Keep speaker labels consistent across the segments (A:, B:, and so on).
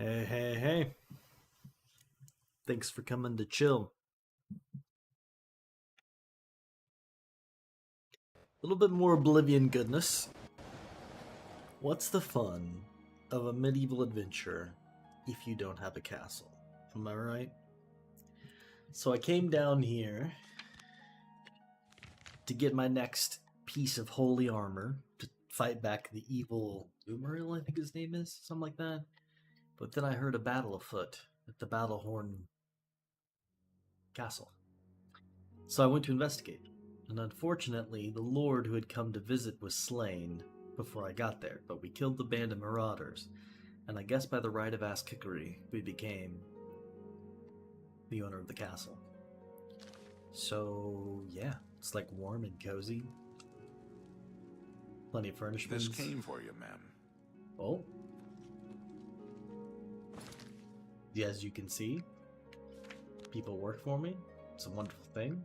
A: Hey, hey, hey. Thanks for coming to chill. A little bit more Oblivion goodness. What's the fun of a medieval adventure if you don't have a castle? Am I right? So I came down here to get my next piece of holy armor to fight back the evil Umaril, I think his name is, something like that. But then I heard a battle afoot at the Battlehorn Castle. So I went to investigate, and unfortunately, the lord who had come to visit was slain before I got there, but we killed the band of marauders, and I guess by the right of ass kickery, we became the owner of the castle. So, yeah, it's like warm and cozy. Plenty of furnishings.
B: This came for you, ma'am.
A: Oh. As you can see, people work for me. It's a wonderful thing.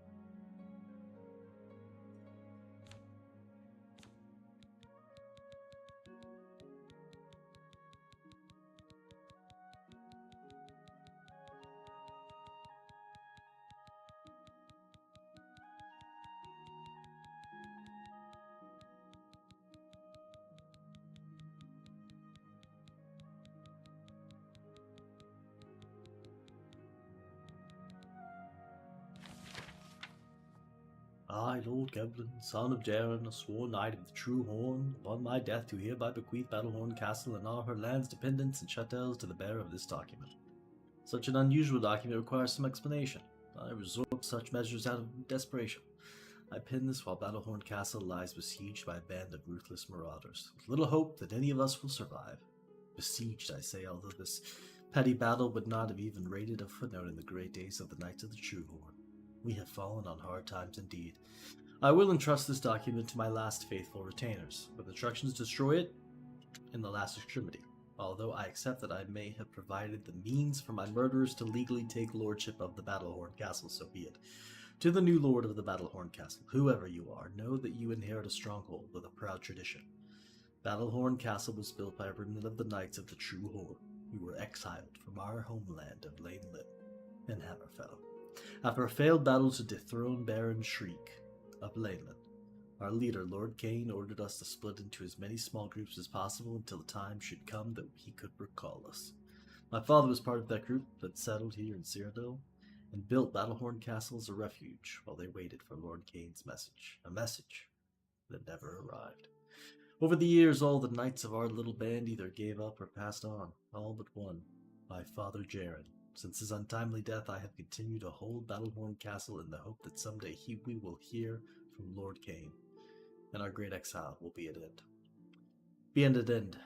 A: I, Lord Kevlin, son of Jaren, a sworn knight of the True Horn, upon my death do hereby bequeath Battlehorn Castle and all her lands, dependents, and chateaux to the bearer of this document. Such an unusual document requires some explanation. I resort to such measures out of desperation. I pen this while Battlehorn Castle lies besieged by a band of ruthless marauders, with little hope that any of us will survive. Besieged, I say, although this petty battle would not have even rated a footnote in the great days of the Knights of the True Horn. We have fallen on hard times indeed. I will entrust this document to my last faithful retainers, with instructions to destroy it in the last extremity. Although I accept that I may have provided the means for my murderers to legally take lordship of the Battlehorn Castle, so be it. To the new lord of the Battlehorn Castle, whoever you are, know that you inherit a stronghold with a proud tradition. Battlehorn Castle was built by a remnant of the Knights of the True Horn, who were exiled from our homeland of Lanelit and Hammerfell. After a failed battle to dethrone Baron Shriek of Lanelit, our leader, Lord Kane, ordered us to split into as many small groups as possible until the time should come that he could recall us. My father was part of that group that settled here in Cyrodiil and built Battlehorn Castle as a refuge while they waited for Lord Kane's message, a message that never arrived. Over the years, all the knights of our little band either gave up or passed on, all but one, my father Jaren. Since his untimely death, I have continued to hold Battlehorn Castle in the hope that someday we will hear from Lord Kane, and our great exile will be at end.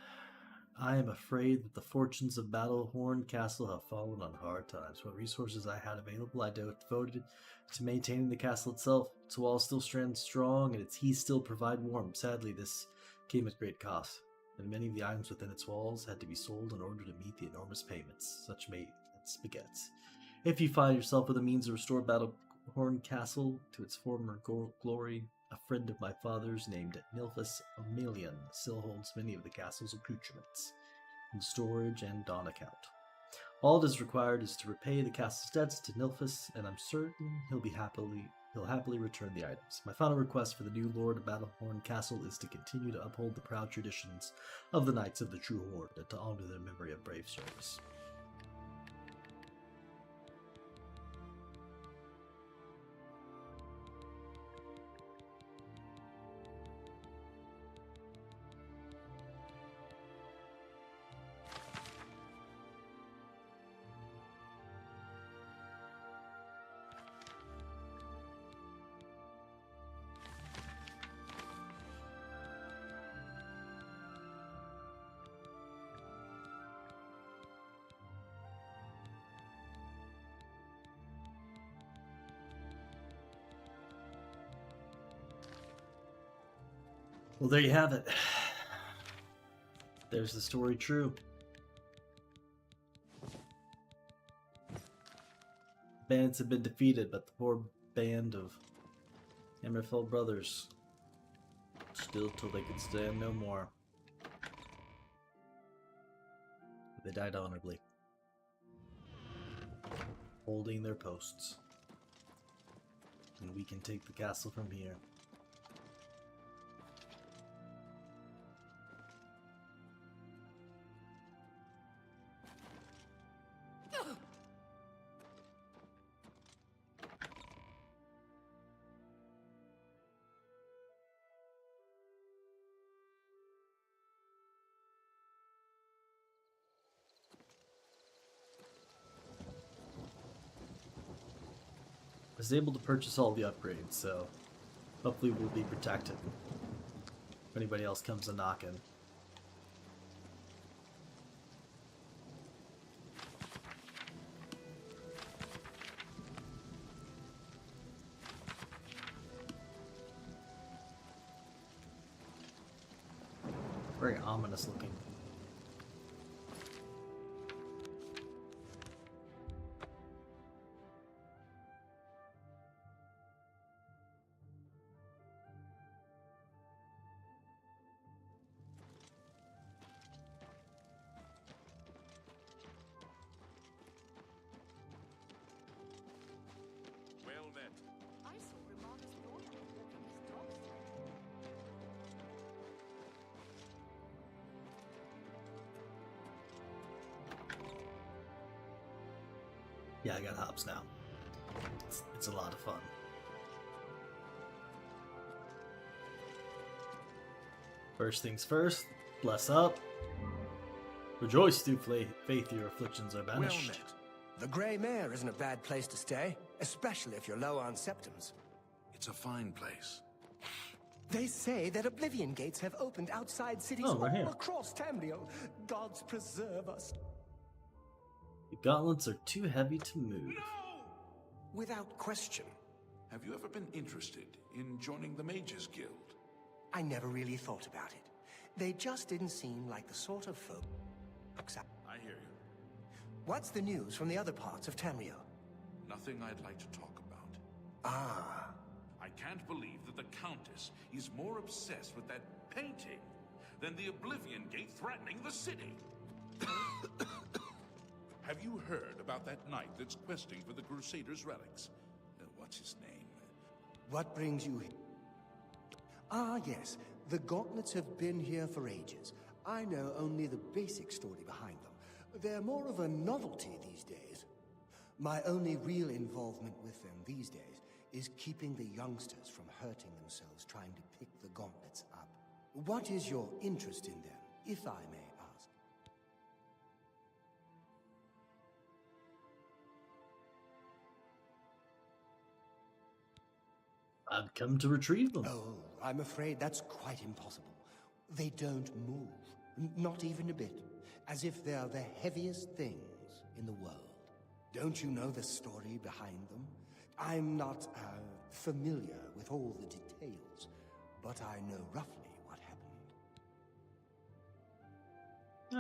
A: I am afraid that the fortunes of Battlehorn Castle have fallen on hard times. What resources I had available, I devoted to maintaining the castle itself. Its walls still stand strong, and its heath still provide warmth. Sadly, this came at great cost, and many of the items within its walls had to be sold in order to meet the enormous payments such maintenance begets. If you find yourself with the means to restore Battlehorn Castle to its former glory, a friend of my father's named Nilphus Amelian still holds many of the castle's accoutrements in storage and on account. All that is required is to repay the castle's debts to Nilphus, and I'm certain he'll happily return the items. My final request for the new lord of Battlehorn Castle is to continue to uphold the proud traditions of the Knights of the True Horn and to honor their memory of brave service. Well, there you have it. There's the story true. Bands have been defeated, but the poor band of Hammerfell brothers still till they can stand no more. They died honorably, holding their posts. And we can take the castle from here. I was able to purchase all the upgrades, so hopefully we'll be protected if anybody else comes a knocking. Very ominous looking.
B: Well met.
C: I saw Romana's daughter walking his dogs.
A: Yeah, I got hops now. It's a lot of fun. First things first, bless up. Rejoice through faith, your afflictions are
D: Well
A: banished.
D: met. The Grey Mare isn't a bad place to stay, especially if you're low on septums.
B: It's a fine place.
D: They say that Oblivion gates have opened outside cities
A: Oh, right
D: all
A: here.
D: across Tamriel. Gods preserve us.
A: The gauntlets are too heavy to move.
D: Without question.
B: Have you ever been interested in joining the Mages Guild?
D: I never really thought about it. They just didn't seem like the sort of folk.
B: I hear you.
D: What's the news from the other parts of Tamriel?
B: Nothing I'd like to talk about.
D: Ah,
B: I can't believe that the Countess is more obsessed with that painting than the Oblivion Gate threatening the city. Have you heard about that knight that's questing for the Crusaders' relics? What's his name?
D: what brings you here? Ah, yes. The gauntlets have been here for ages. I know only the basic story behind them. They're more of a novelty these days. My only real involvement with them these days is keeping the youngsters from hurting themselves trying to pick the gauntlets up. What is your interest in them, if I may ask?
A: I've come to retrieve them.
D: Oh, I'm afraid that's quite impossible. They don't move, not even a bit, as if they are the heaviest things in the world. Don't you know the story behind them? I'm not familiar with all the details, but I know roughly what happened.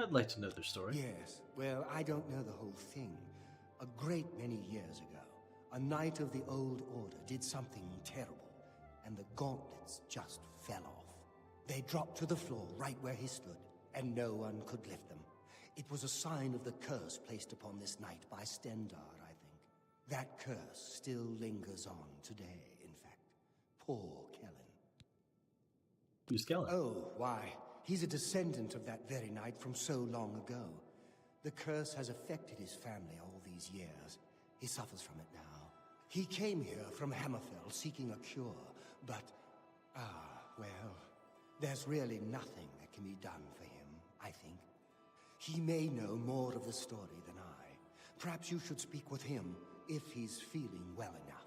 A: I'd like to know their story.
D: Yes, well, I don't know the whole thing. A great many years ago, a knight of the Old Order did something terrible, and the gauntlets just fell off. They dropped to the floor right where he stood, and no one could lift them. It was a sign of the curse placed upon this knight by Stendar, I think. That curse still lingers on today, in fact. Poor Kellen.
A: Who's Kellen?
D: Oh, why? He's a descendant of that very knight from so long ago. The curse has affected his family all these years. He suffers from it now. He came here from Hammerfell seeking a cure, but, well, there's really nothing that can be done for him, I think. He may know more of the story than I. Perhaps you should speak with him if he's feeling well enough.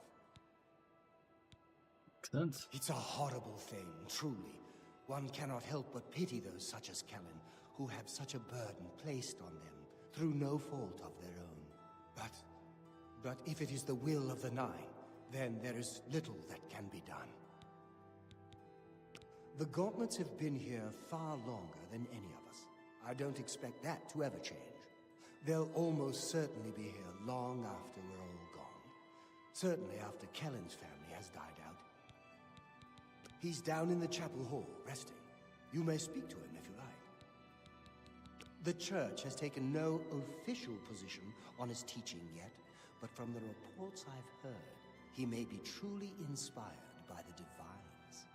A: Makes sense.
D: It's a horrible thing, truly. One cannot help but pity those such as Kellen, who have such a burden placed on them through no fault of their own. But if it is the will of the Nine, then there is little that can be done. The gauntlets have been here far longer than any of us. I don't expect that to ever change. They'll almost certainly be here long after we're all gone. Certainly after Kellen's family has died out. He's down in the chapel hall, resting. You may speak to him if you like. The Church has taken no official position on his teaching yet, but from the reports I've heard, he may be truly inspired by the divines.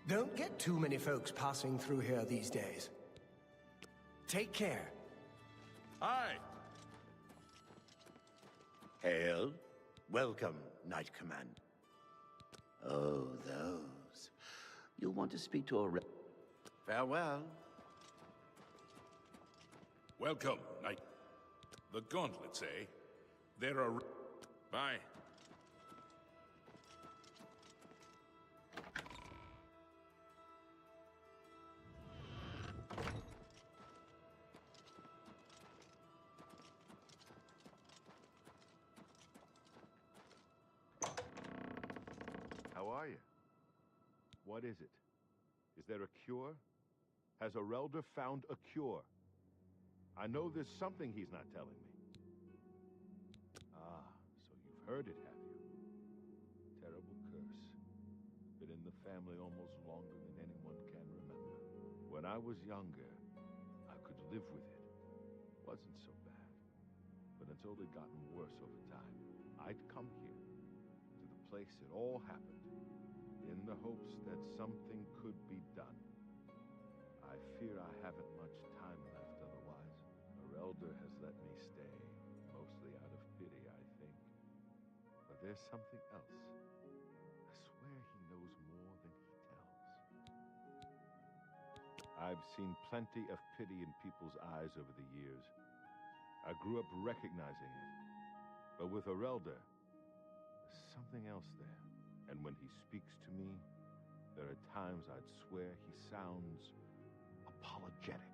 D: Don't get too many folks passing through here these days. Take care.
E: Aye.
F: Hail. Welcome, Knight Command. Oh, those. You'll want to speak to a Farewell.
B: Welcome, Knight. The gauntlets, eh? They're a... Bye.
E: How are you? What is it? Is there a cure? Has Arelder found a cure? I know there's something he's not telling me. Ah, so you've heard it, have you? Terrible curse. Been in the family almost longer than anyone can remember. When I was younger, I could live with it. Wasn't so bad. But until it gotten worse over time, I'd come here, to the place it all happened, in the hopes that something could be done. I fear I haven't much time left otherwise. Arelder has let me stay, mostly out of pity, I think. But there's something else. I swear he knows more than he tells. I've seen plenty of pity in people's eyes over the years. I grew up recognizing it. But with Arelder, there's something else there. And when he speaks to me, there are times I'd swear he sounds apologetic.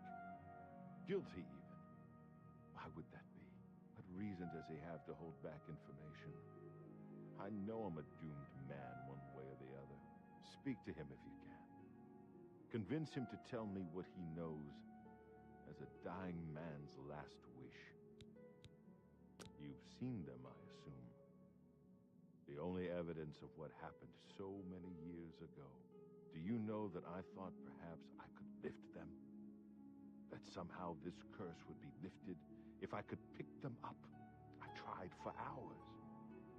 E: Guilty, even. Why would that be? What reason does he have to hold back information? I know I'm a doomed man one way or the other. Speak to him if you can. Convince him to tell me what he knows as a dying man's last wish. You've seen them, I assume. The only evidence of what happened so many years ago. Do you know that I thought perhaps I could lift them? That somehow this curse would be lifted if I could pick them up. I tried for hours,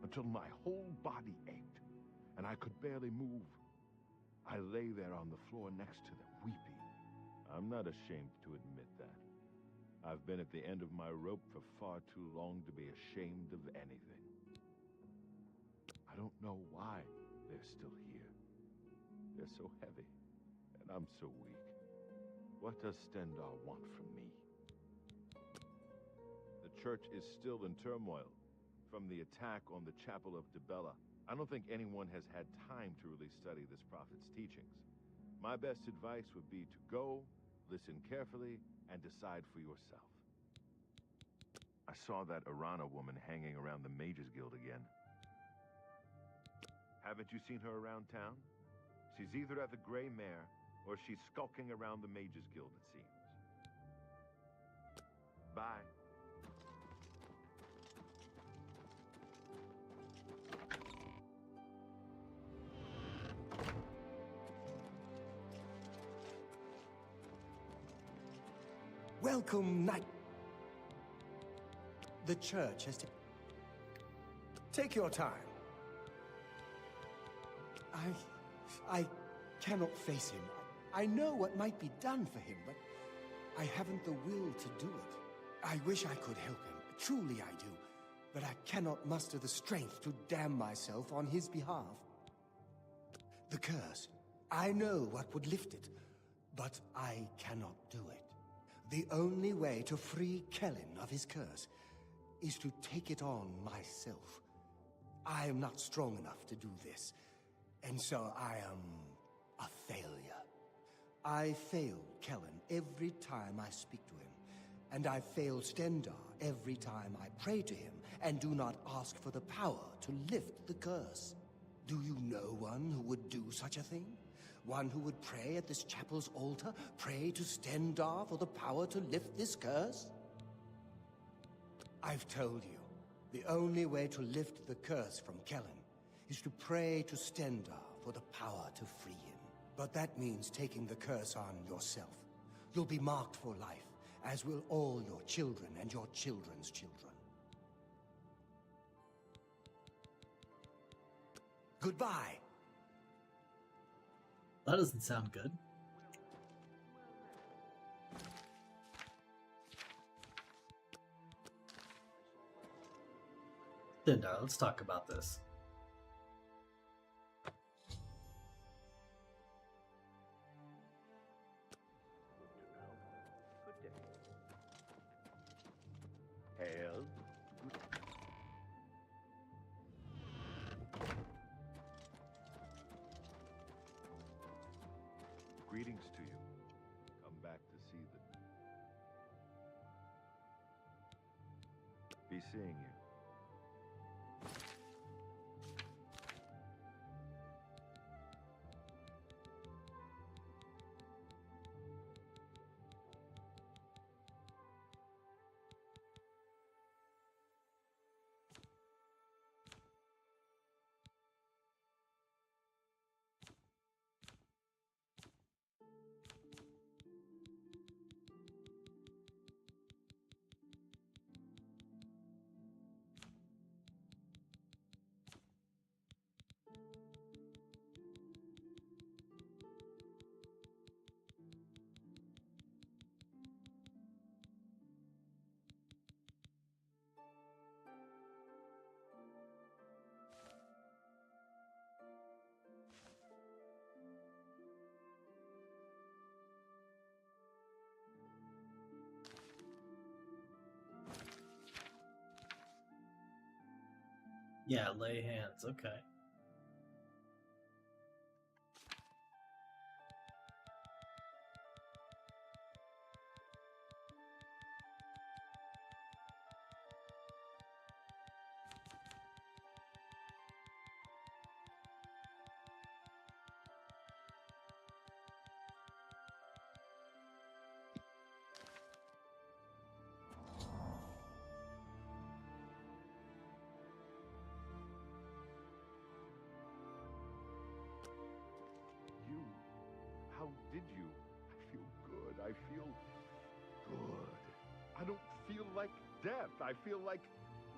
E: until my whole body ached, and I could barely move. I lay there on the floor next to them, weeping. I'm not ashamed to admit that. I've been at the end of my rope for far too long to be ashamed of anything. I don't know why they're still here. They're so heavy, and I'm so weak. What does Stendar want from me? The church is still in turmoil from the attack on the Chapel of Dibella. I don't think anyone has had time to really study this prophet's teachings. My best advice would be to go, listen carefully, and decide for yourself. I saw that Arana woman hanging around the Mages Guild again. Haven't you seen her around town? She's either at the Grey Mare, or she's skulking around the Mages Guild, it seems. Bye.
D: Welcome, Knight. The church has to... Take your time. I cannot face him. I know what might be done for him, but I haven't the will to do it. I wish I could help him. Truly I do. But I cannot muster the strength to damn myself on his behalf. The curse. I know what would lift it, but I cannot do it. The only way to free Kellen of his curse is to take it on myself. I am not strong enough to do this, and so I am a failure. I fail Kellen every time I speak to him, and I fail Stendar every time I pray to him and do not ask for the power to lift the curse. Do you know one who would do such a thing? One who would pray at this chapel's altar, pray to Stendar for the power to lift this curse? I've told you, the only way to lift the curse from Kellen is to pray to Stendar for the power to free him. But that means taking the curse on yourself. You'll be marked for life, as will all your children and your children's children. Goodbye.
A: That doesn't sound good. Dindar, let's talk about this.
F: Hail.
E: Greetings to you. Come back to see the... Be seeing you.
A: Yeah, lay hands, okay.
E: You? How did you? I feel good. I feel good. I don't feel like death. I feel like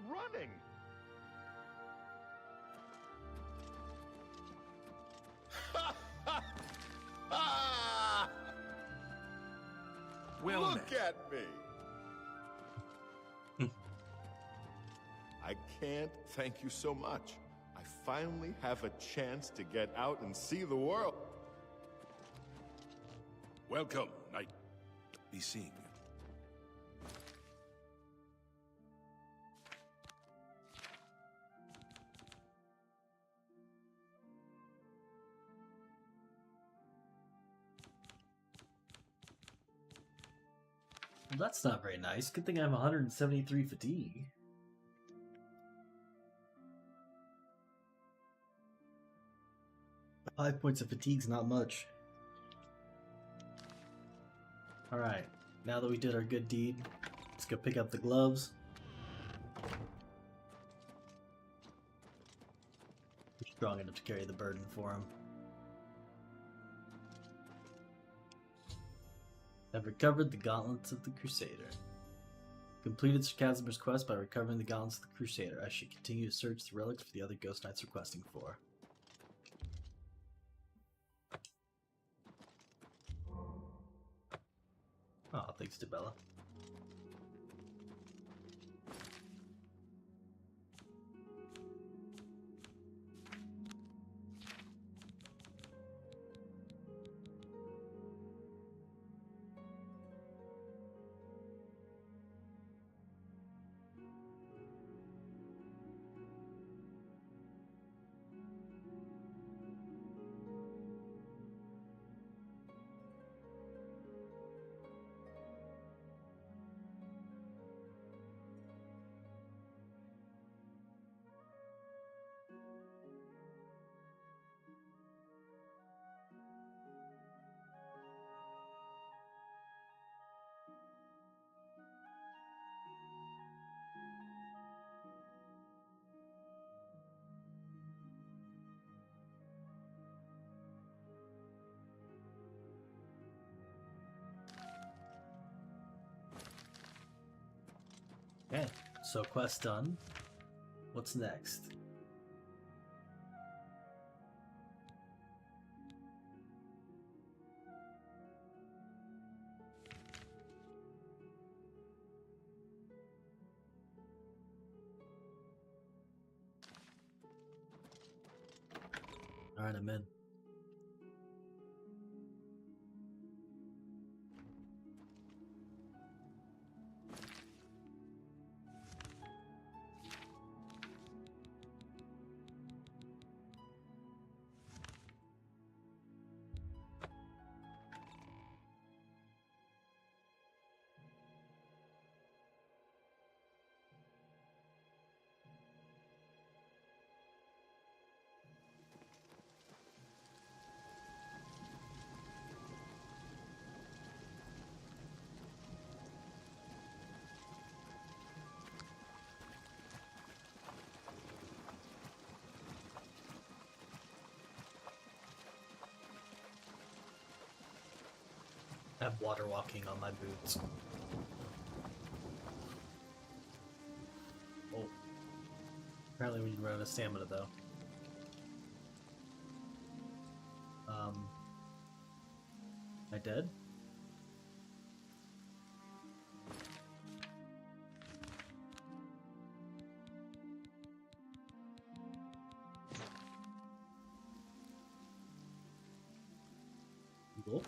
E: running.
B: Well
E: Look
B: met.
E: at me. I can't thank you so much. I finally have a chance to get out and see the world.
B: Welcome, knight. Be seeing you.
A: Well, that's not very nice. Good thing I have 173 fatigue. Five points of fatigue's not much. Alright, now that we did our good deed, let's go pick up the gloves. We're strong enough to carry the burden for him. I've recovered the gauntlets of the Crusader. Completed Sir Casimir's quest by recovering the gauntlets of the Crusader. I should continue to search the relics for the other Ghost Knights requesting for. Oh, thanks to Bella. Okay, so quest done. What's next? Alright, I'm in. I have water walking on my boots. Oh. Apparently we run out of stamina though. Am I dead? Cool.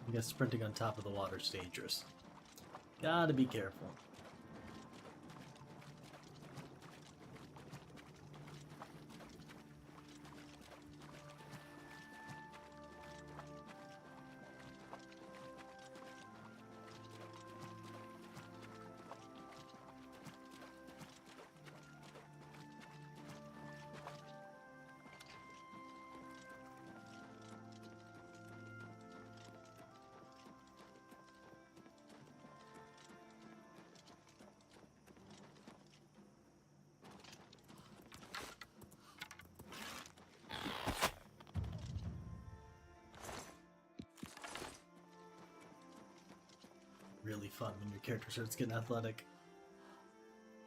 A: I guess sprinting on top of the water is dangerous. Gotta be careful. Really fun when your character starts getting athletic.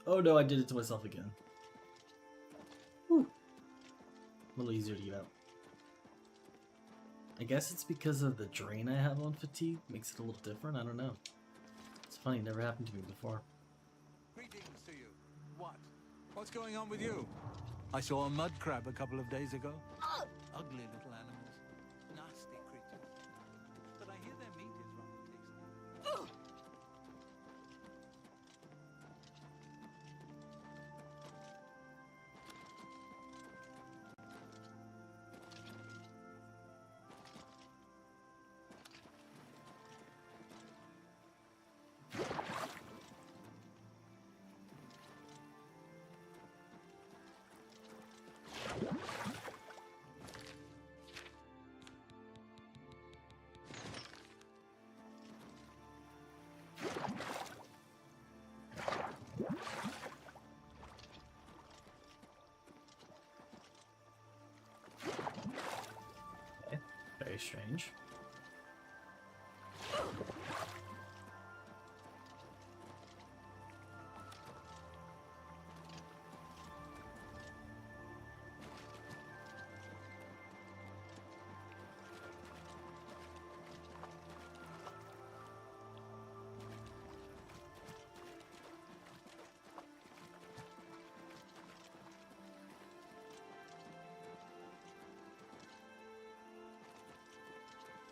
A: Oh no, I did it to myself again. Whew. A little easier to get out. I guess it's because of the drain I have on fatigue. Makes it a little different, I don't know. It's funny, it never happened to me before.
G: Greetings to you. What? What's going on with you? I saw a mud crab a couple of days ago. Ugly little animals. Nasty creatures. But I hear their meat is rather tasty.
A: Okay, very strange.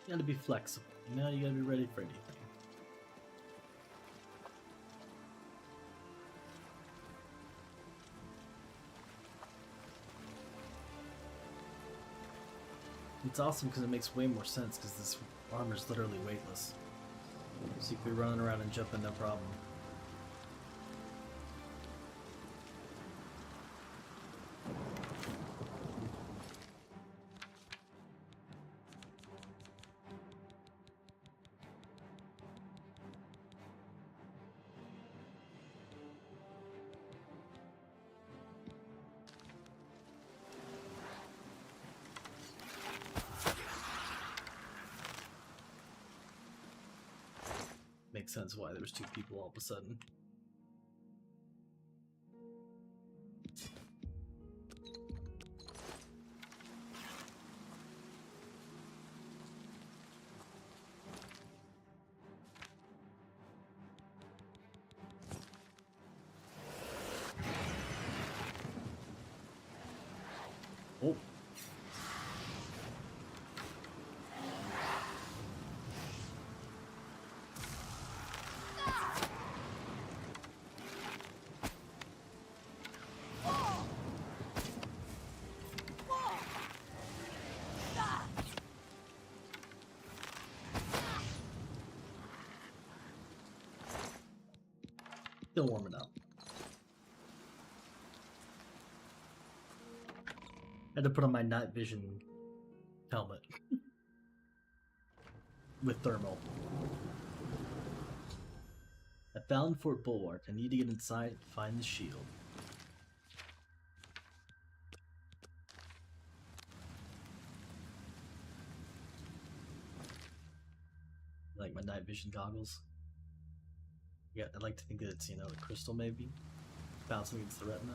A: You gotta be flexible. You know, you gotta be ready for anything. It's awesome because it makes way more sense because this armor's literally weightless. So you could be running around and jumping no problem. Makes sense why there was two people all of a sudden. Oh. Still warming up. Had to put on my night vision helmet with thermal. I found Fort Bulwark. I need to get inside and find the shield. Like my night vision goggles. Yeah, I'd like to think that it's, you know, a crystal maybe. Bouncing against the retina.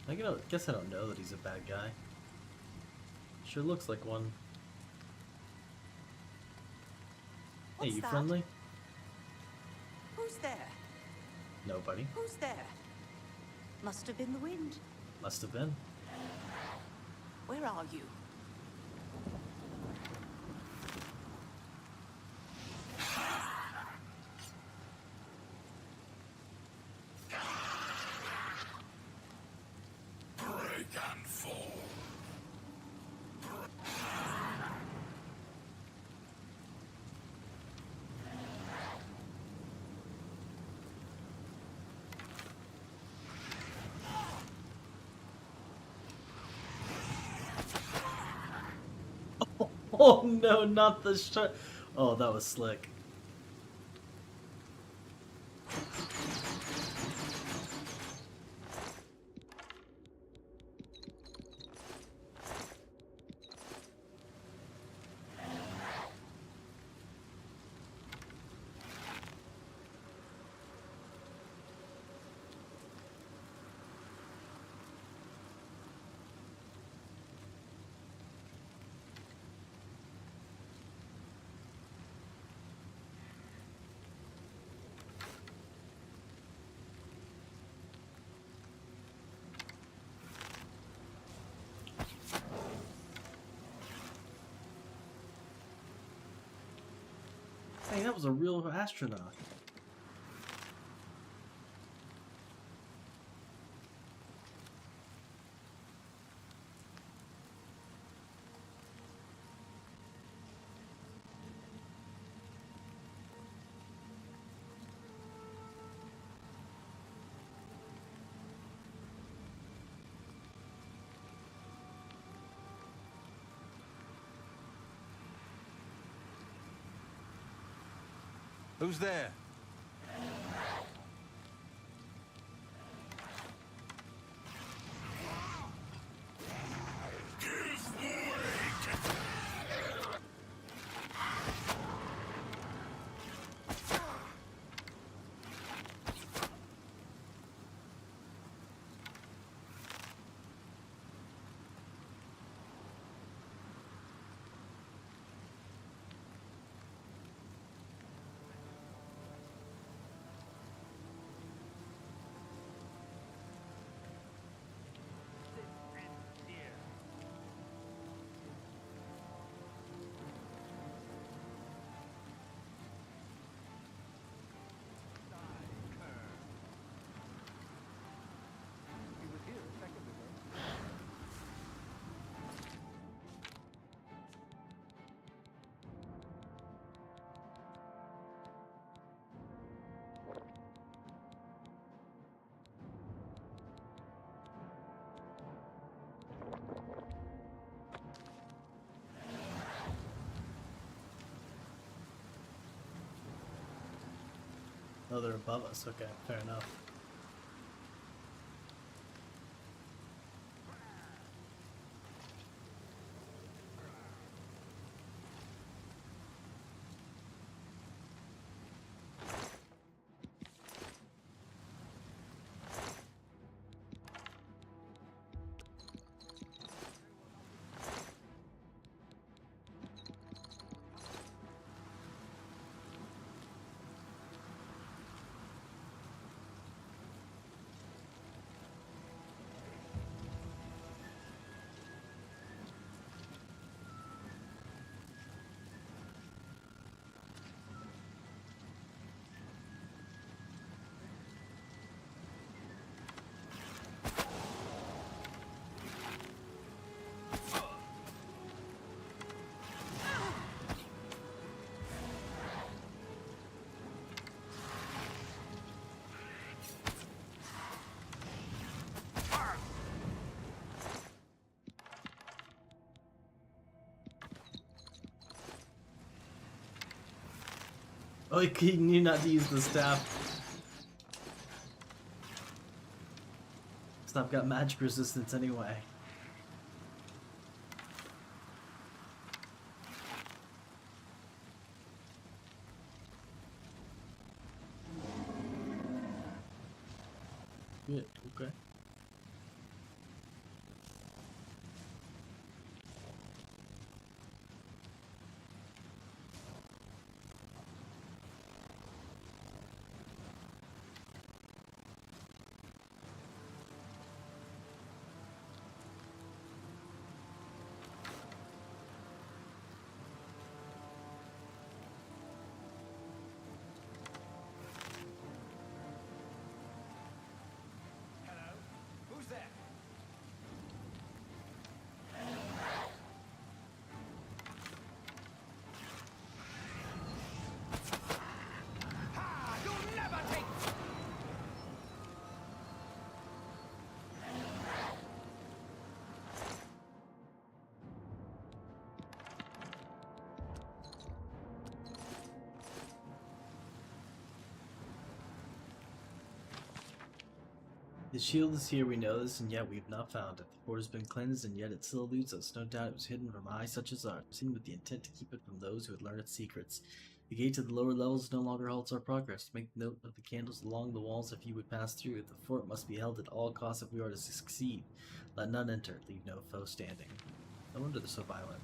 A: I don't know. Guess I don't know that he's a bad guy. Sure looks like one. Hey,
C: What's
A: you
C: that?
A: friendly?
C: Who's there?
A: Nobody.
C: Who's there? Must have been the wind.
A: Must have been.
C: Where are you?
B: Break and fall.
A: Oh no, not the shot. Oh, that was slick. Hey, that was a real astronaut.
G: Who's there?
A: Oh, they're above us. Okay, fair enough. Oh, he knew not to use the staff. Staff got magic resistance anyway. Yeah, okay.
F: Who's there? Ha! You'll never take.
A: The shield is here, we know this, and yet we have not found it. The port has been cleansed, and yet it still eludes us. No doubt it was hidden from eyes such as ours, seen with the intent to keep it from those who had learned its secrets. The gate to the lower levels no longer halts our progress. Make note of the candles along the walls if you would pass through. The fort must be held at all costs if we are to succeed. Let none enter, leave no foe standing. No wonder they're so violent.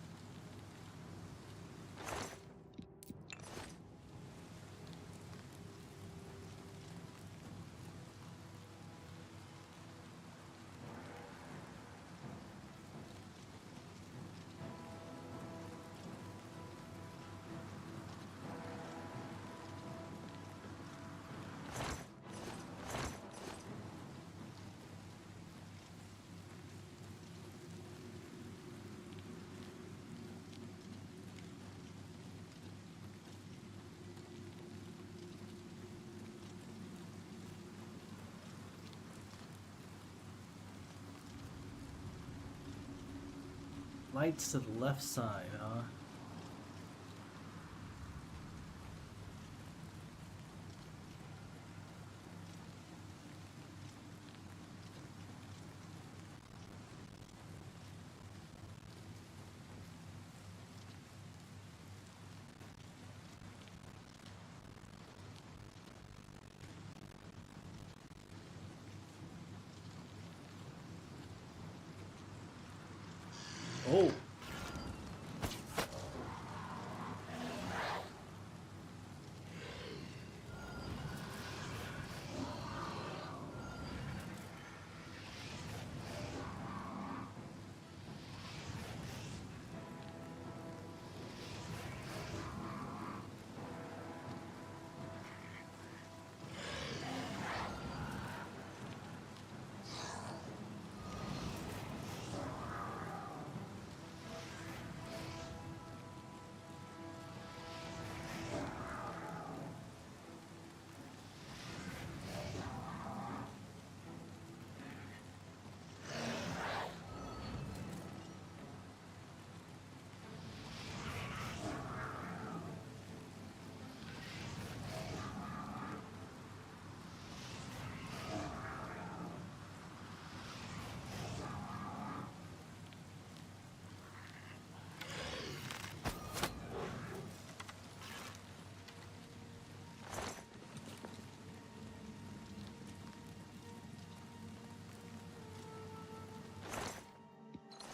A: Lights to the left side, huh? Oh!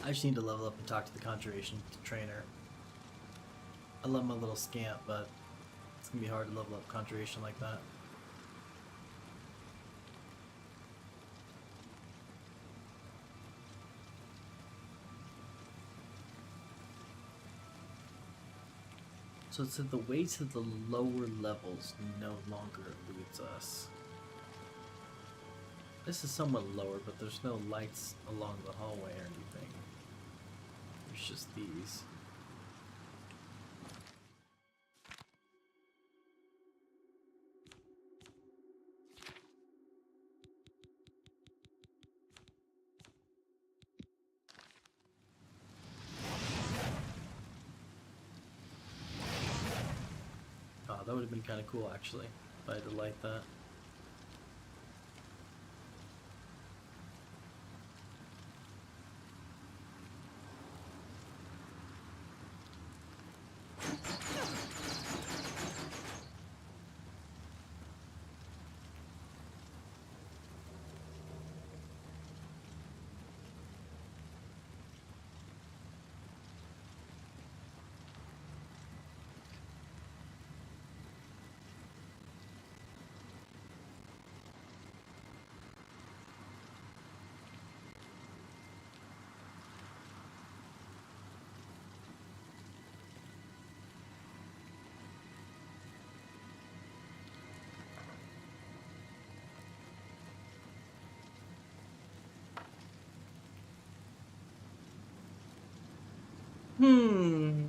A: I just need to level up and talk to the conjuration trainer. I love my little scamp, but it's gonna be hard to level up conjuration like that. So it said the way to the lower levels no longer eludes us. This is somewhat lower, but there's no lights along the hallway or anything. There's just these. Oh, that would have been kind of cool actually, if I had to light that. Hmm.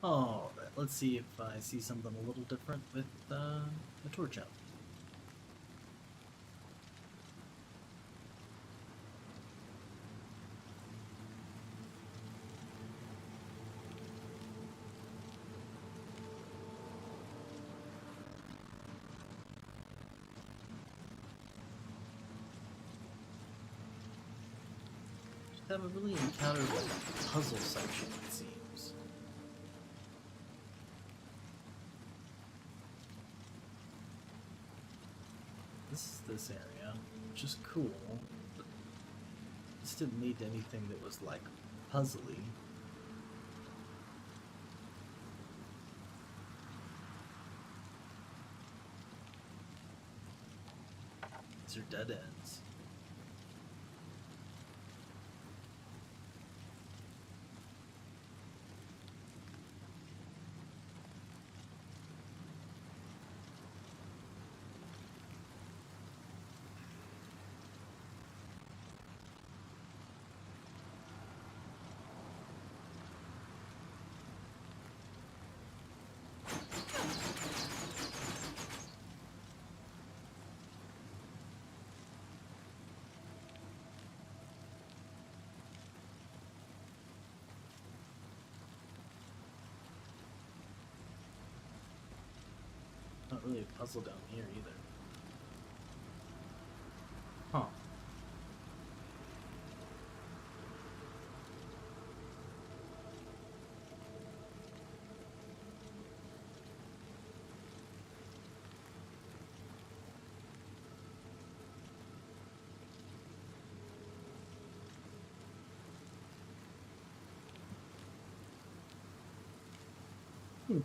A: Alright, let's see if I see something a little different with the torch out. Haven't really encountered like a puzzle section, it seems. This is this area, which is cool, but this didn't lead to anything that was like puzzly. These are dead ends. Not really a puzzle down here either. Huh. Hmm.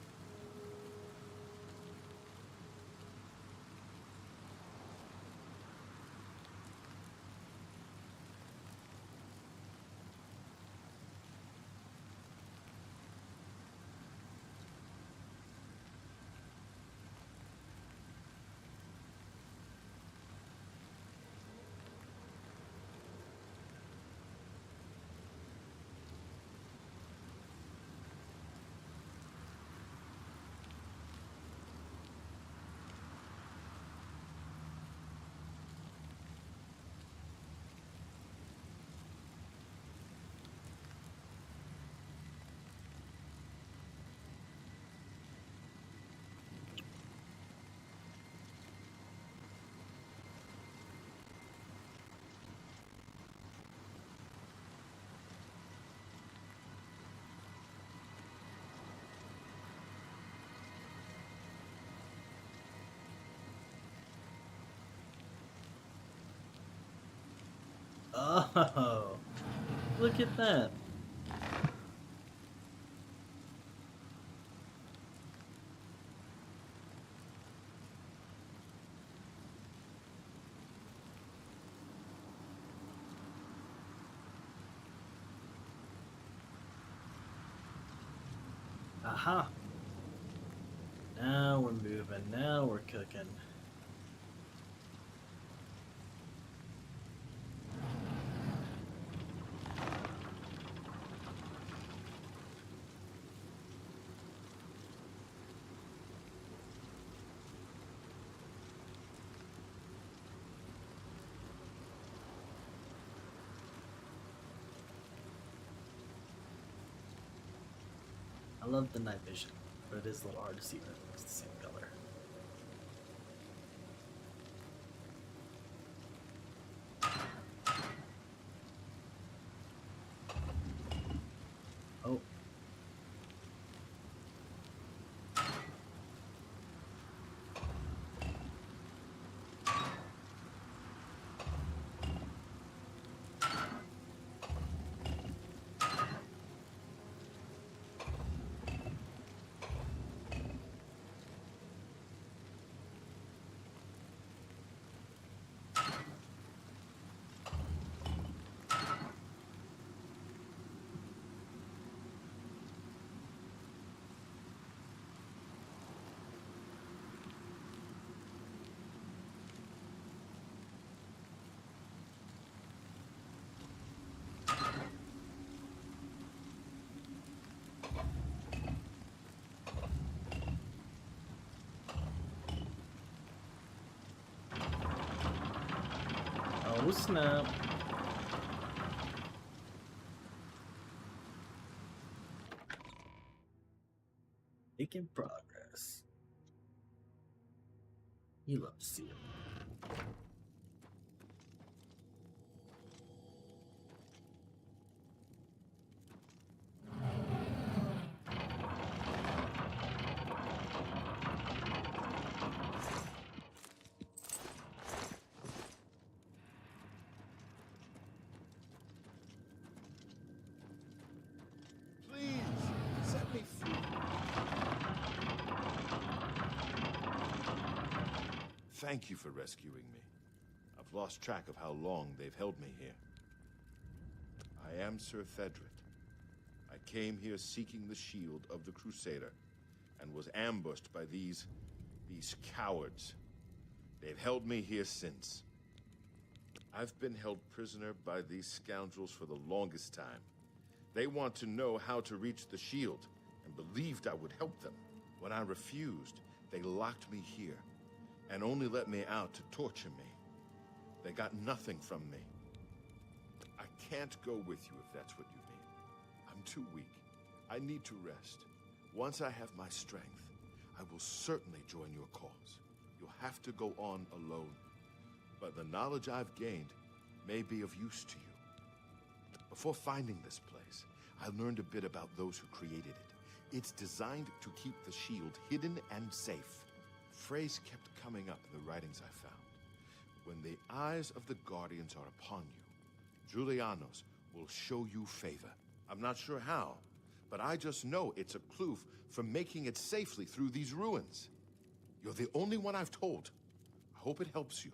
A: Oh, look at that. Aha. Now we're moving. Now we're cooking. I love the night vision, but it is a little hard to see when it's the same color. Oh. snap. Making progress. You love to see it.
E: Please, set me free. Thank you for rescuing me. I've lost track of how long they've held me here. I am Sir Thedred. I came here seeking the shield of the Crusader, and was ambushed by these cowards. They've held me here since. I've been held prisoner by these scoundrels for the longest time. They want to know how to reach the shield, and believed I would help them. When I refused, they locked me here, and only let me out to torture me. They got nothing from me. I can't go with you if that's what you mean. I'm too weak. I need to rest. Once I have my strength, I will certainly join your cause. You'll have to go on alone. But the knowledge I've gained may be of use to you. Before finding this place, I learned a bit about those who created it. It's designed to keep the shield hidden and safe. Phrase kept coming up in the writings I found. When the eyes of the Guardians are upon you, Julianos will show you favor. I'm not sure how, but I just know it's a clue for making it safely through these ruins. You're the only one I've told. I hope it helps you.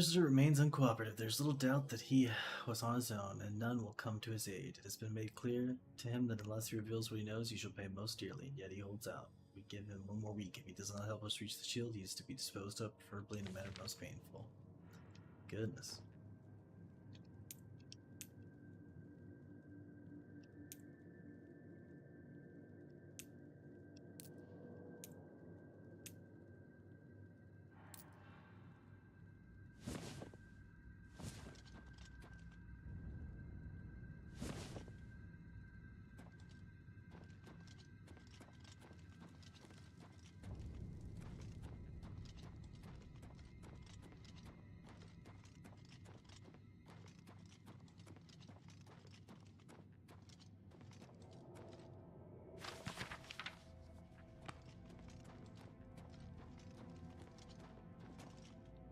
A: Prisoner remains uncooperative. There's little doubt that he was on his own, and none will come to his aid. It has been made clear to him that unless he reveals what he knows, he shall pay most dearly, and yet he holds out. We give him one more week. If he does not help us reach the shield, he is to be disposed of, preferably in a manner most painful. Goodness.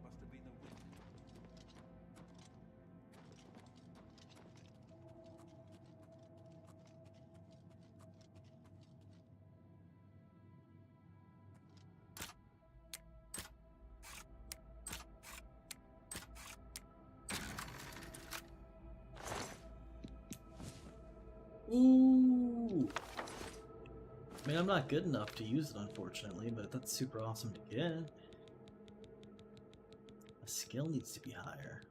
G: Must have been the wind.
A: Ooh! I mean, I'm not good enough to use it, unfortunately, but that's super awesome to get. The skill needs to be higher.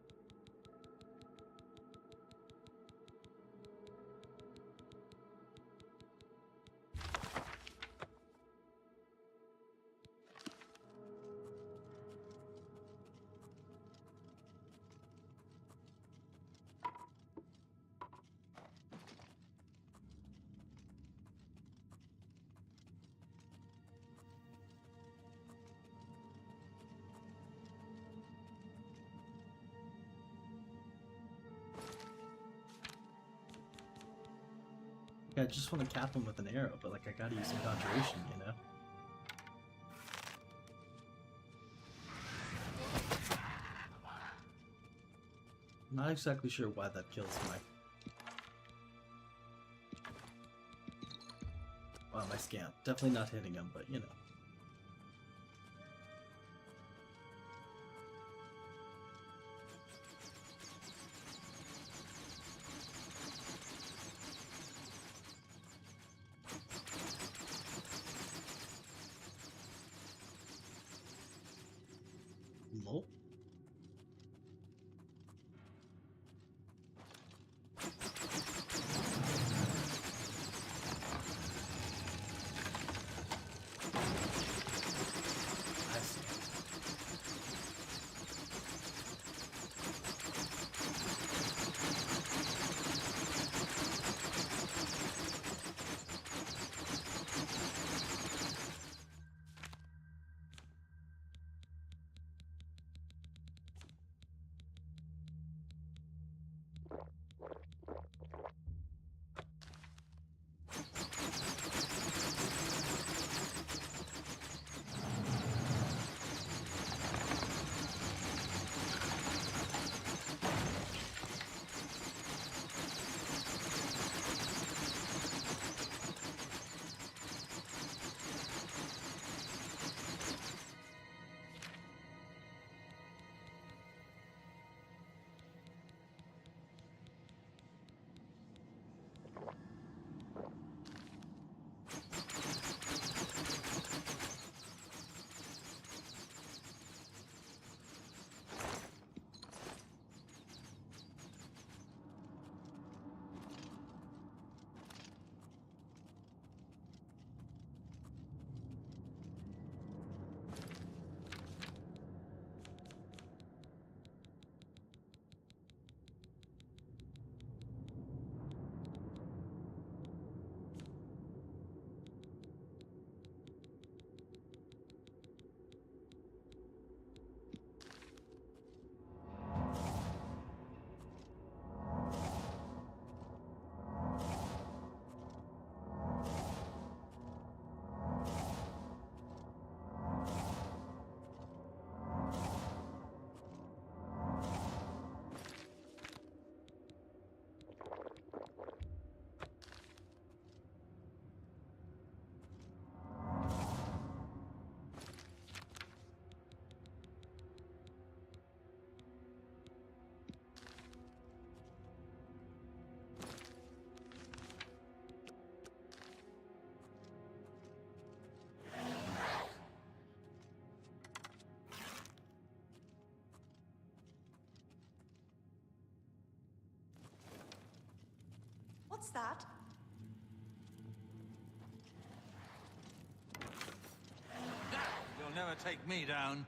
A: I just want to cap him with an arrow, but like I gotta use some conjuration, you know? I'm not exactly sure why that kills my scamp. Definitely not hitting him, but you know. Lol.
C: that?
G: You'll never take me down.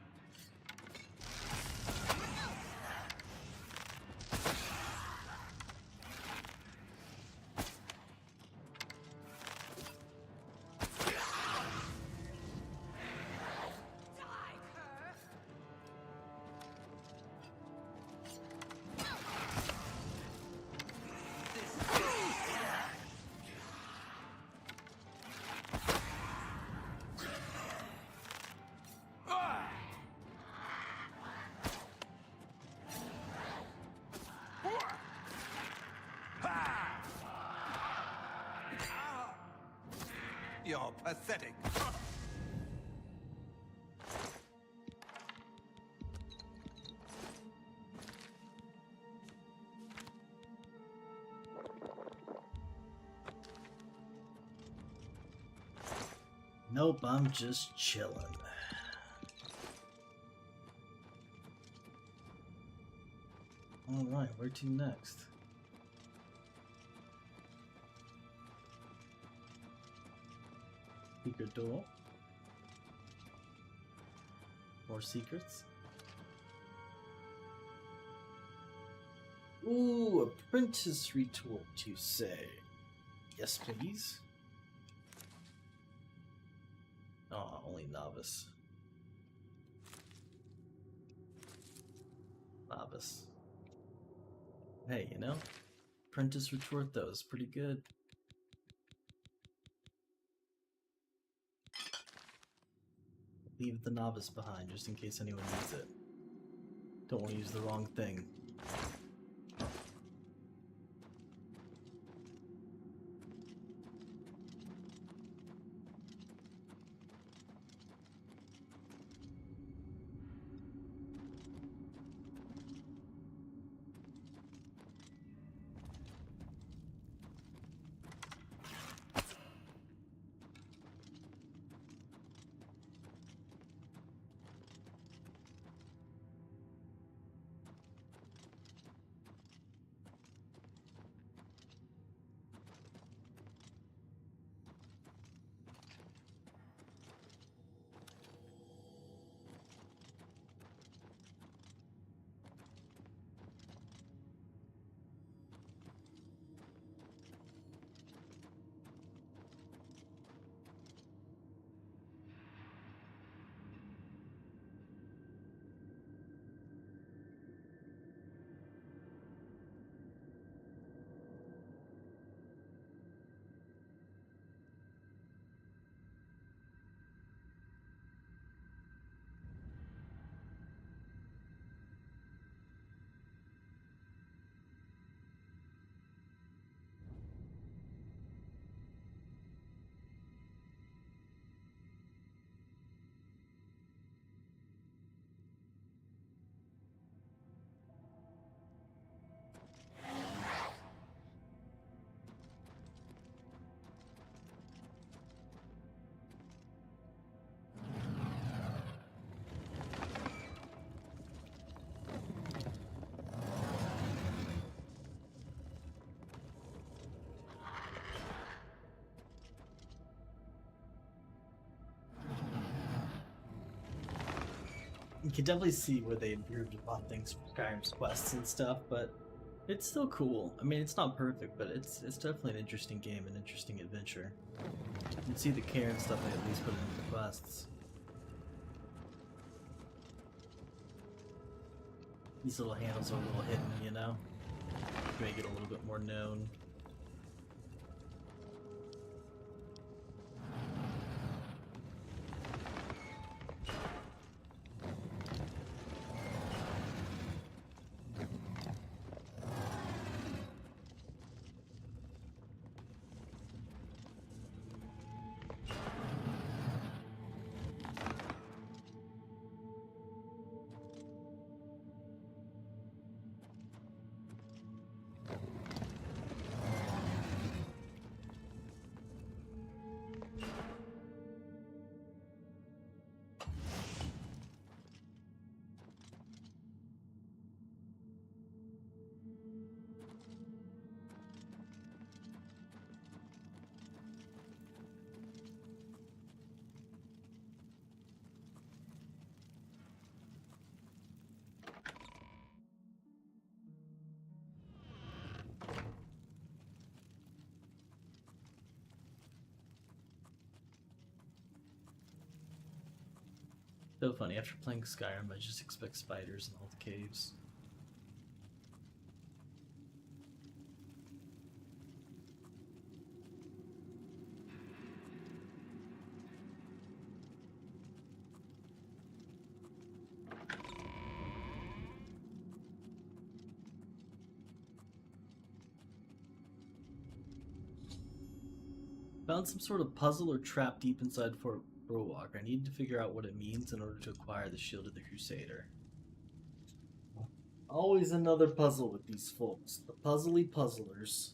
G: You're pathetic.
A: Nope, I'm just chilling. Alright, where to next? Secret door. More secrets. Ooh, apprentice retort, you say? Yes, please. Oh, only novice. Novice. Hey, you know, apprentice retort though is pretty good. Leave the novice behind just in case anyone needs it. Don't want to use the wrong thing. You can definitely see where they improved upon things from Skyrim's quests and stuff, but it's still cool. I mean, it's not perfect, but it's definitely an interesting game, an interesting adventure. You can see the care and stuff they at least put into the quests. These little handles are a little hidden, you know? Make it a little bit more known. So funny, after playing Skyrim, I just expect spiders in all the caves. Found some sort of puzzle or trap deep inside Fort Browalk. I need to figure out what it means in order to acquire the Shield of the Crusader. Always another puzzle with these folks. The puzzly puzzlers.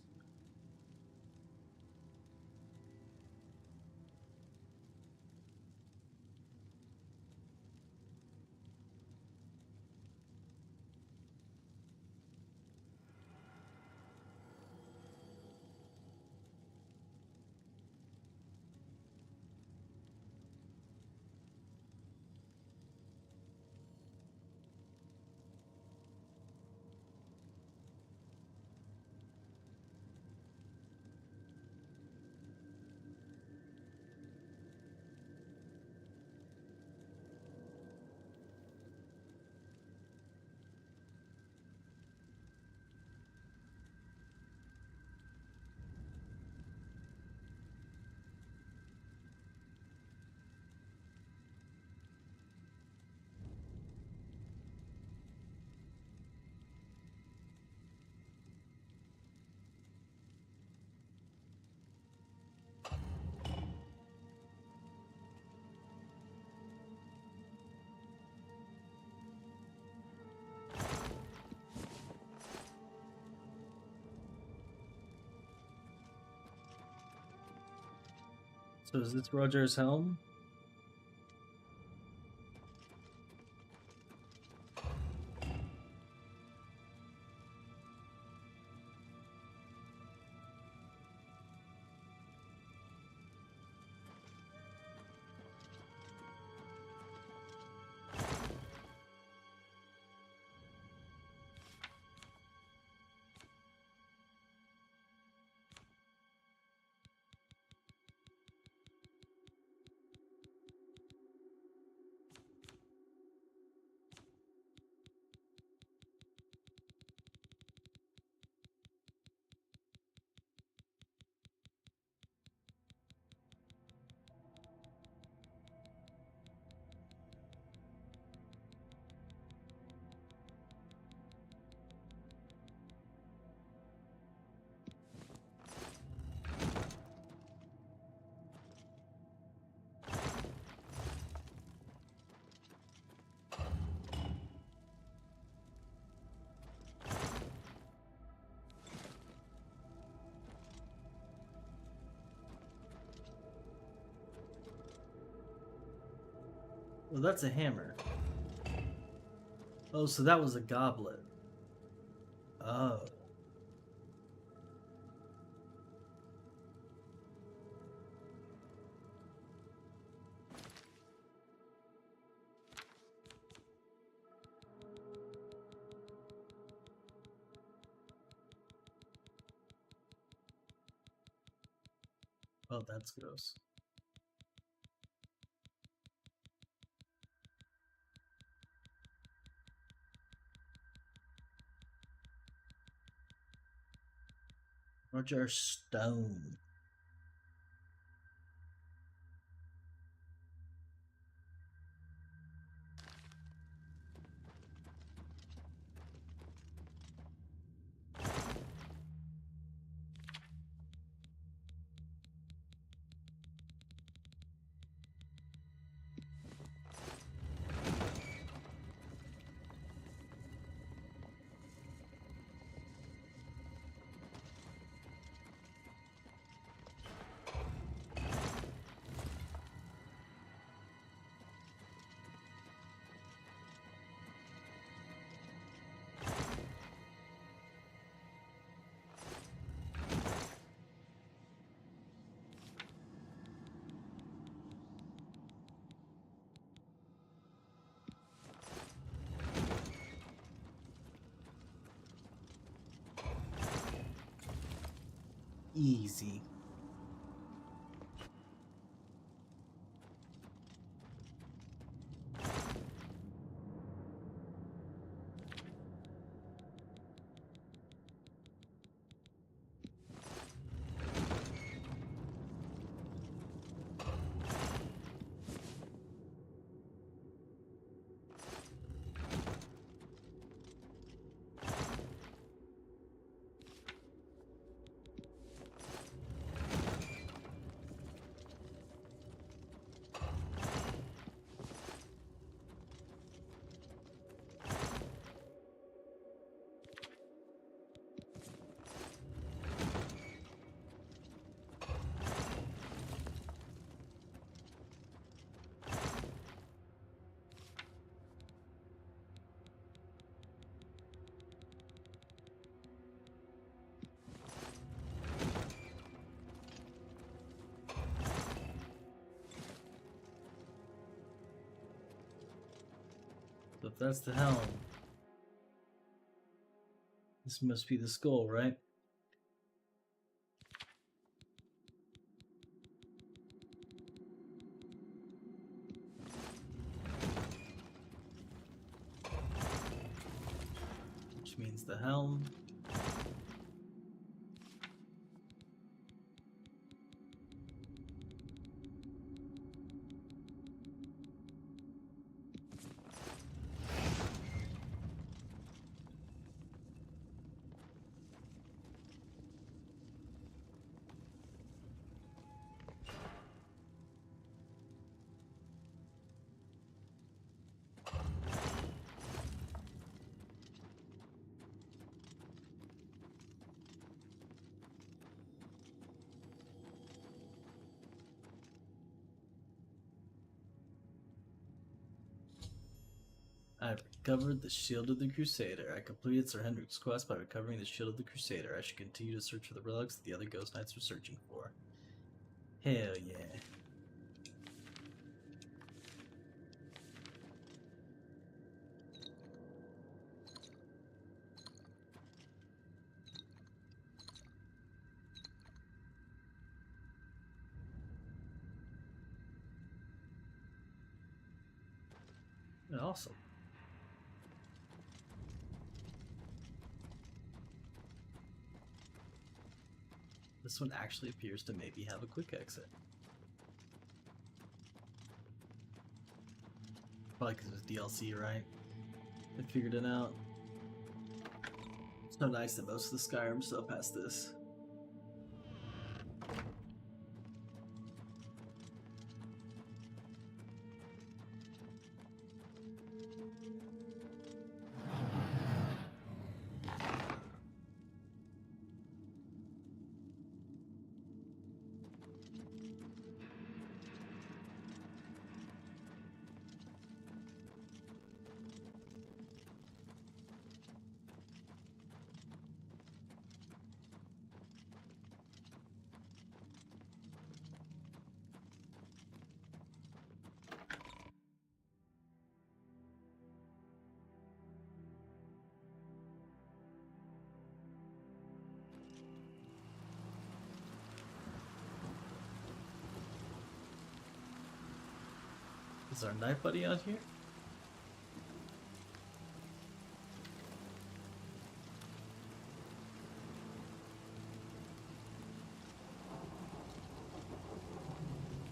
A: So is this Roger's helm? Well, that's a hammer. Oh, so that was a goblet. Oh. Oh, that's gross. Roger Stone. Easy. if that's the helm, this must be the skull, right? Which means the helm. I've recovered the Shield of the Crusader. I completed Sir Hendrick's quest by recovering the Shield of the Crusader. I should continue to search for the relics that the other Ghost Knights were searching for. Hell yeah. Awesome. This one actually appears to maybe have a quick exit. Probably because it was DLC, right? They figured it out. It's so nice that most of the Skyrim stuff has this. Is our knife buddy out here?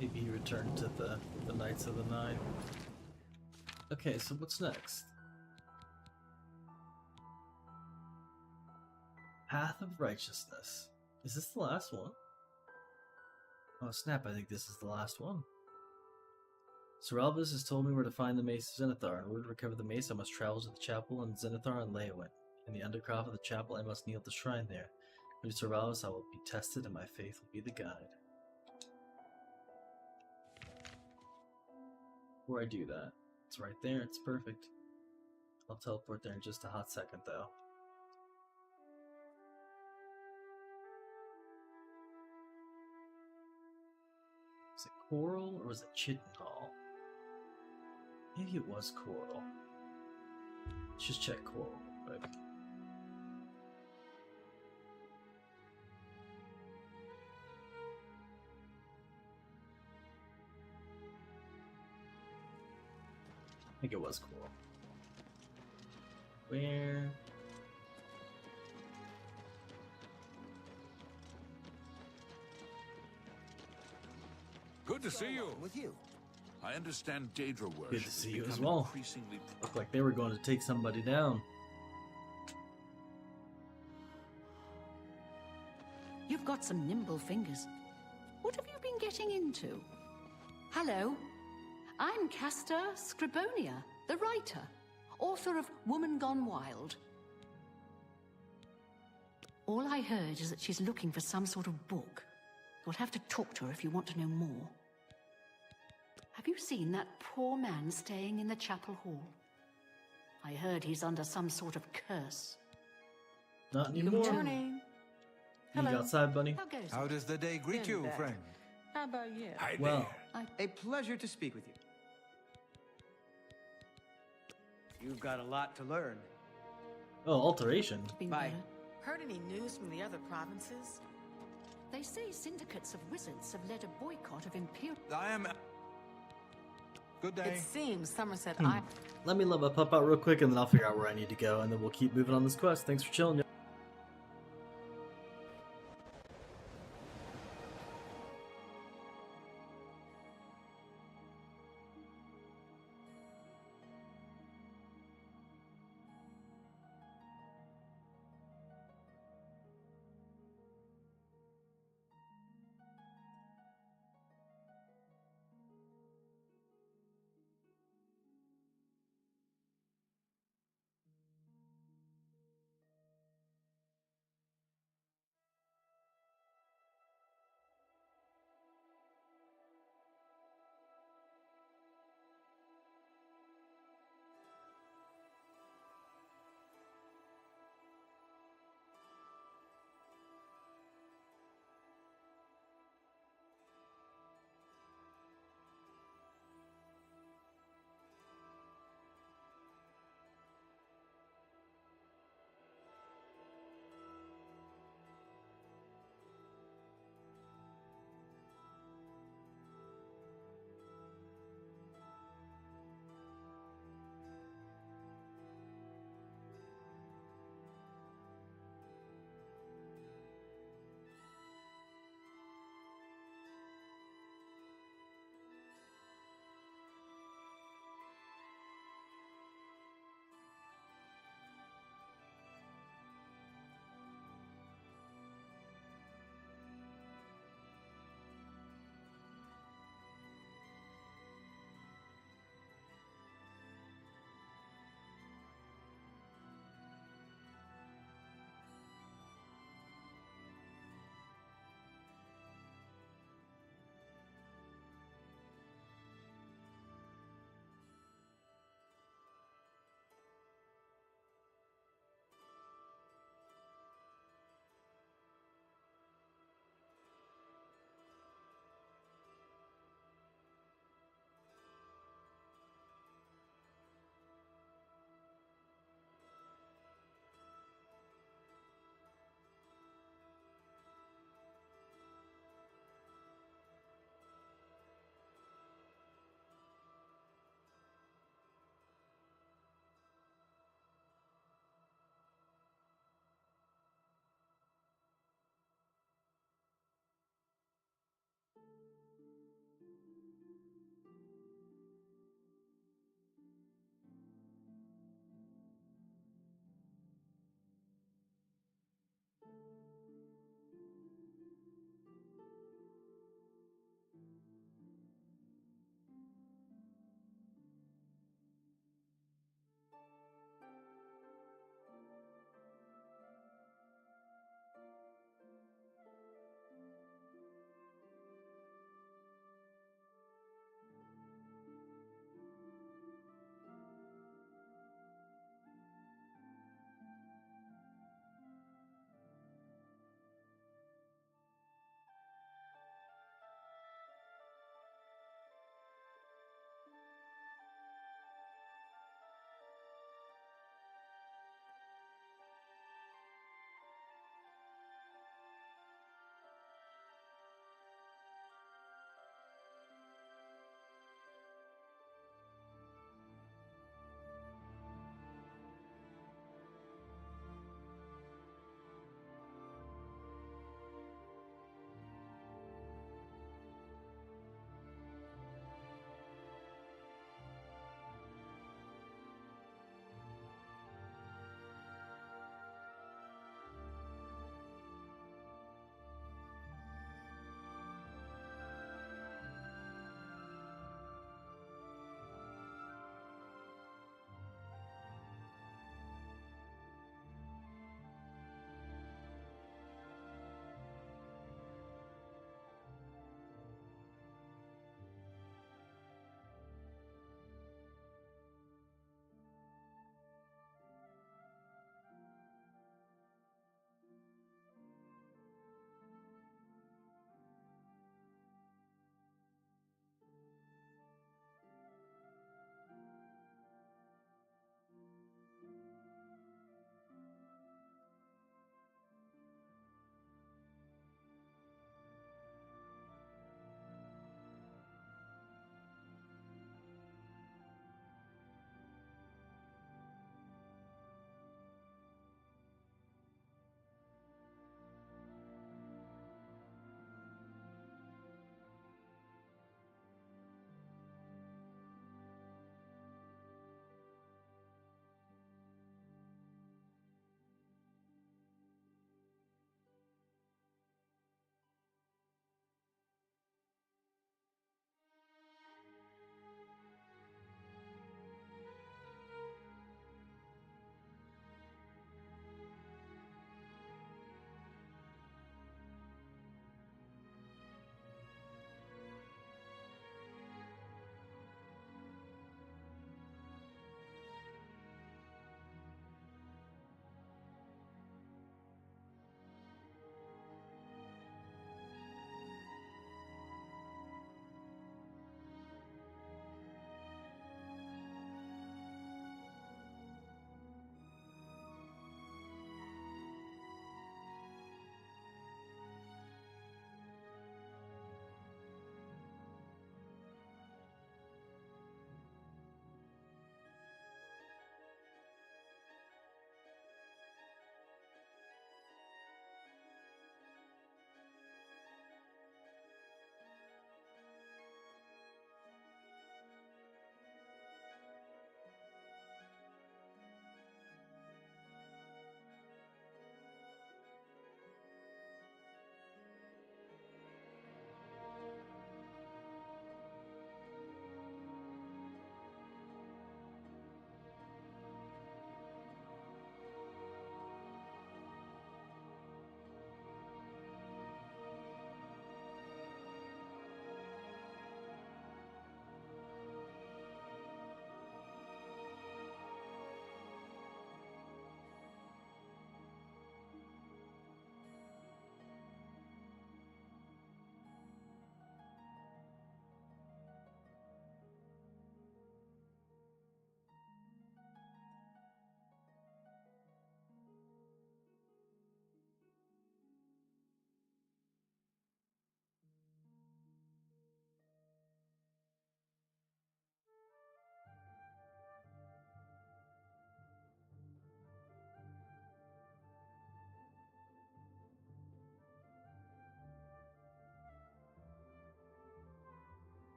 A: Maybe he returned to the Knights of the Nine. Okay, so what's next? Path of Righteousness. Is this the last one? Oh snap, I think this is the last one. Sir Albus has told me where to find the Mace of Zenithar. In order to recover the mace, I must travel to the chapel in Zenithar and Leyawiin. In the undercroft of the chapel, I must kneel at the shrine there. Through Sir Albus, I will be tested, and my faith will be the guide. Before I do that, it's right there, it's perfect. I'll teleport there in just a hot second, though. Was it Coral or was it Chidenhall? Maybe it was Coral. Let's just check Coral real quick. I think it was Coral. Where?
B: Good to see you.
D: With you.
B: I understand Daedra worship
A: Good to see you
B: has
A: as
B: become
A: well.
B: increasingly
A: Looked like they were going to take somebody down.
C: You've got some nimble fingers. What have you been getting into? Hello. I'm Castor Scribonia, the writer, author of Woman Gone Wild. All I heard is that she's looking for some sort of book. You'll have to talk to her if you want to know more. Have you seen that poor man staying in the chapel hall? I heard he's under some sort of curse.
A: Not anymore.
C: Good morning.
A: You
C: Hello.
A: outside, bunny?
C: How goes
G: How
C: it?
G: does the day greet you,
F: back.
G: friend?
F: How about you?
B: Hi
A: Well,
F: A pleasure to speak with you. You've got a lot to learn.
A: Oh, alteration.
C: Been
F: Bye.
C: better.
H: Heard any news from the other provinces?
C: They say syndicates of wizards have led a boycott of Imperial.
G: I am. Good day.
H: It seems Somerset
A: Let me let my pup out real quick, and then I'll figure out where I need to go, and then we'll keep moving on this quest. Thanks for chilling.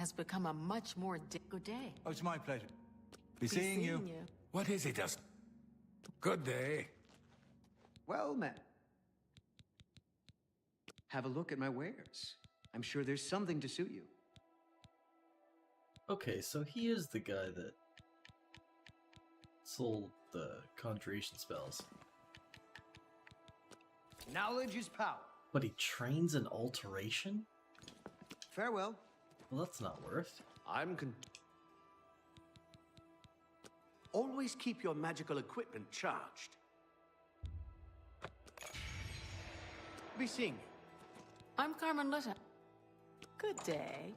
H: has become a much more
C: Good day.
G: Oh, it's my pleasure. Be seeing you.
F: What is it, Dustin? Good day.
I: Well met. Have a look at my wares. I'm sure there's something to suit you.
A: Okay, so he is the guy that sold the conjuration spells.
D: Knowledge is power.
A: But he trains in alteration?
D: Farewell.
A: Well, that's not worth.
J: Always keep your magical equipment charged. Be seeing you.
H: I'm Carmen Litta. Good day.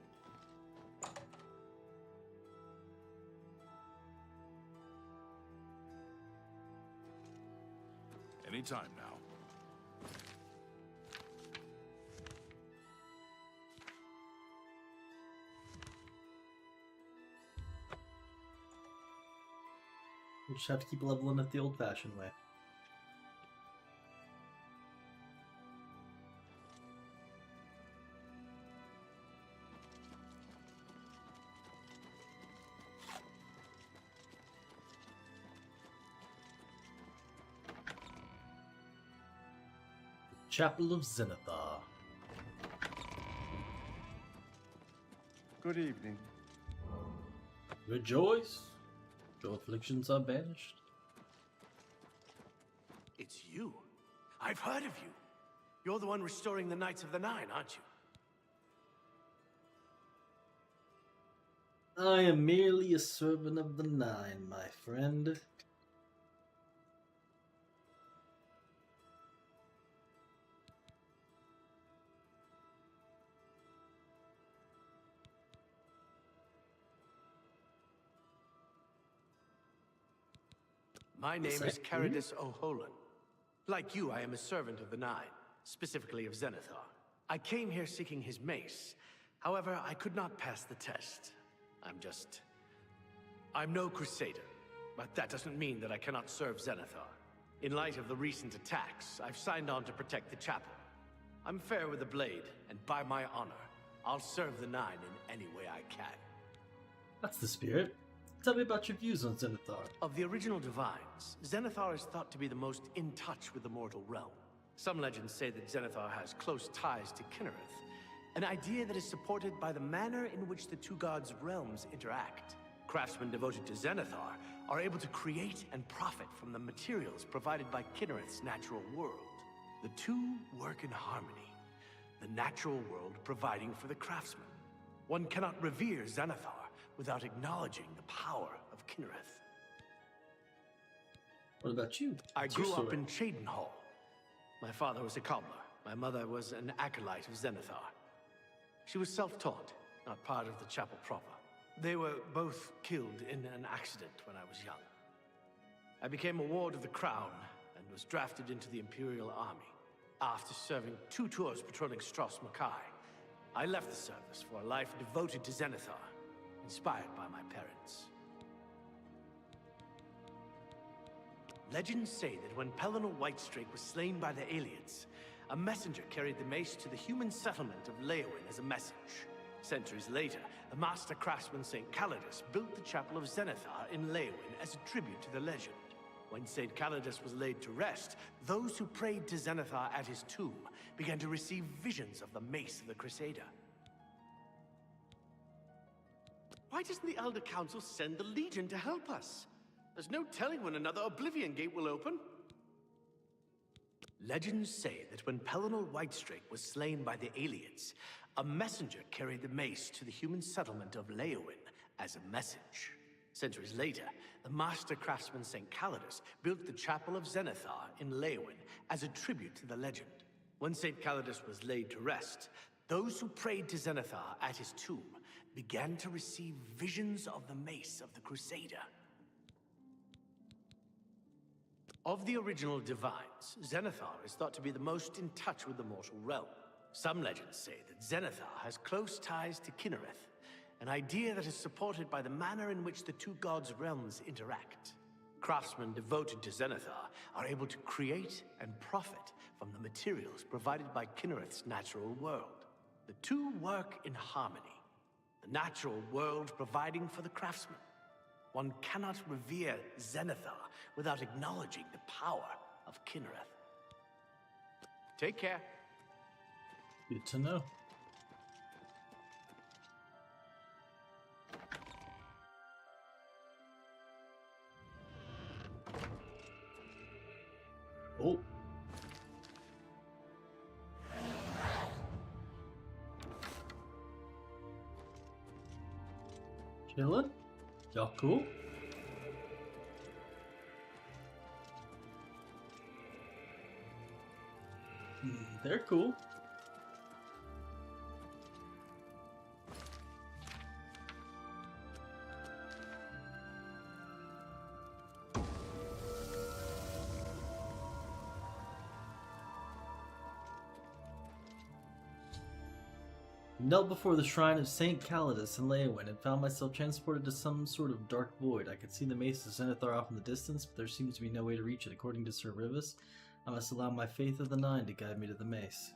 B: Anytime now.
A: We'll just have to keep leveling it the old-fashioned way. Chapel of Zenithar.
K: Good evening.
A: Rejoice! Your afflictions are banished.
J: It's you. I've heard of you. You're the one restoring the Knights of the Nine, aren't you?
A: I am merely a servant of the Nine, my friend.
J: My name
A: Is
J: is
A: that
J: Caridus O'Holan. Like you, I am a servant of the Nine, specifically of Zenithar. I came here seeking his mace. However, I could not pass the test. I'm no crusader, but that doesn't mean that I cannot serve Zenithar. In light of the recent attacks, I've signed on to protect the chapel. I'm fair with the blade, and by my honor, I'll serve the Nine in any way I can.
A: That's the spirit. Tell me about your views on Zenithar.
J: Of the original divines, Zenithar is thought to be the most in touch with the mortal realm. Some legends say that Zenithar has close ties to Kinnereth, an idea that is supported by the manner in which the two gods' realms interact. Craftsmen devoted to Zenithar are able to create and profit from the materials provided by Kinnereth's natural world. The two work in harmony, the natural world providing for the craftsman. One cannot revere Zenithar without acknowledging the power of Kinnereth.
A: What about you?
J: I
A: What's your
J: grew up
A: story?
J: in Cheydinhall. My father was a cobbler. My mother was an acolyte of Zenithar. She was self-taught, not part of the chapel proper. They were both killed in an accident when I was young. I became a ward of the crown and was drafted into the Imperial Army. After serving 2 tours patrolling Stros Makai, I left the service for a life devoted to Zenithar, inspired by my parents. Legends say that when Pelennor Whitestrake was slain by the Aliens, a messenger carried the mace to the human settlement of Leowyn as a message. Centuries later, the master craftsman St. Calidus built the Chapel of Zenithar in Leowyn as a tribute to the legend. When St. Calidus was laid to rest, those who prayed to Zenithar at his tomb began to receive visions of the mace of the Crusader. Why doesn't the Elder Council send the Legion to help us? There's no telling when another Oblivion gate will open. Legends say that when Pelennor Whitestrake was slain by the aliens, a messenger carried the mace to the human settlement of Leowyn as a message. Centuries later, the master craftsman St. Calidus built the Chapel of Zenithar in Leowyn as a tribute to the legend. When St. Calidus was laid to rest, those who prayed to Zenithar at his tomb began to receive visions of the mace of the Crusader. Of the original divines, Zenithar is thought to be the most in touch with the mortal realm. Some legends say that Zenithar has close ties to Kinnereth, an idea that is supported by the manner in which the two gods' realms interact. Craftsmen devoted to Zenithar are able to create and profit from the materials provided by Kinnereth's natural world. The two work in harmony. the natural world providing for the craftsman. One cannot revere Zenithar without acknowledging the power of Kinnereth. Take care.
A: Good to know. Oh. Chillin'? Y'all cool? They're cool. Knelt before the shrine of Saint Calidus in Leyawen and found myself transported to some sort of dark void. I could see the mace of Zenithar off in the distance, but there seems to be no way to reach it. According to Sir Rivas, I must allow my faith of the Nine to guide me to the mace.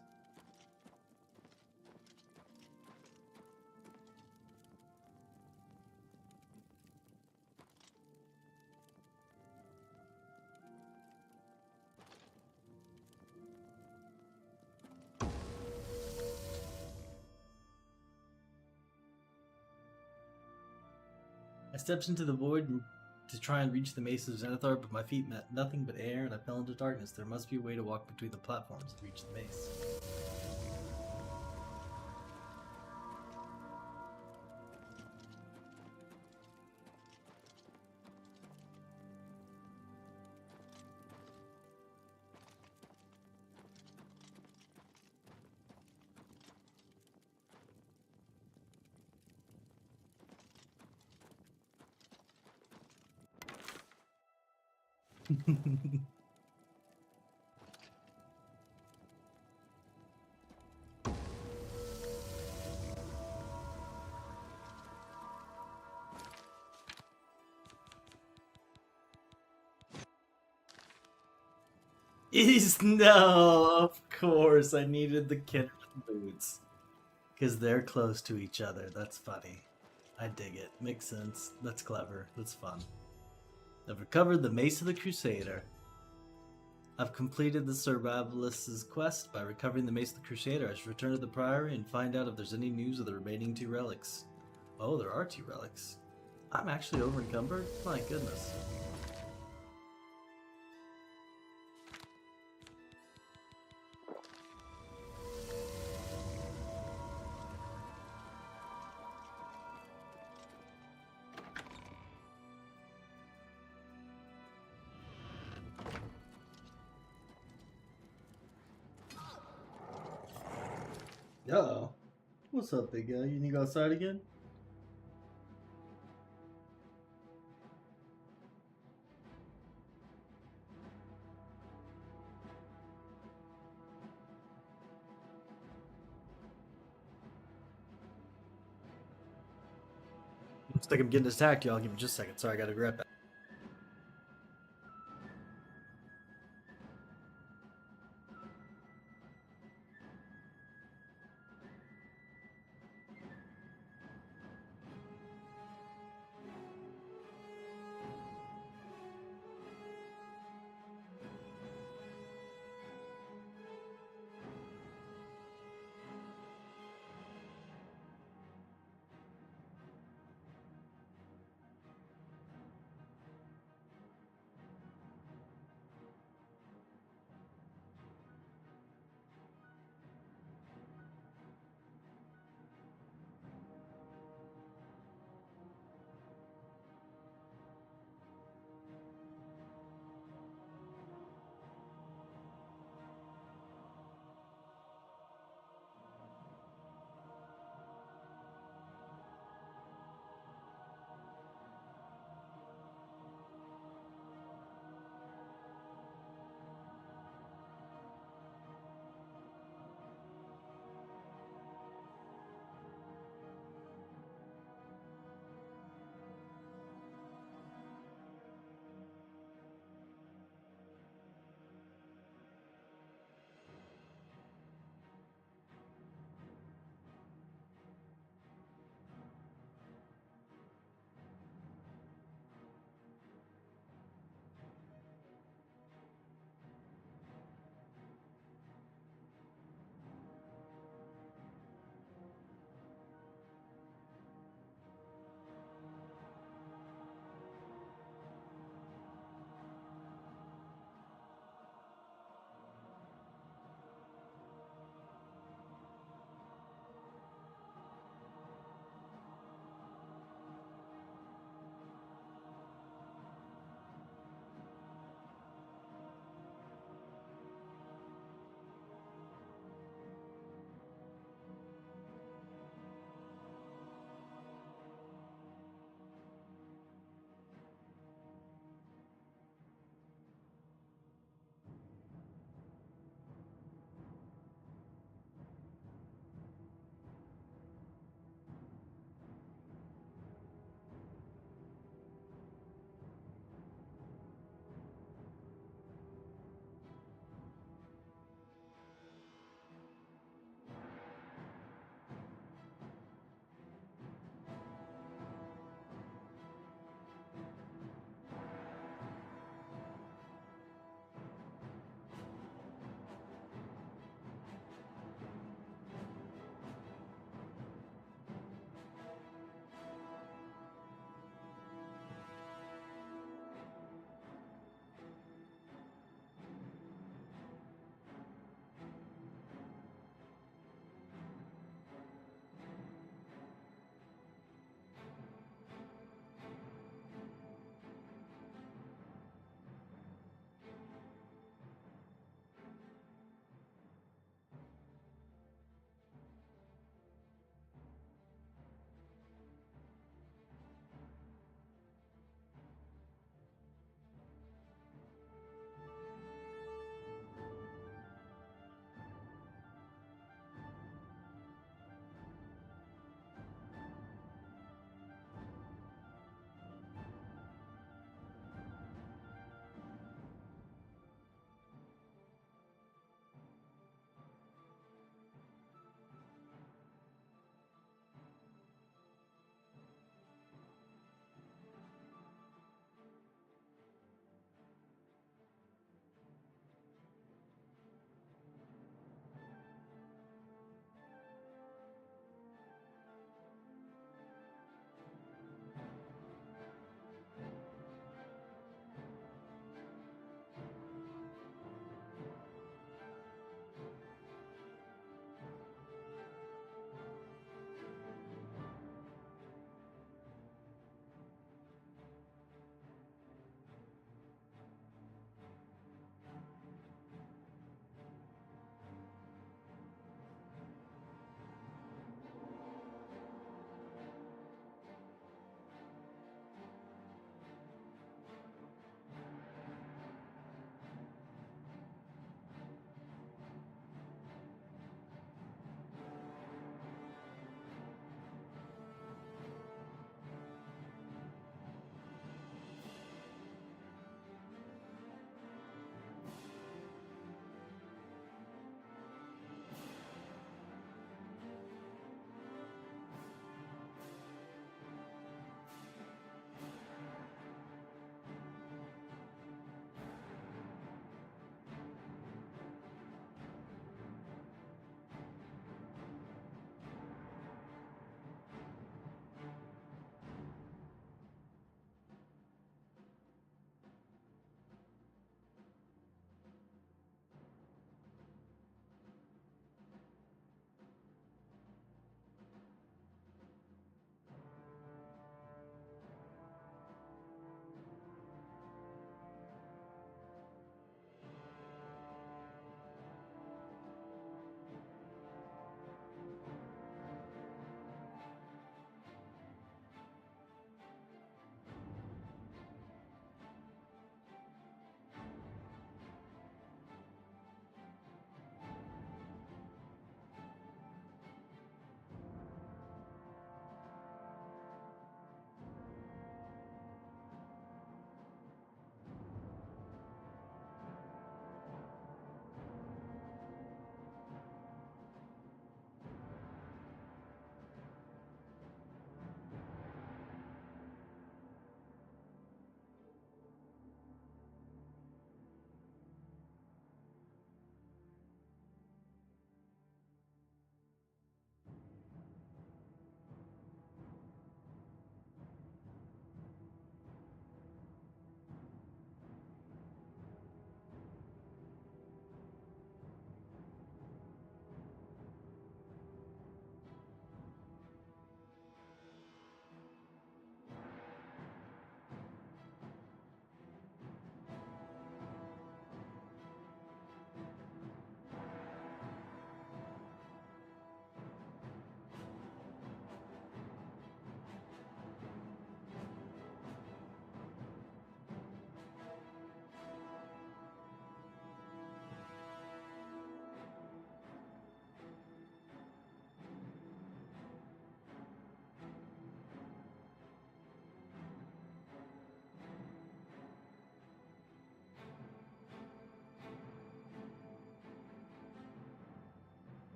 A: I stepped into the void to try and reach the mace of Zenithar, but my feet met nothing but air and I fell into darkness. There must be a way to walk between the platforms to reach the mace. No, of course I needed the kid boots. Because they're close to each other. That's funny. I dig it. Makes sense. That's clever. That's fun. I've recovered the Mace of the Crusader. I've completed the Sir Ravalis's quest. By recovering the Mace of the Crusader, I should return to the Priory and find out if there's any news of the remaining 2 relics. Oh, there are 2 relics. I'm actually over encumbered? My goodness. Uh-oh. What's up, big guy? You need to go outside again? Looks like I'm getting attacked, y'all. Give me just a second. Sorry, I gotta grab that.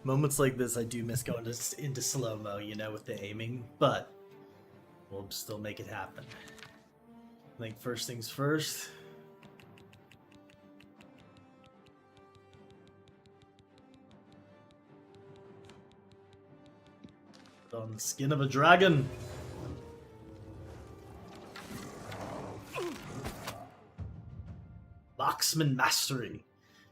A: Moments like this, I do miss going into slow-mo, you know, with the aiming, but we'll still make it happen. I think first things first. Put on the skin of a dragon. Marksman mastery.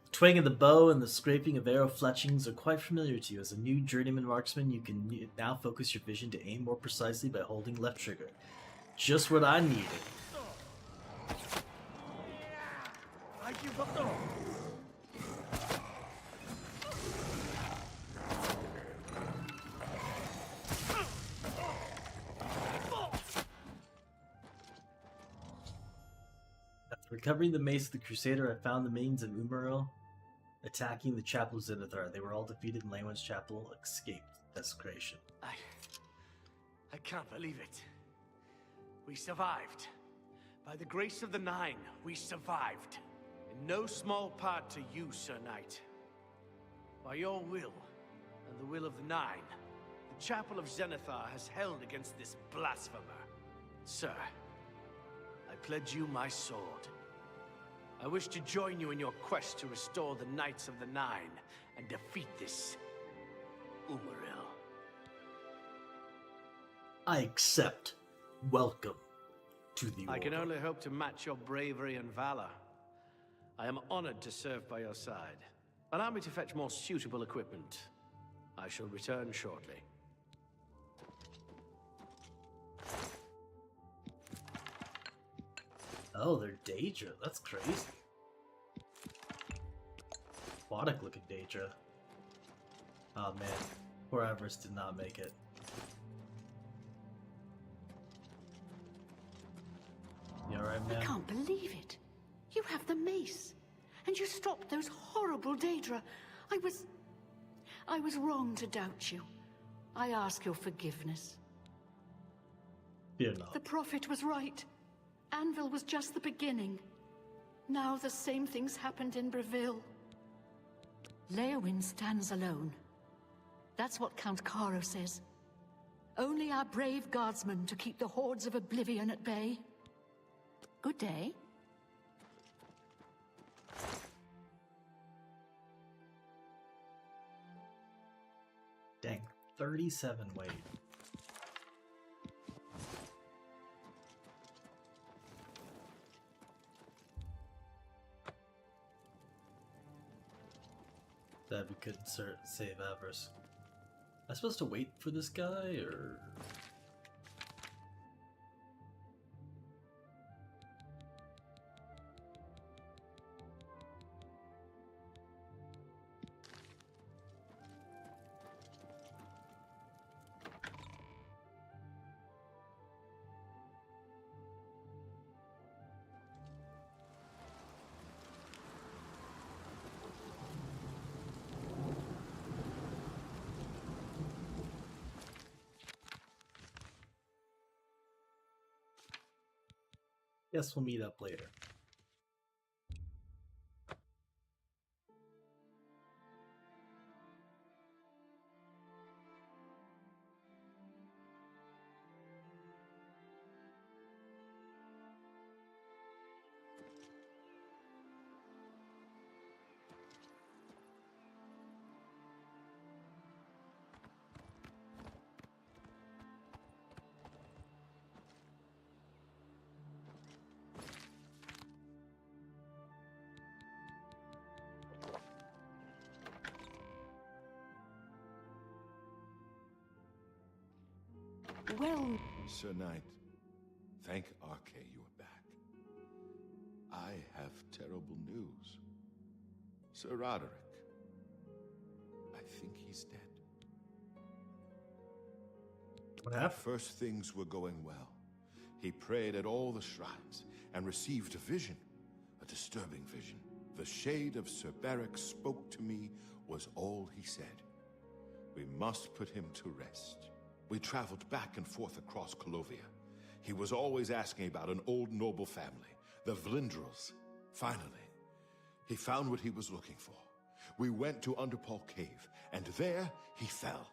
A: The twang of the bow and the scraping of arrow fletchings are quite familiar to you. As a new journeyman marksman, you can now focus your vision to aim more precisely by holding left trigger. Just what I needed.
J: I give up.
A: After recovering the mace of the Crusader, I found the maidens of Umaril attacking the Chapel of Zenithar. They were all defeated and Leyland's chapel escaped desecration.
J: I can't believe it. We survived. By the grace of the Nine, we survived. In no small part to you, Sir Knight. By your will, and the will of the Nine, the Chapel of Zenithar has held against this blasphemer. Sir, I pledge you my sword. I wish to join you in your quest to restore the Knights of the Nine and defeat this Umaril.
A: I accept. Welcome to the
J: I can
A: Order.
J: only hope to match your bravery and valor. I am honored to serve by your side. Allow me to fetch more suitable equipment. I shall return shortly.
A: Oh, they're Daedra. That's crazy. Aquatic looking Daedra. Oh man, poor Everest did not make it. You alright, man?
C: I can't believe it. You have the mace. And you stopped those horrible Daedra. I was wrong to doubt you. I ask your forgiveness.
A: Fear not.
C: The Prophet was right. Anvil was just the beginning. Now the same things happened in Breville. Leowyn stands alone. That's what Count Caro says. Only our brave guardsmen to keep the hordes of Oblivion at bay. Good day.
A: Dang, 37 weight. That we couldn't save Avarice. Am I supposed to wait for this guy, or...? Guess we'll meet up later.
C: Well...
E: Sir Knight, thank Arche you are back. I have terrible news. Sir Roderick, I think he's dead.
A: What happened?
E: At first things were going well. He prayed at all the shrines and received a vision, a disturbing vision. The shade of Sir Beric spoke to me was all he said. We must put him to rest. We traveled back and forth across Colovia. He was always asking about an old noble family, the Vlindrels. Finally, he found what he was looking for. We went to Underpaw Cave, and there he fell.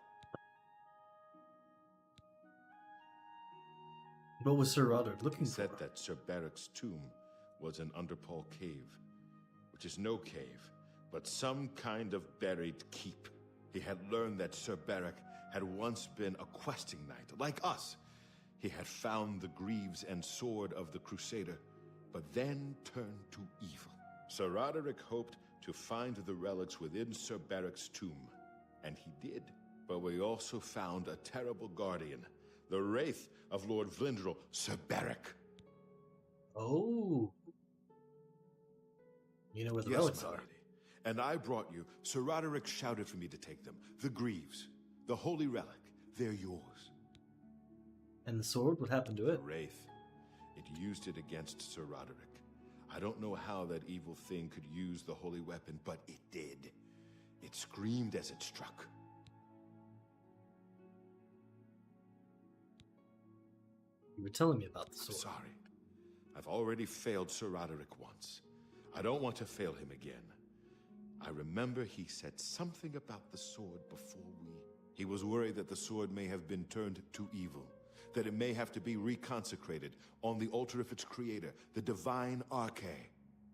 A: What was Sir Roderick looking
E: He
A: for?
E: said that Sir Barrick's tomb was an Underpaw Cave, which is no cave, but some kind of buried keep. He had learned that Sir Barrick had once been a questing knight, like us. He had found the greaves and sword of the Crusader, but then turned to evil. Sir Roderick hoped to find the relics within Sir Barrick's tomb, and he did. But we also found a terrible guardian, the wraith of Lord Vlindrel, Sir Barrick.
A: Oh. You know where the
E: Yes,
A: relics
E: my
A: are.
E: lady. And I brought you. Sir Roderick shouted for me to take them. The greaves, the holy relic, they're yours.
A: And the sword, what happened to
E: The
A: it?
E: wraith. It used it against Sir Roderick. I don't know how that evil thing could use the holy weapon, but it did. It screamed as it struck.
A: You were telling me about the
E: I'm
A: sword.
E: sorry. I've already failed Sir Roderick once. I don't want to fail him again. I remember he said something about the sword before we... He was worried that the sword may have been turned to evil, that it may have to be reconsecrated on the altar of its creator, the divine Arche.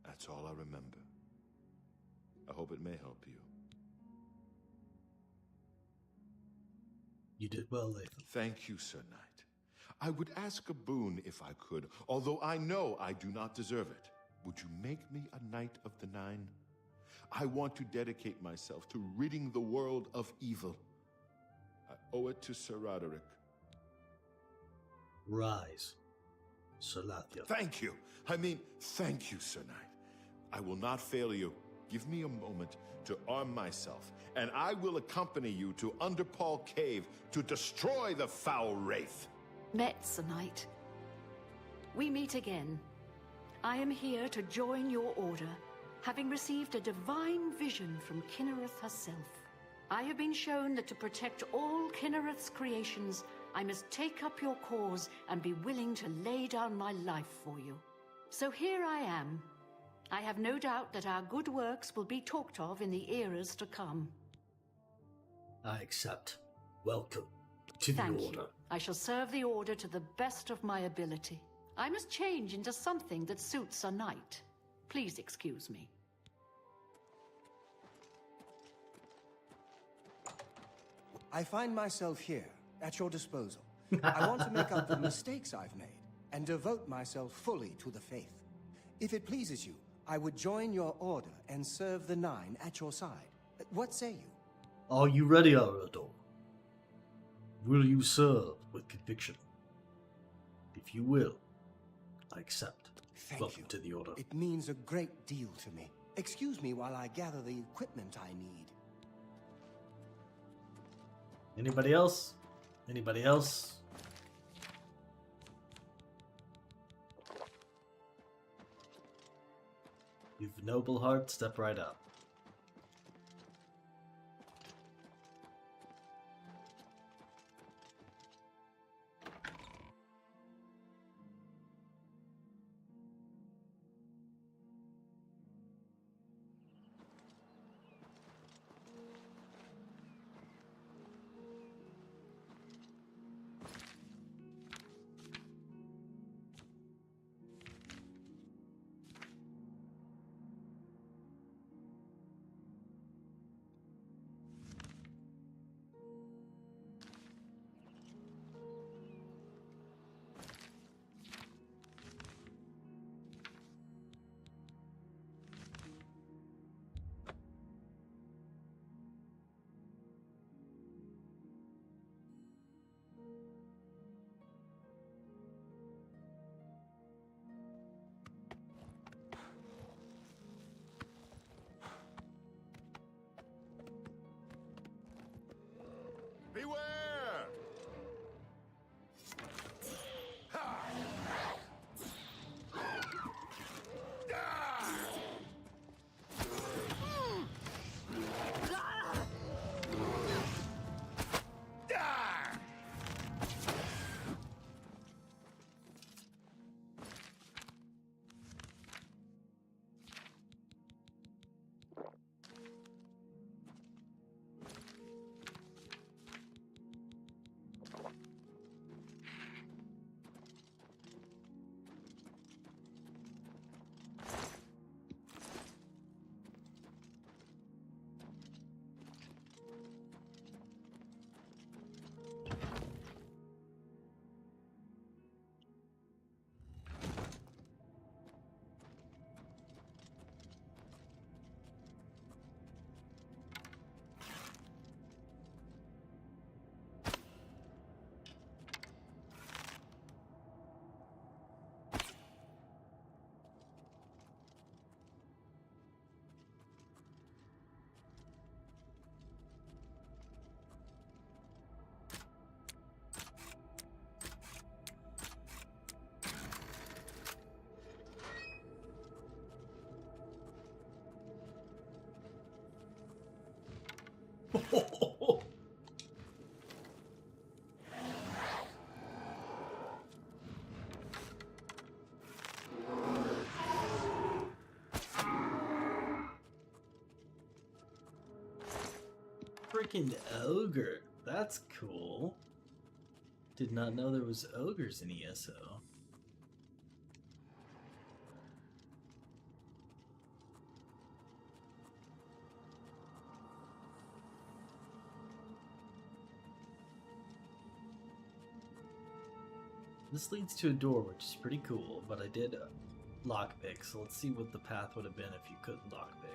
E: That's all I remember. I hope it may help you.
A: You did well, Latham.
E: Thank you, Sir Knight. I would ask a boon if I could, although I know I do not deserve it. Would you make me a Knight of the Nine? I want to dedicate myself to ridding the world of evil. I owe it to Sir Roderick.
A: Rise, Sir Lathiel.
E: Thank you. I mean, thank you, Sir Knight. I will not fail you. Give me a moment to arm myself, and I will accompany you to Underpaw Cave to destroy the foul wraith.
C: Met, Sir Knight. We meet again. I am here to join your order, having received a divine vision from Kinnereth herself. I have been shown that to protect all Kinnereth's creations, I must take up your cause and be willing to lay down my life for you. So here I am. I have no doubt that our good works will be talked of in the eras to come.
A: I accept. Welcome to the
C: Thank
A: Order.
C: you. I shall serve the Order to the best of my ability. I must change into something that suits a knight. Please excuse me.
D: I find myself here, at your disposal. I want to make up the mistakes I've made, and devote myself fully to the faith. If it pleases you, I would join your order and serve the Nine at your side. What say you?
A: Are you ready, Arador? Will you serve with conviction? If you will, I accept.
D: Thank
A: Welcome
D: you.
A: to the Order.
D: It means a great deal to me. Excuse me while I gather the equipment I need.
A: Anybody else? Anybody else? You've noble heart, step right up.
E: Beware!
A: freaking ogre. That's cool. Did not know there was ogres in ESO. This leads to a door, which is pretty cool, but I did lockpick, so let's see what the path would have been if you couldn't lockpick.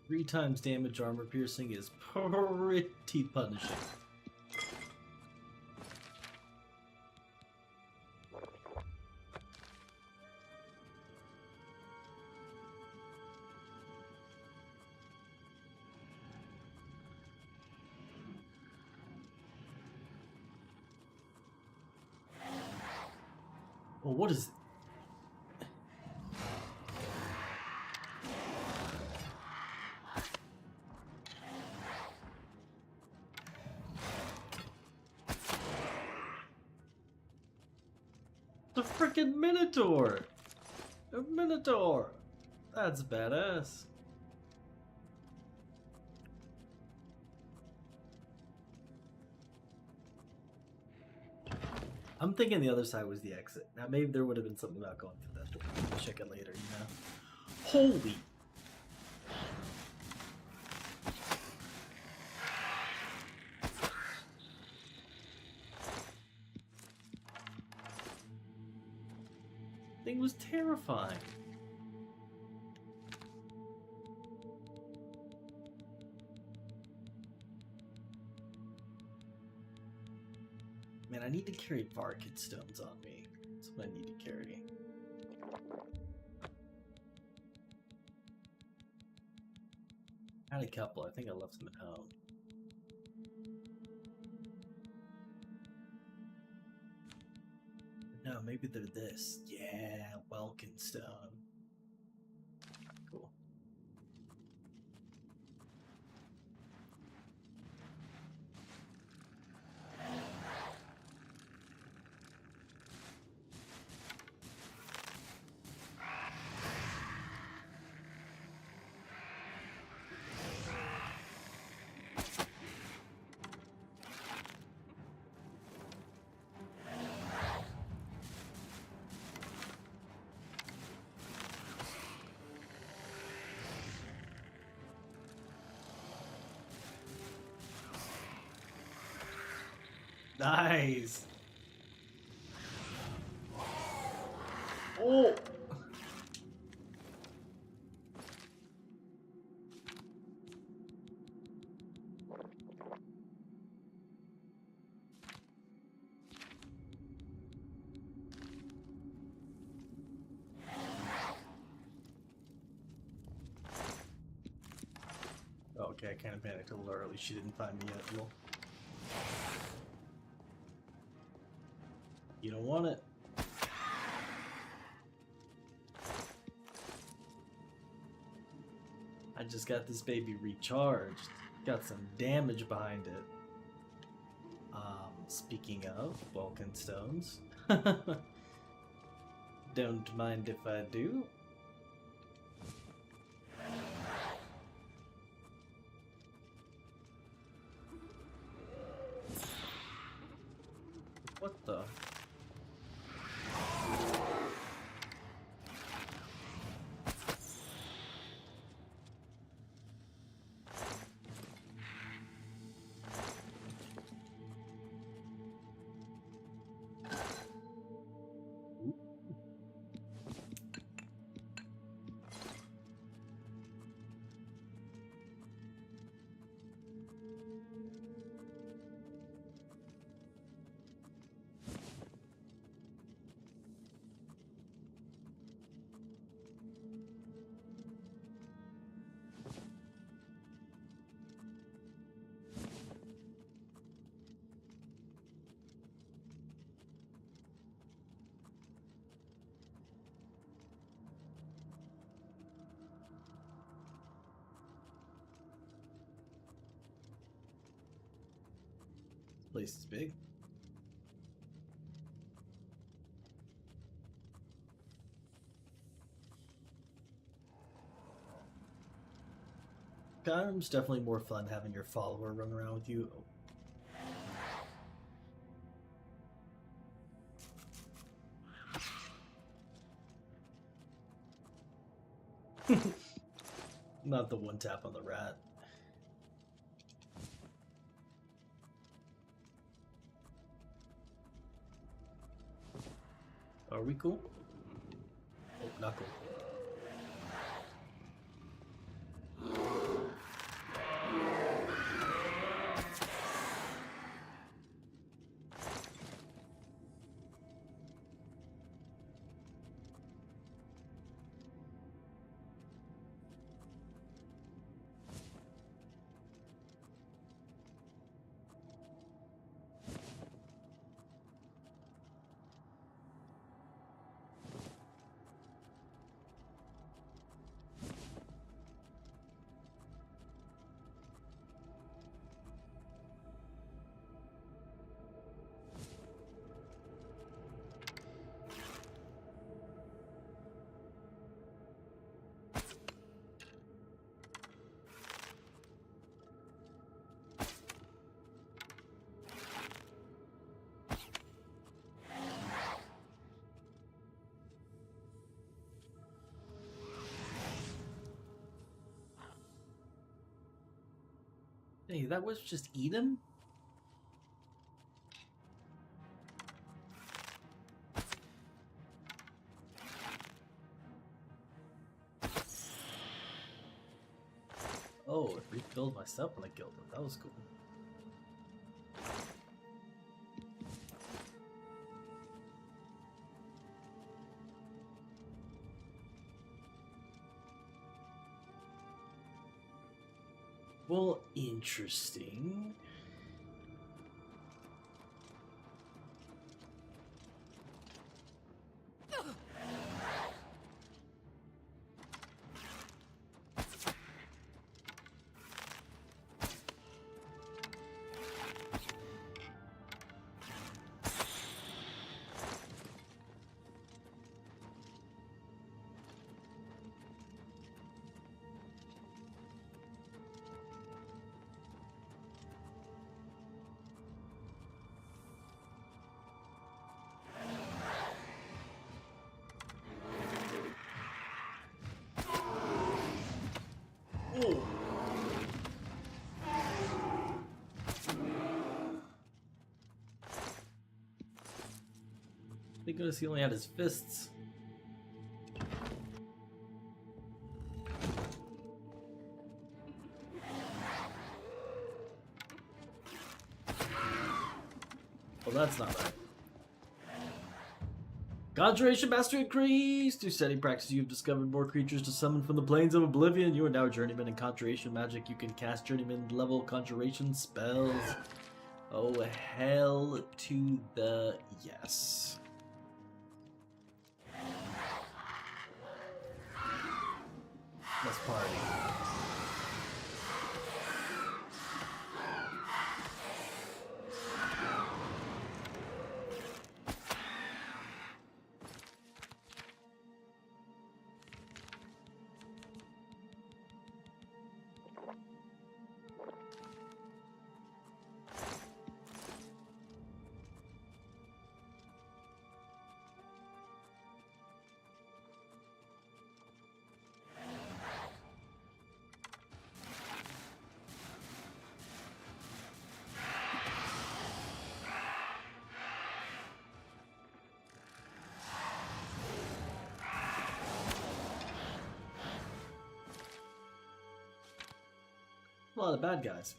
A: Three times damage armor piercing is pretty punishing. Well, what is... The frickin' Minotaur! A Minotaur! That's badass. I'm thinking the other side was the exit. Now maybe there would have been something about going through that door. We'll check it later, you know? Holy... Thing was terrifying. Man, I need to carry Varkid stones on me. That's what I need to carry. I had a couple. I think I left them at home. No, maybe they're this. Yeah, Welkin stone. Cool. Nice. Oh. Okay, I kind of panicked a little early. She didn't find me yet. Well. You don't want it. I just got this baby recharged. Got some damage behind it. Speaking of Vulcan stones, don't mind if I do. What the? Place is big. Skyrim's definitely more fun having your follower run around with you. Not the one tap on the rat. Are we cool? Oh, not cool. Hey, that was just Eden? Oh, it refilled my stuff when I killed it. That was cool. Well, interesting. Oh. Thank goodness he only had his fists. Well, that's not right. Conjuration mastery increased! Through steady practice, you have discovered more creatures to summon from the plains of Oblivion. You are now a journeyman in conjuration magic. You can cast journeyman level conjuration spells. Oh, hell to the yes. Let's party. A lot of bad guys.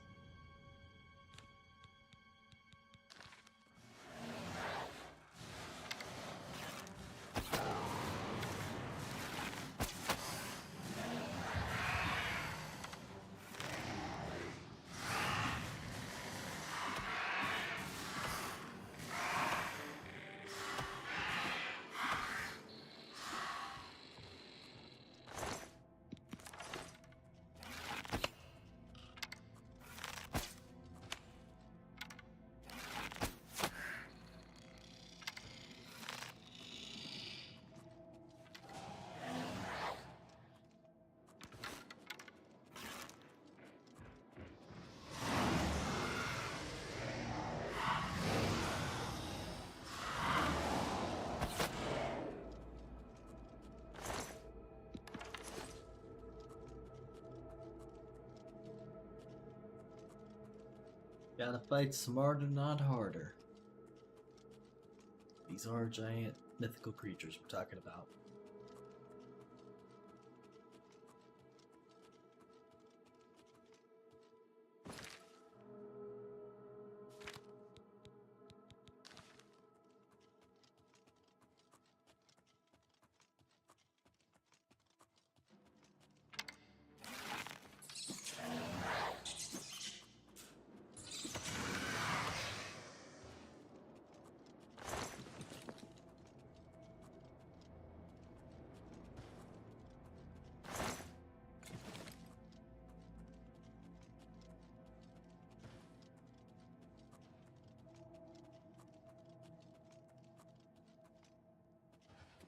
A: Gotta fight smarter, not harder. These are giant mythical creatures we're talking about.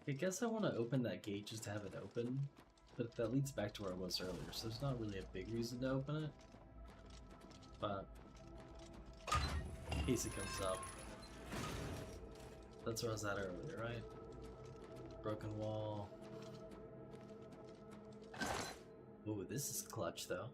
A: I guess I want to open that gate just to have it open, but that leads back to where I was earlier, so there's not really a big reason to open it. But in case it comes up. That's where I was at earlier, right? Broken wall. Ooh, this is clutch though.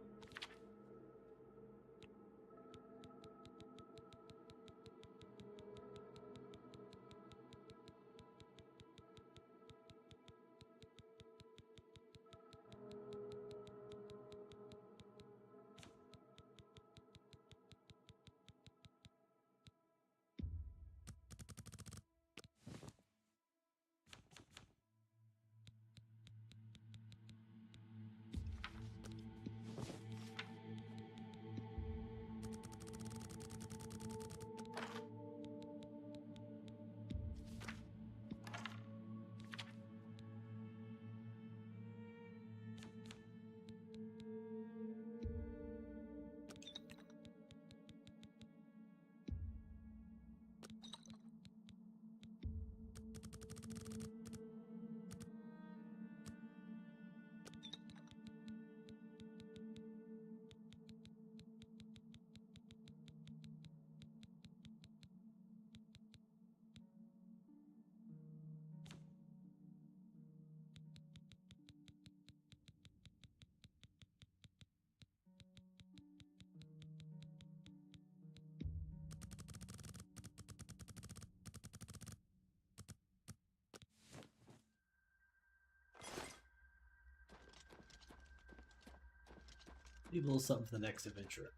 A: Leave a little something for the next adventure.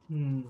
A: Hmm.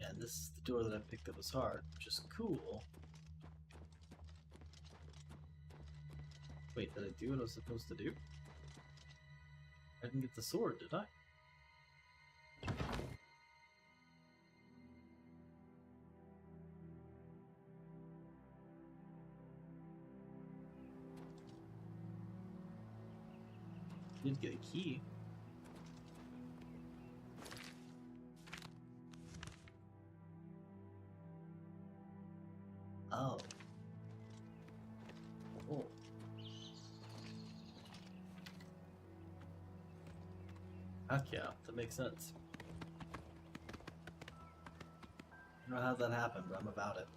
A: And this is the door that I picked up as hard, which is cool. Wait, did I do what I was supposed to do? I didn't get the sword, did I? Did get a key. Oh. Oh. Heck yeah, that makes sense. I don't know how that happened, but I'm about it.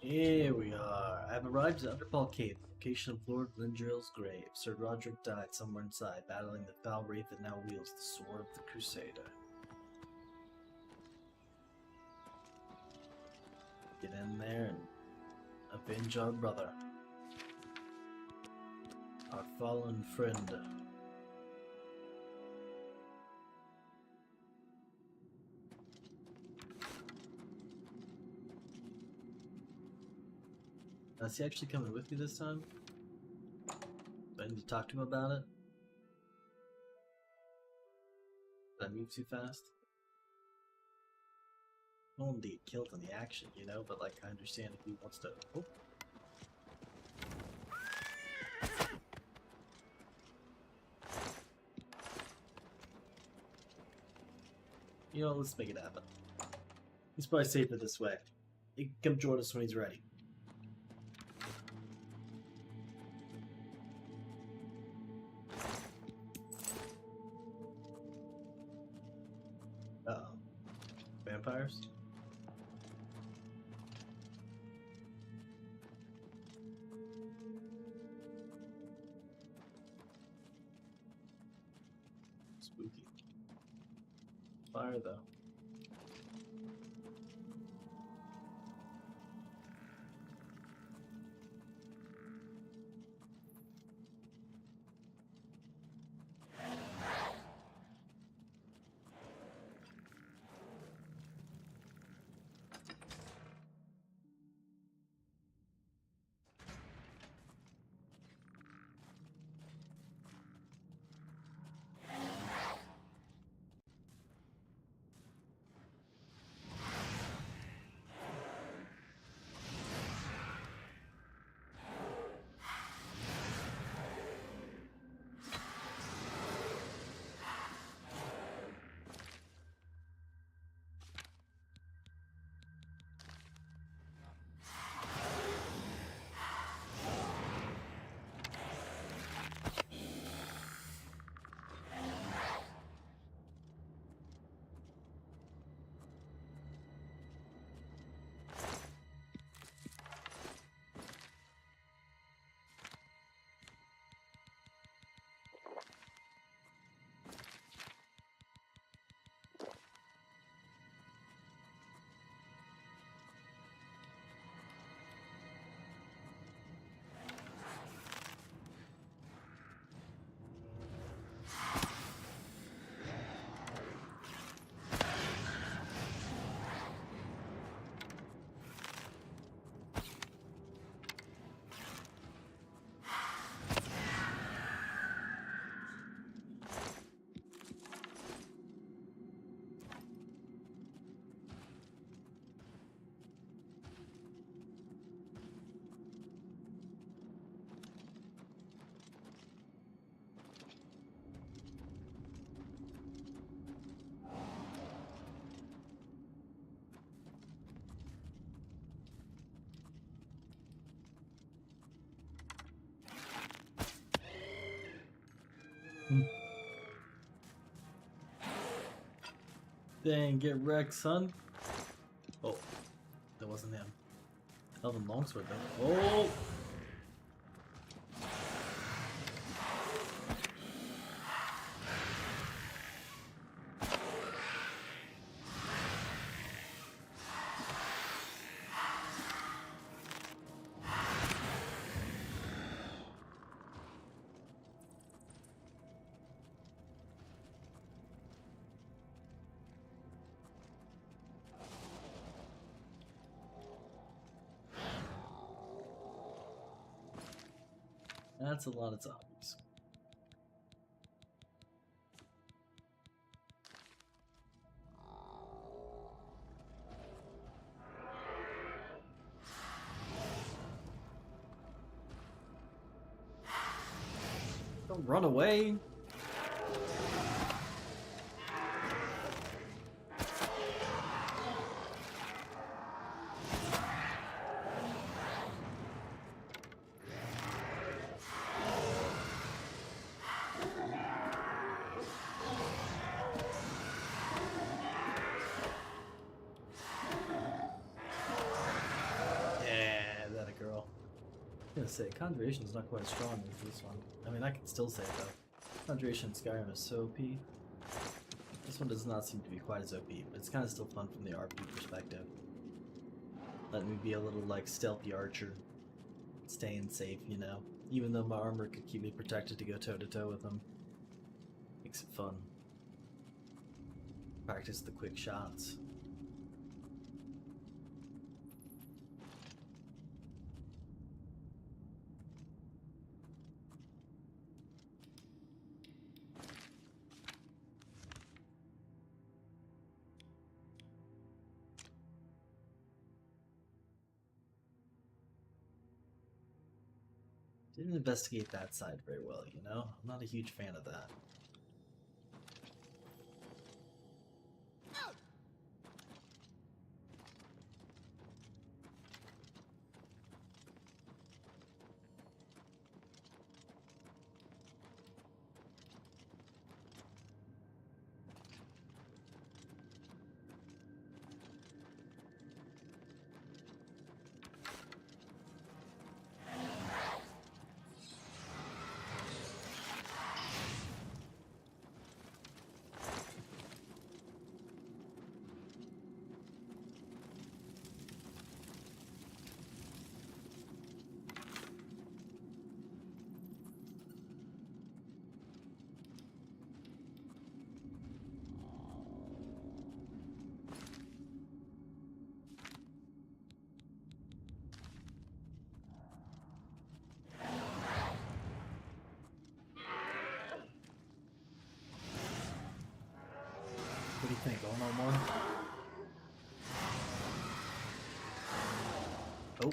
A: Here we are. I've arrived at Underball Cave, location of Lord Lindril's grave. Sir Roderick died somewhere inside, battling the foul wraith that now wields the sword of the Crusader. Get in there and avenge our brother. Our fallen friend. Is he actually coming with me this time? Do I need to talk to him about it? Did I move too fast? I don't want him to get killed in the action, you know, but like I understand if he wants to. Oh. You know, let's make it happen. He's probably safer this way. He can come join us when he's ready. Uh-oh. Vampires? Spooky. Fire, though. Dang, get wrecked, son. Oh, that wasn't him. Elven longsword though. Oh! That's a lot of zombies. Don't run away. I was gonna say, Conjuration is not quite as strong as this one. I mean, I can still say it though. Conjuration in Skyrim is so OP. This one does not seem to be quite as OP, but it's kind of still fun from the RP perspective. Let me be a little like stealthy archer, staying safe, you know. Even though my armor could keep me protected to go toe to toe with them, makes it fun. Practice the quick shots. Didn't investigate that side very well, you know? I'm not a huge fan of that. What do you think? Oh, no more? Oh.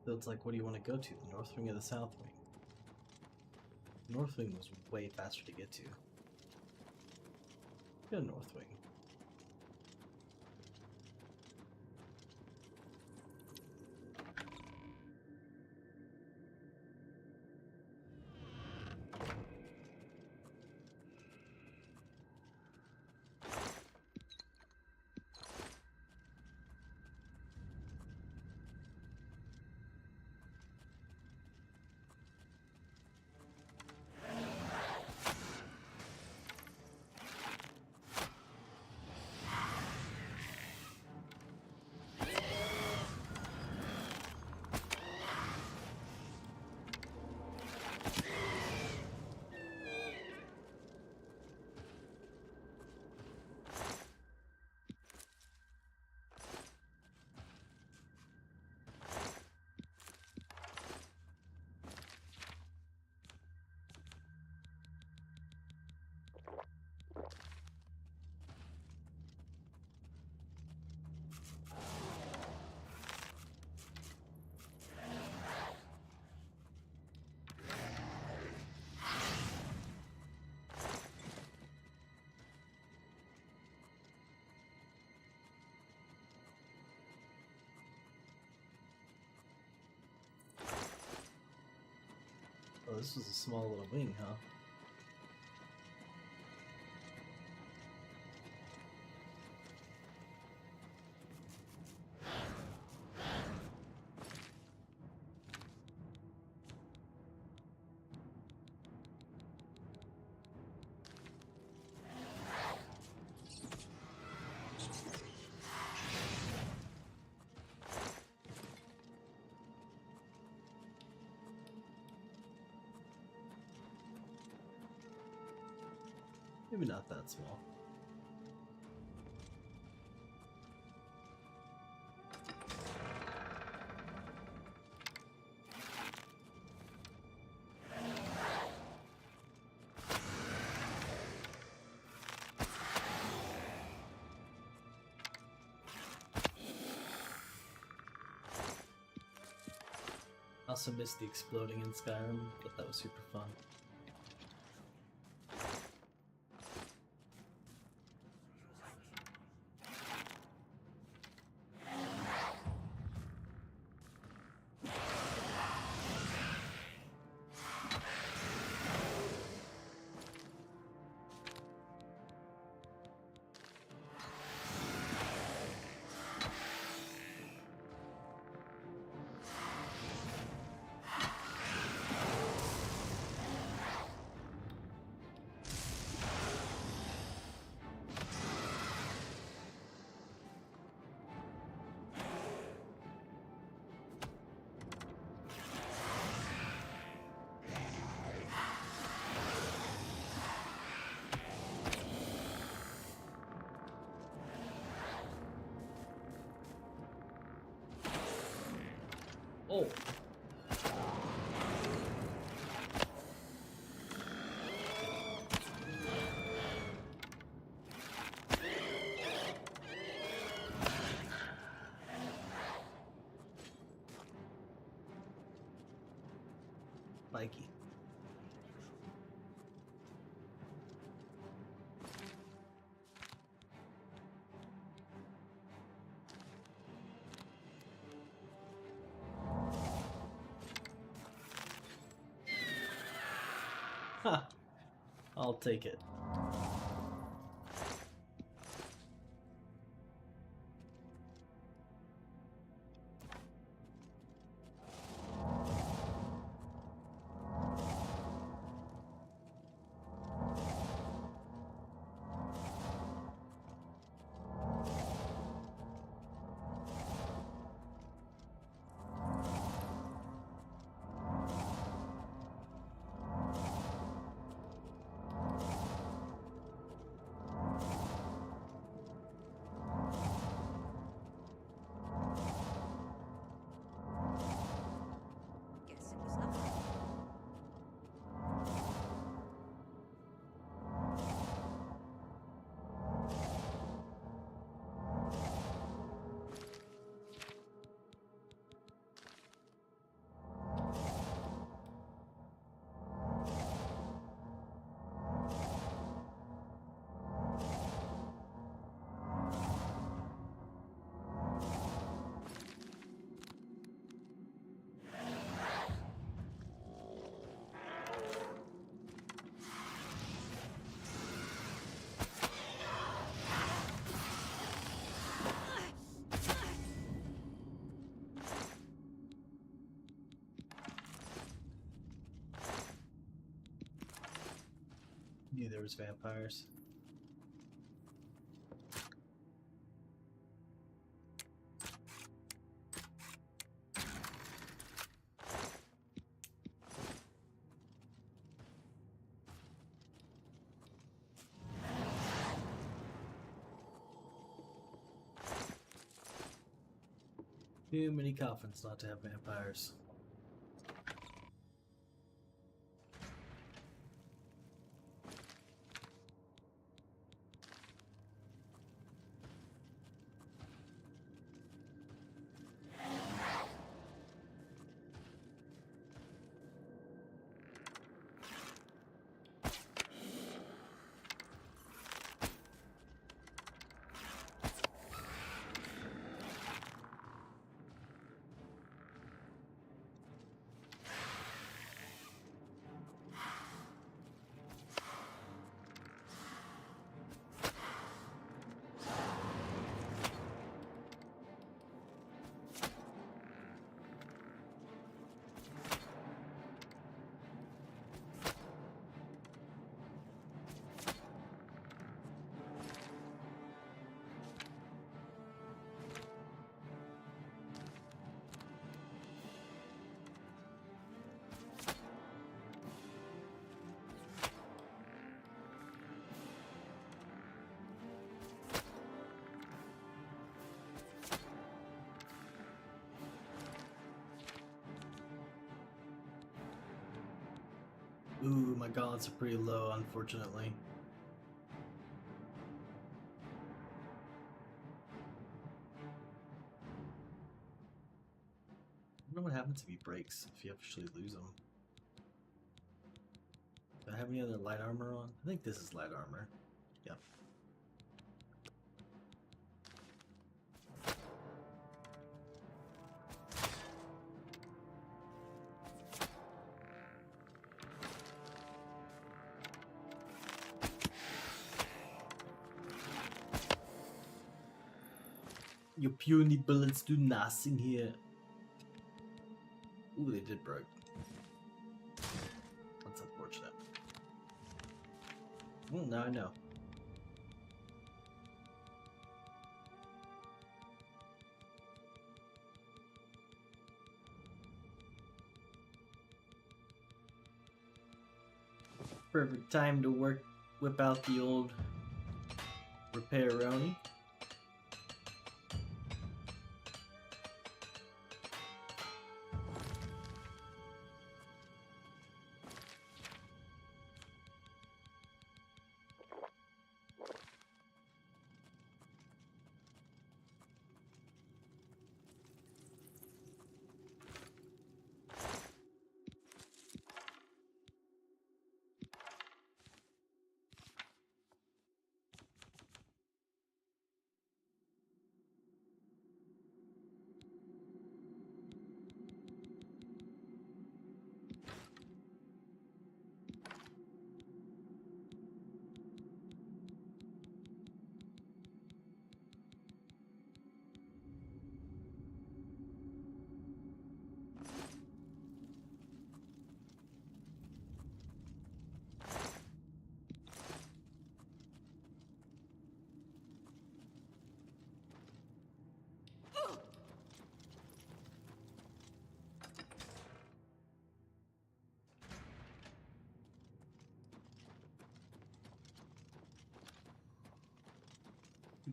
A: So it's like, what do you want to go to? The North Wing or the South Wing? The North Wing was way faster to get to. Go to North Wing. Oh, this was a small little wing, huh? Maybe not that small. I also missed the exploding in Skyrim, but that was super fun. Oh! Mikey. Ha! I'll take it. Knew there was vampires. Too many coffins not to have vampires. Ooh, my gauntlets are pretty low, unfortunately. I don't know what happens if he breaks, if you actually lose him. Do I have any other light armor on? I think this is light armor. Yep. Your puny bullets do nothing here. Ooh, they did break. That's unfortunate. Well, now I know. Perfect time to whip out the old repaironi.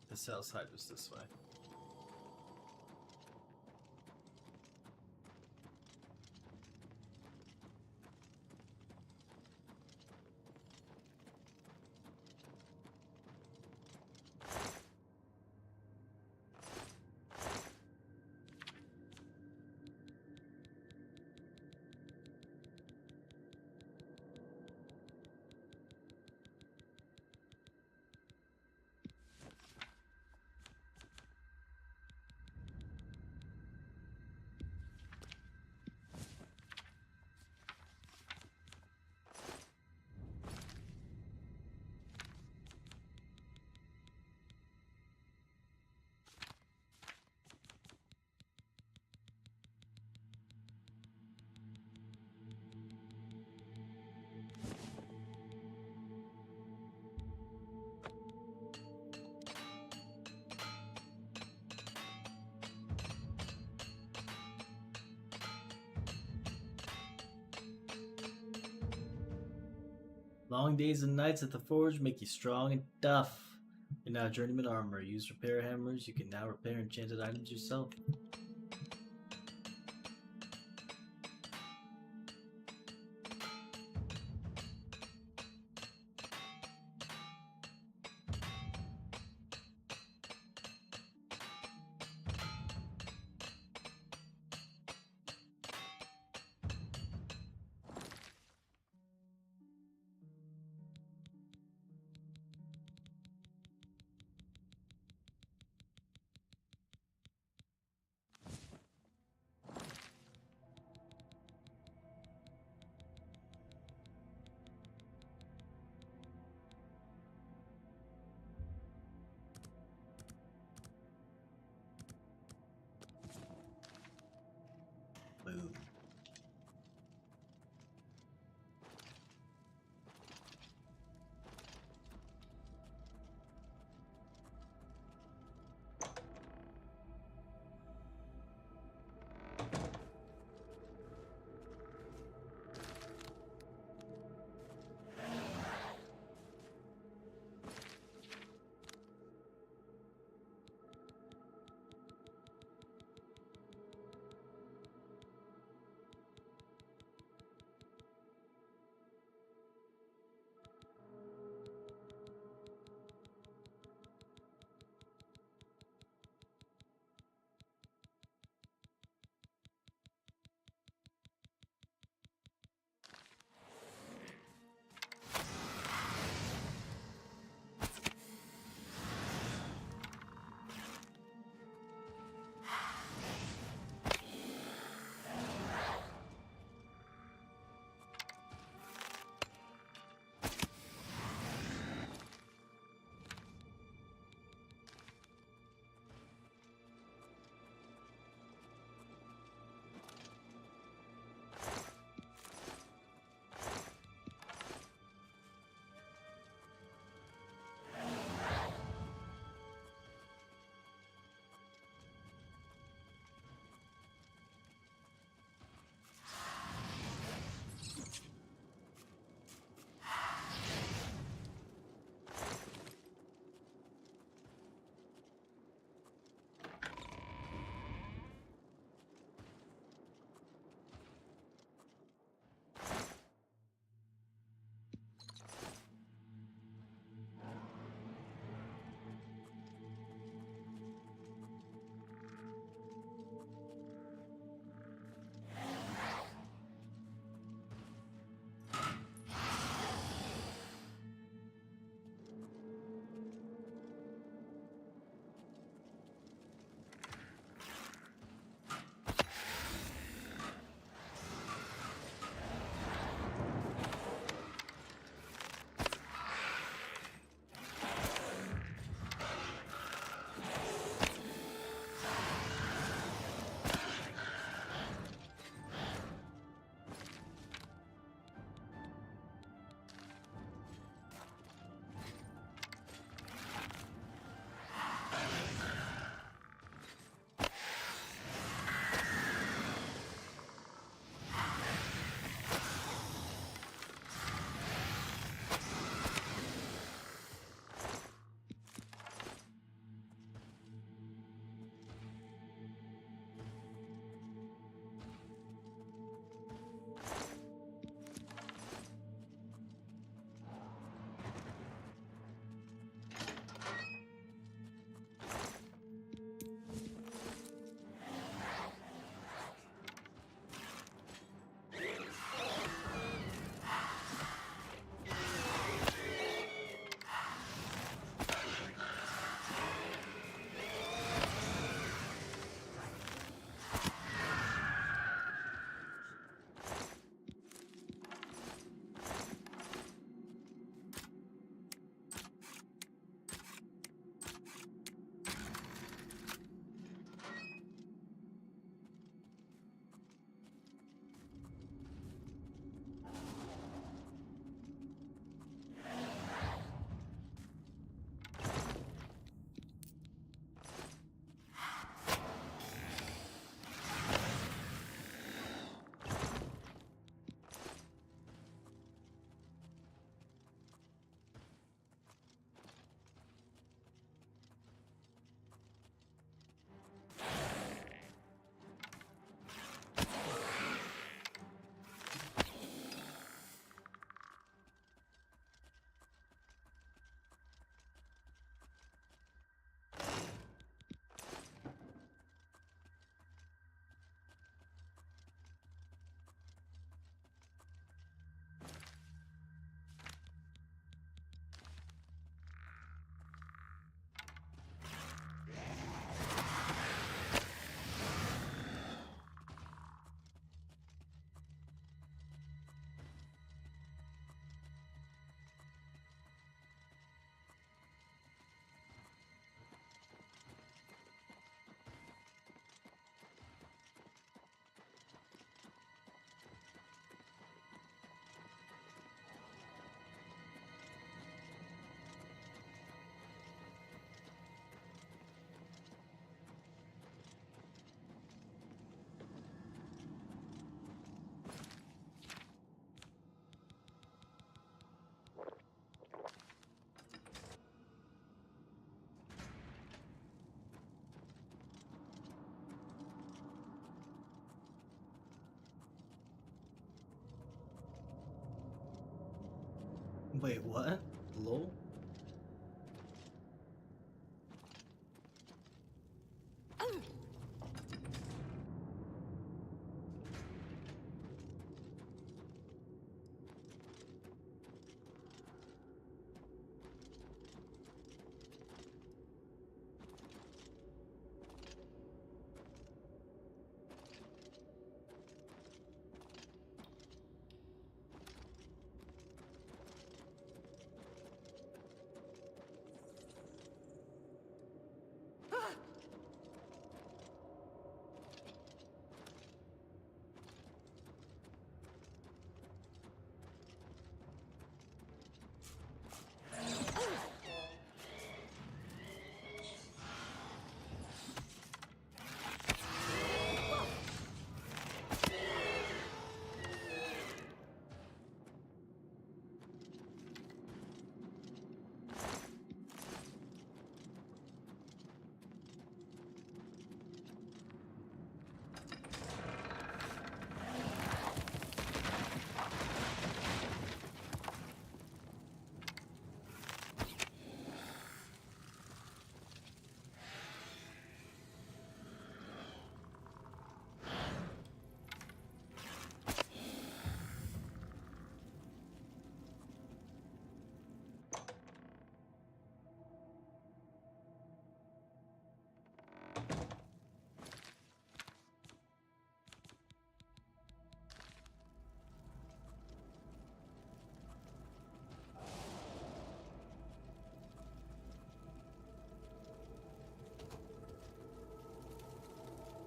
A: The south side was this way. Long days and nights at the forge make you strong and tough. You're now journeyman armor. Use repair hammers. You can now repair enchanted items yourself. Wait, what? Lol?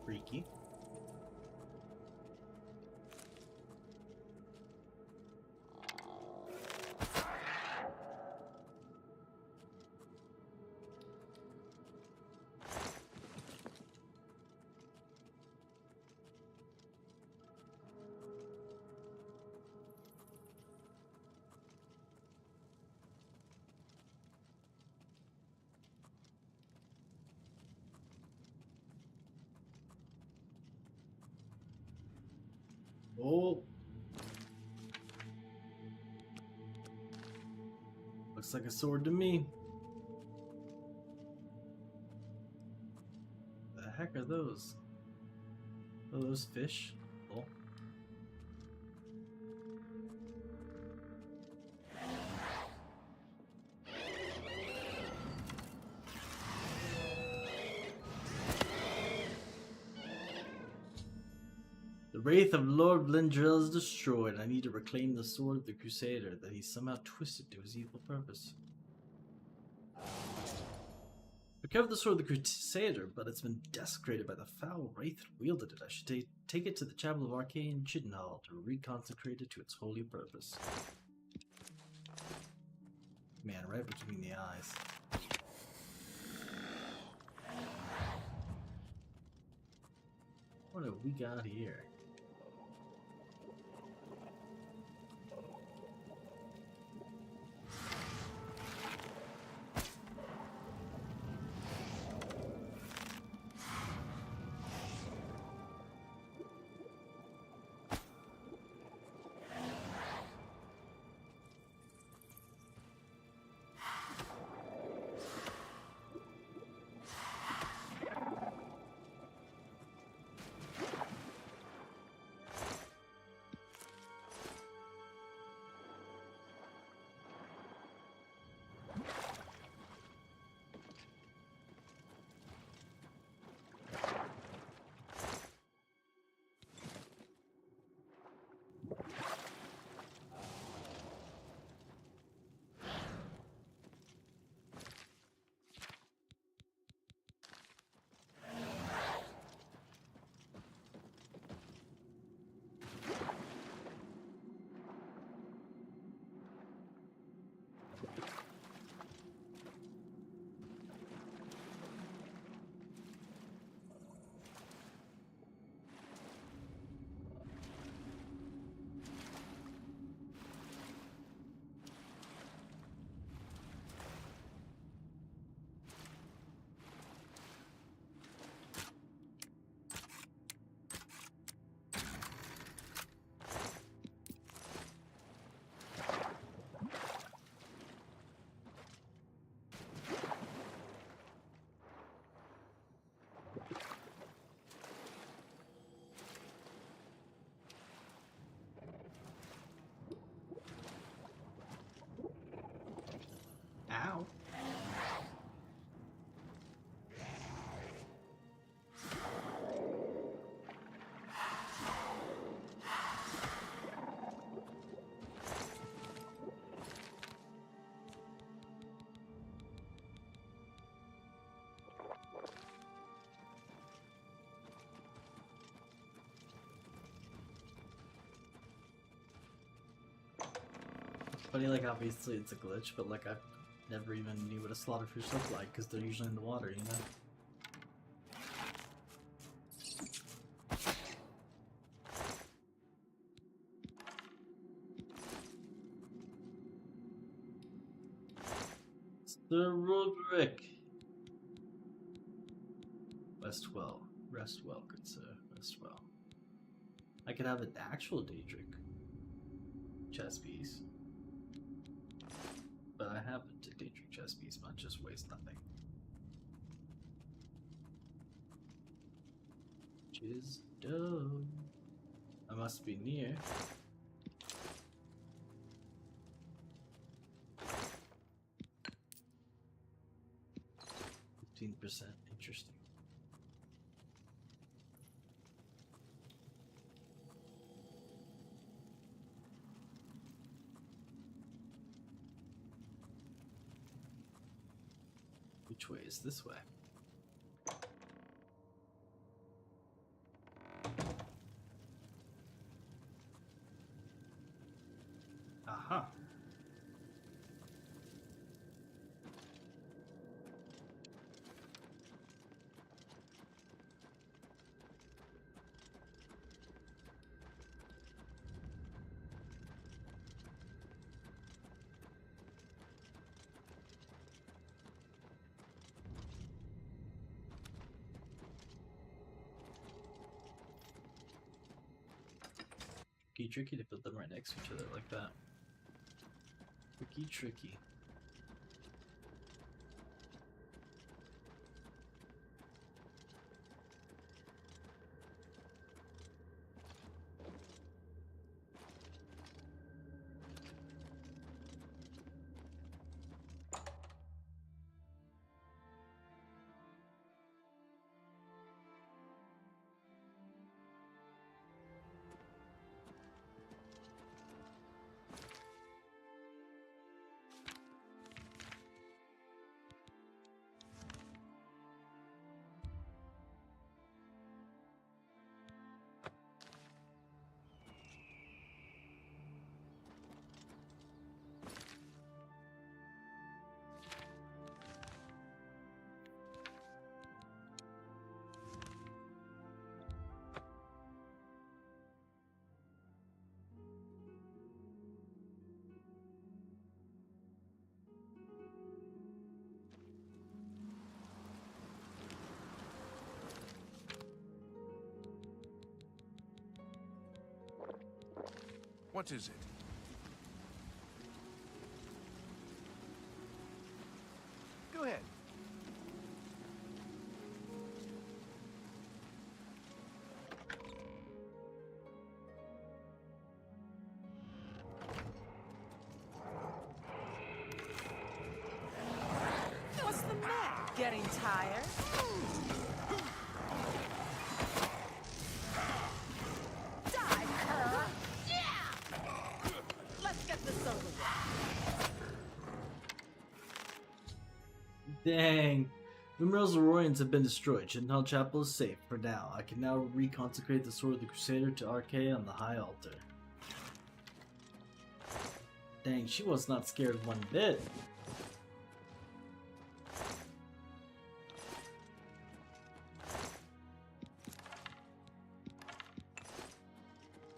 A: Freaky. Oh. Looks like a sword to me. The heck are those? Are those fish? Oh. The wraith of Lord Blindrell is destroyed. I need to reclaim the sword of the Crusader that he somehow twisted to his evil purpose. Recover the sword of the Crusader, but it's been desecrated by the foul wraith that wielded it. I should take it to the Chapel of Arcane Chidenhall to reconsecrate it to its holy purpose. Man, right between the eyes. What have we got here? funny, like, obviously it's a glitch, but, like, I never even knew what a slaughterfish looked like, because they're usually in the water, you know? Sir Roderick! Rest well. Rest well, good sir. Rest well. I could have an actual Daedric chess piece. But I have a Daedric chess piece, not just waste nothing. Which is dope. I must be near. %, interesting. Which way is this way? Aha. Tricky to put them right next to each other like that. Tricky.
B: What is it?
J: Go ahead.
H: What's the matter? Getting tired? Die, her! Yeah! Let's get this over with.
A: Dang. Numerous Aurorians have been destroyed. Shinhal Chapel is safe for now. I can now reconsecrate the Sword of the Crusader to Arche on the High Altar. Dang, she was not scared one bit.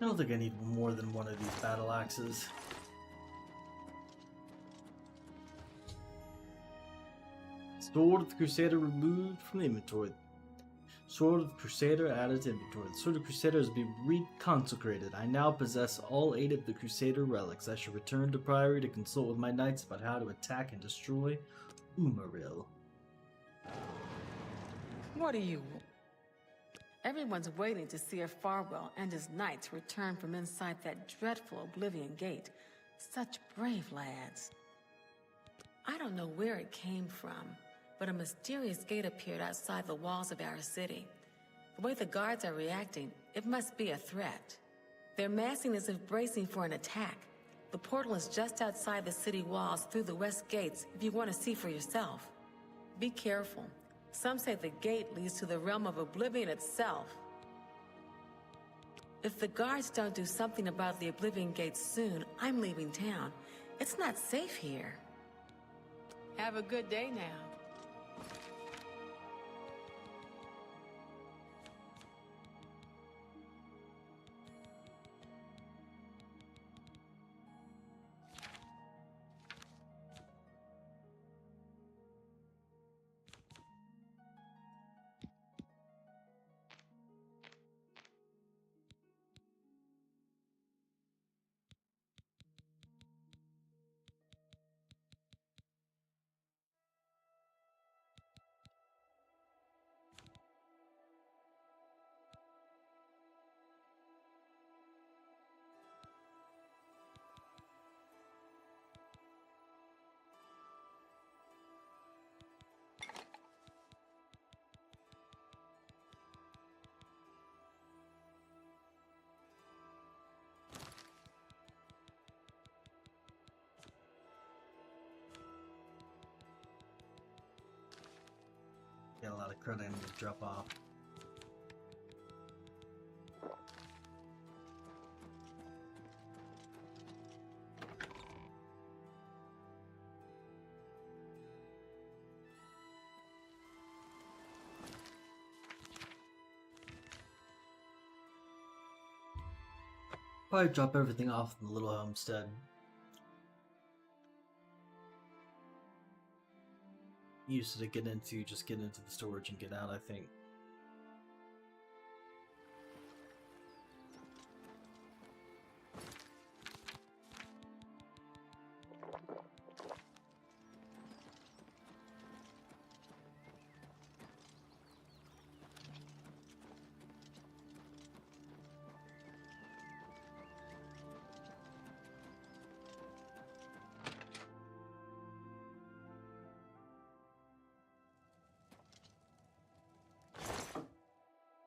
A: I don't think I need more than one of these battle axes. Sword of the Crusader removed from the inventory. Sword of the Crusader added to inventory. The Sword of the Crusader has been reconsecrated. I now possess all 8 of the Crusader relics. I shall return to Priory to consult with my knights about how to attack and destroy Umaril.
H: What do you want? Everyone's waiting to see if Farwell and his knights return from inside that dreadful Oblivion gate. Such brave lads. I don't know where it came from, but a mysterious gate appeared outside the walls of our city. The way the guards are reacting, it must be a threat. They're massing as if bracing for an attack. The portal is just outside the city walls through the west gates if you want to see for yourself. Be careful. Some say the gate leads to the realm of Oblivion itself. If the guards don't do something about the Oblivion gate soon, I'm leaving town. It's not safe here. Have a good day now.
A: Got a lot of credit to drop off. Probably drop everything off in the little homestead. Used to get into the storage and get out, I think.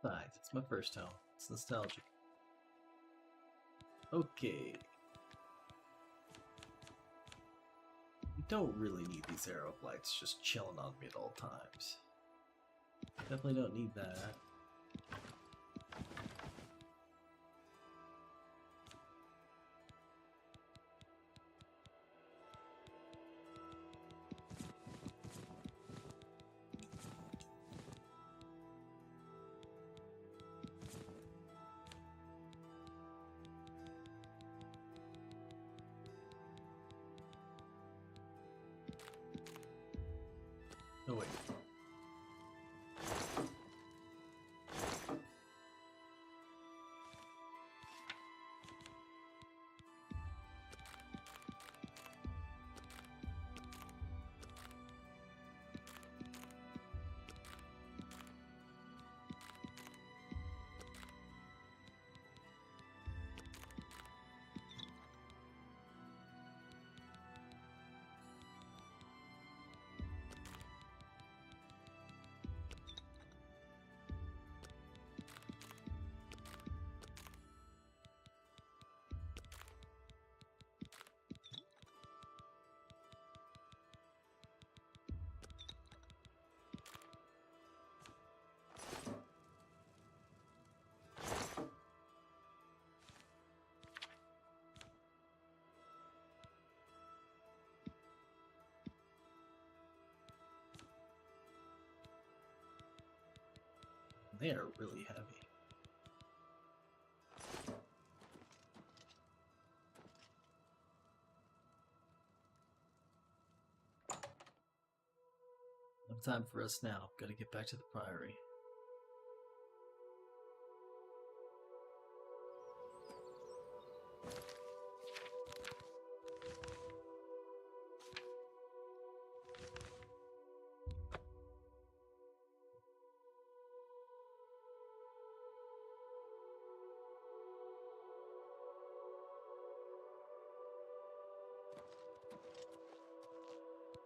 A: Besides, it's my first home. It's nostalgic. Okay. You don't really need these arrow blights just chilling on me at all times. Definitely don't need that. Oh wait. They are really heavy. No time for us now. Gotta get back to the Priory.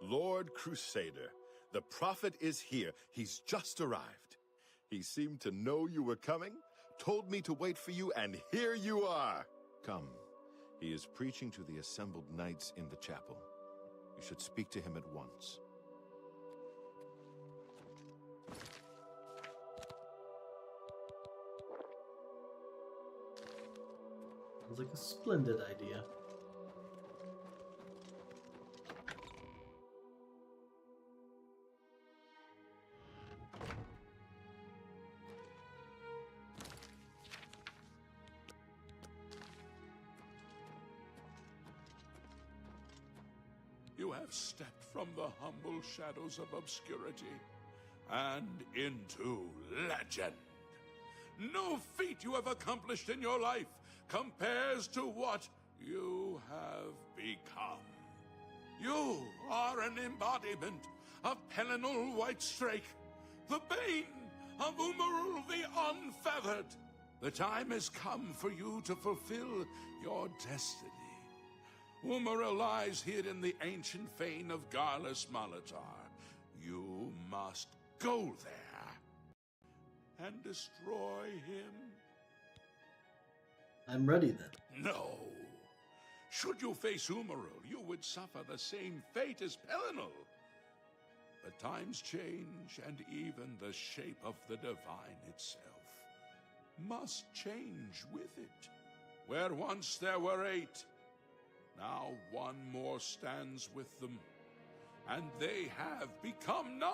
E: Lord Crusader, the prophet is here. He's just arrived. He seemed to know you were coming, told me to wait for you, and here you are. Come. He is preaching to the assembled knights in the chapel. You should speak to him at once.
A: Sounds like a splendid idea.
B: you have stepped from the humble shadows of obscurity and into legend. No feat you have accomplished in your life compares to what you have become. You are an embodiment of Pelinal Whitestrake, the bane of Umaril the Unfeathered. The time has come for you to fulfill your destiny. Umaril lies hid in the ancient fane of Garlus Malatar. You must go there and destroy him.
A: I'm ready then.
B: No. Should you face Umaril, you would suffer the same fate as Pelinal. But times change, and even the shape of the divine itself must change with it. Where once there were 8, now one more stands with them, and they have become 9.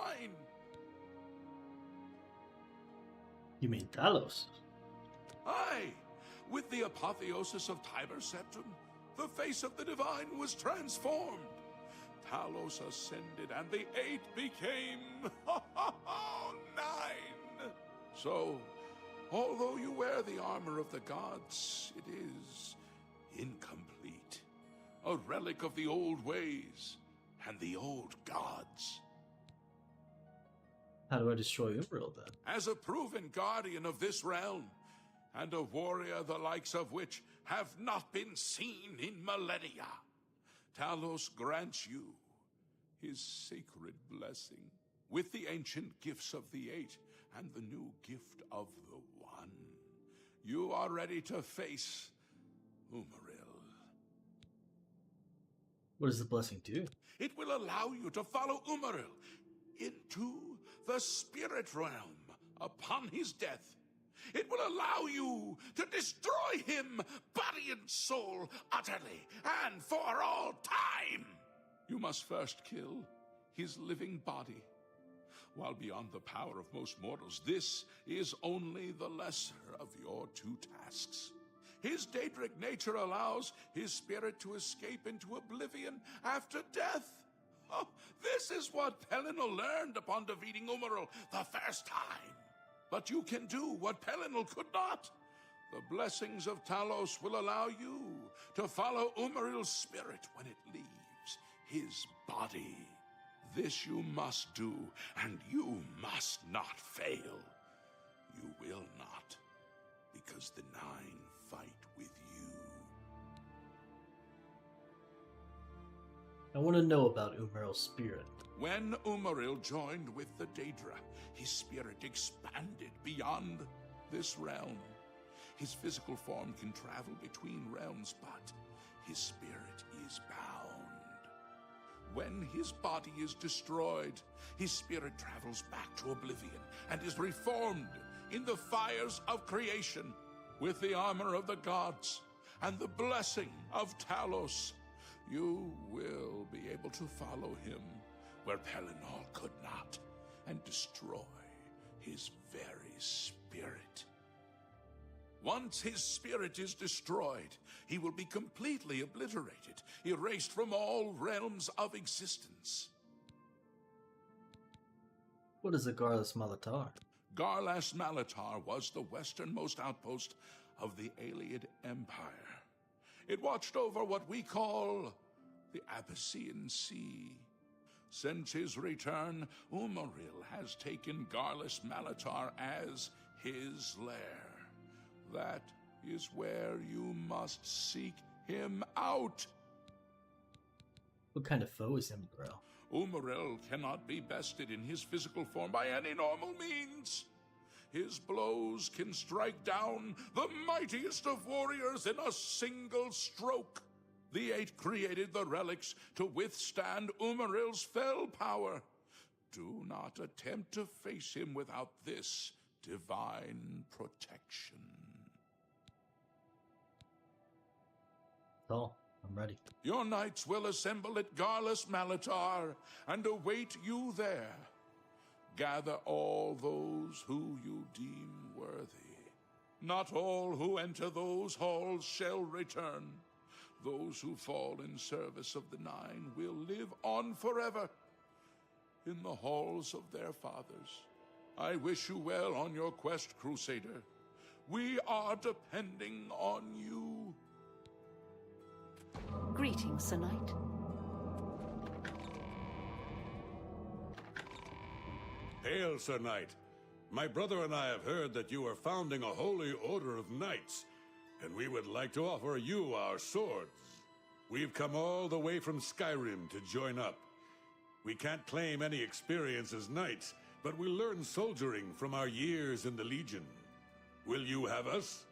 A: You mean Talos?
B: Aye, with the apotheosis of Tiber Septum, the face of the divine was transformed. Talos ascended, and the 8 became 9. So, although you wear the armor of the gods, it is incomplete. A relic of the old ways and the old gods.
A: How do I destroy Umaril then?
B: As a proven guardian of this realm, and a warrior the likes of which have not been seen in millennia, Talos grants you his sacred blessing with the ancient gifts of the 8 and the new gift of the 1. You are ready to face Umaril.
A: What does the blessing do?
B: It will allow you to follow Umaril into the spirit realm upon his death. It will allow you to destroy him, body and soul, utterly and for all time. You must first kill his living body. While beyond the power of most mortals, this is only the lesser of your 2 tasks. His Daedric nature allows his spirit to escape into oblivion after death. Oh, this is what Pelinal learned upon defeating Umaril the first time. But you can do what Pelinal could not. The blessings of Talos will allow you to follow Umaril's spirit when it leaves his body. This you must do, and you must not fail. You will not, because the 9 fight with you.
A: I want to know about Umaril's spirit.
B: When Umaril joined with the Daedra, his spirit expanded beyond this realm. His physical form can travel between realms, but his spirit is bound. When his body is destroyed, his spirit travels back to Oblivion and is reformed in the fires of creation with the armor of the gods and the blessing of Talos. You will be able to follow him where Pelinal could not, and destroy his very spirit. Once his spirit is destroyed, he will be completely obliterated, erased from all realms of existence.
A: What is the Garlus Malatar?
B: Garlus Malatar was the westernmost outpost of the Ayleid Empire. It watched over what we call the Abyssinian Sea. Since his return, Umaril has taken Garlus Malatar as his lair. That is where you must seek him out.
A: What kind of foe is Umaril?
B: Umaril cannot be bested in his physical form by any normal means. His blows can strike down the mightiest of warriors in a single stroke. The 8 created the relics to withstand Umaril's fell power. Do not attempt to face him without this divine protection.
A: Oh, I'm ready.
B: Your knights will assemble at Garlus Malatar and await you there. Gather all those who you deem worthy. Not all who enter those halls shall return. Those who fall in service of the Nine will live on forever in the halls of their fathers. I wish you well on your quest, Crusader. We are depending on you.
C: Greetings, Sir Knight.
L: Hail, Sir Knight. My brother and I have heard that you are founding a holy order of knights, and we would like to offer you our swords. We've come all the way from Skyrim to join up. We can't claim any experience as knights, but we learn soldiering from our years in the Legion. Will you have us?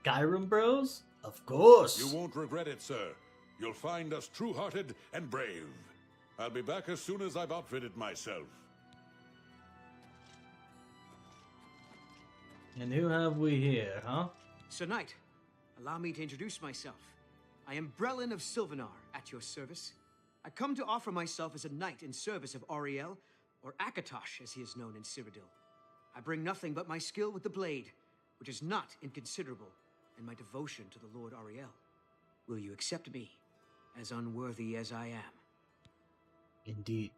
A: Skyrim bros? Of course!
L: You won't regret it, sir. You'll find us true-hearted and brave. I'll be back as soon as I've outfitted myself.
A: And who have we here, huh?
I: Sir Knight, allow me to introduce myself. I am Brelin of Sylvanar, at your service. I come to offer myself as a knight in service of Auriel, or Akatosh, as he is known in Cyrodiil. I bring nothing but my skill with the blade, which is not inconsiderable, and my devotion to the Lord Auriel. Will you accept me, as unworthy as I am?
A: Indeed.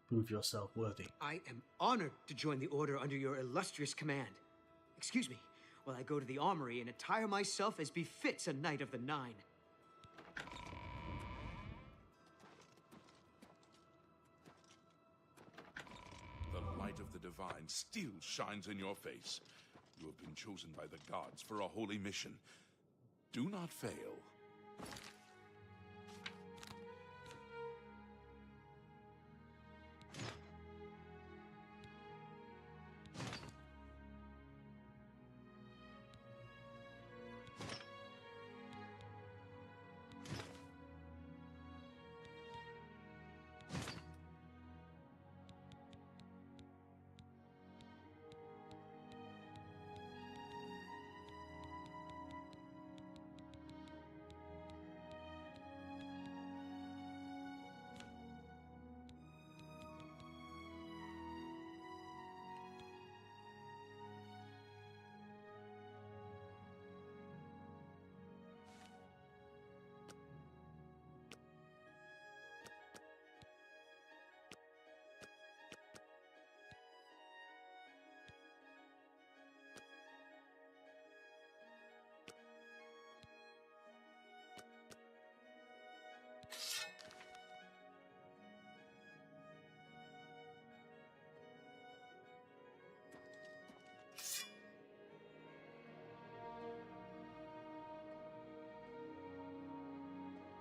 A: Prove yourself worthy.
I: I am honored to join the Order under your illustrious command. Excuse me, while I go to the armory and attire myself as befits a Knight of the Nine.
B: The light of the divine still shines in your face. You have been chosen by the gods for a holy mission. Do not fail.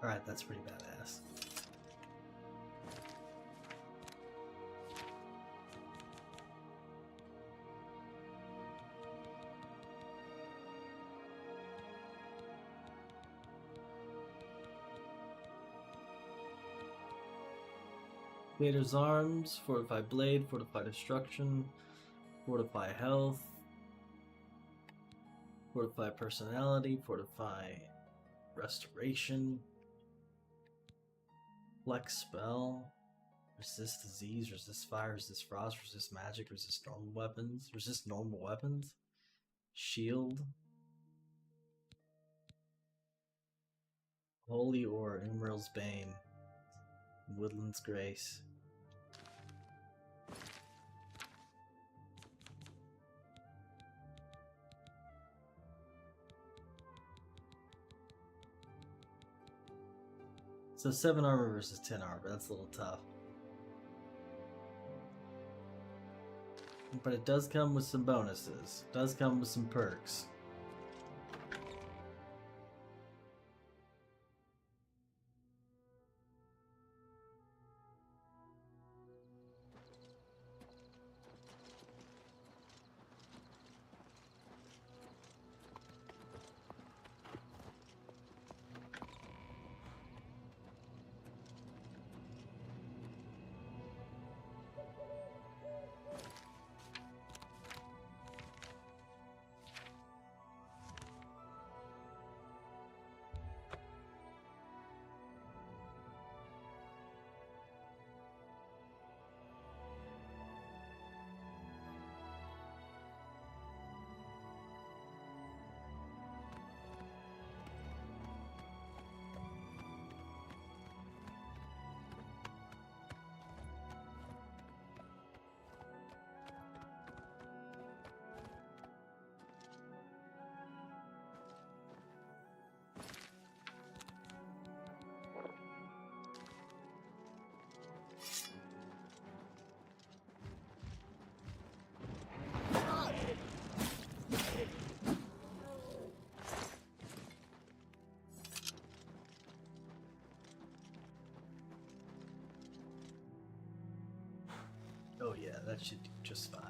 A: Alright, that's pretty badass. Vader's arms, fortify blade, fortify destruction, fortify health, fortify personality, fortify restoration, flex spell, resist disease, resist fire, resist frost, resist magic, resist normal weapons, shield, holy ore, Emerald's Bane, Woodland's Grace. So 7 armor versus 10 armor, that's a little tough. But it does come with some bonuses. It does come with some perks. Oh yeah, that should do just fine.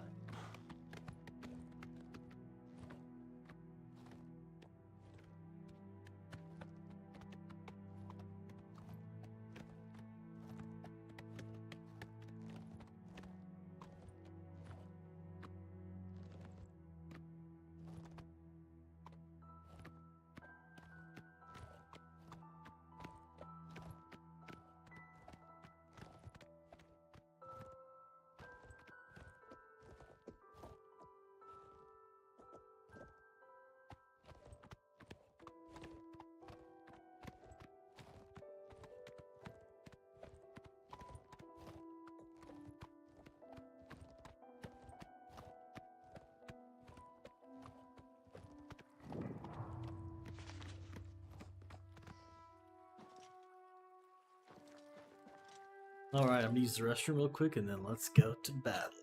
A: Alright, I'm gonna use the restroom real quick and then let's go to battle.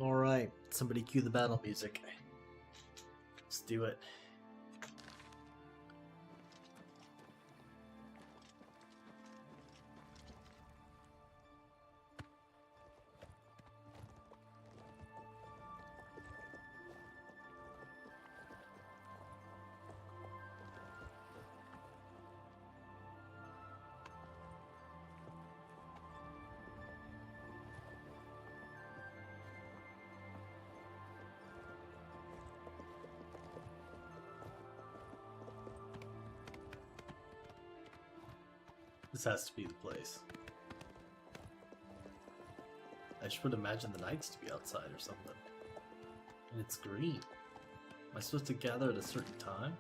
A: Alright, somebody cue the battle music. Let's do it. This has to be the place. I just would imagine the knights to be outside or something. And it's green. Am I supposed to gather at a certain time?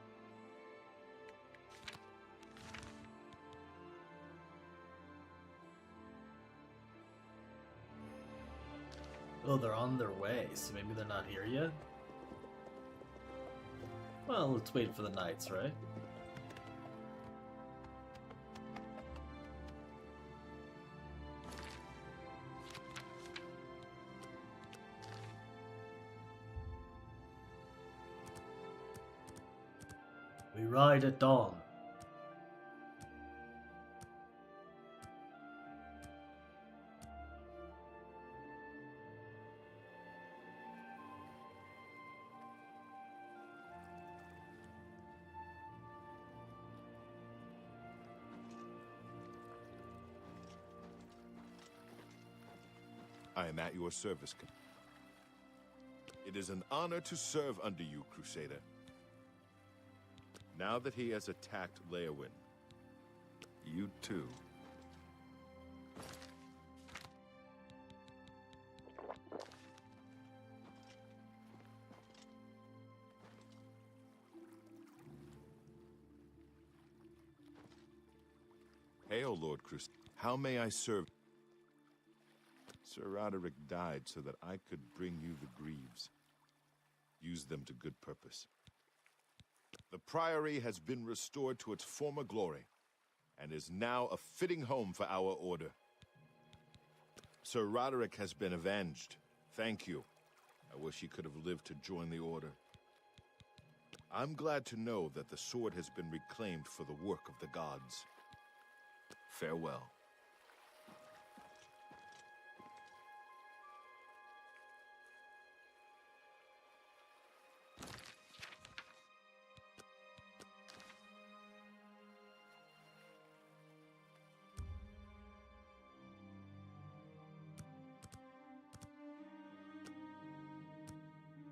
A: Oh, they're on their way, so maybe they're not here yet? Well, let's wait for the knights, right? We ride at dawn.
E: I am at your service. It is an honor to serve under you, Crusader. Now that he has attacked Leowin, you too. Hail, Lord Crusader. How may I serve? Sir Roderick died so that I could bring you the Greaves. Use them to good purpose. The Priory has been restored to its former glory, and is now a fitting home for our order. Sir Roderick has been avenged. Thank you. I wish he could have lived to join the order. I'm glad to know that the sword has been reclaimed for the work of the gods. Farewell.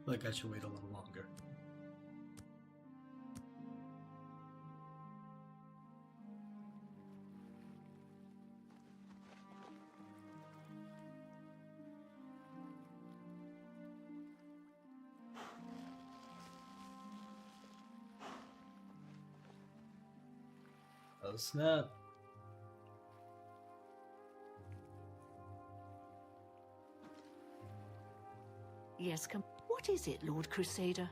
A: Like I should wait a little longer. Oh snap.
C: Yes, come. What is it, Lord Crusader?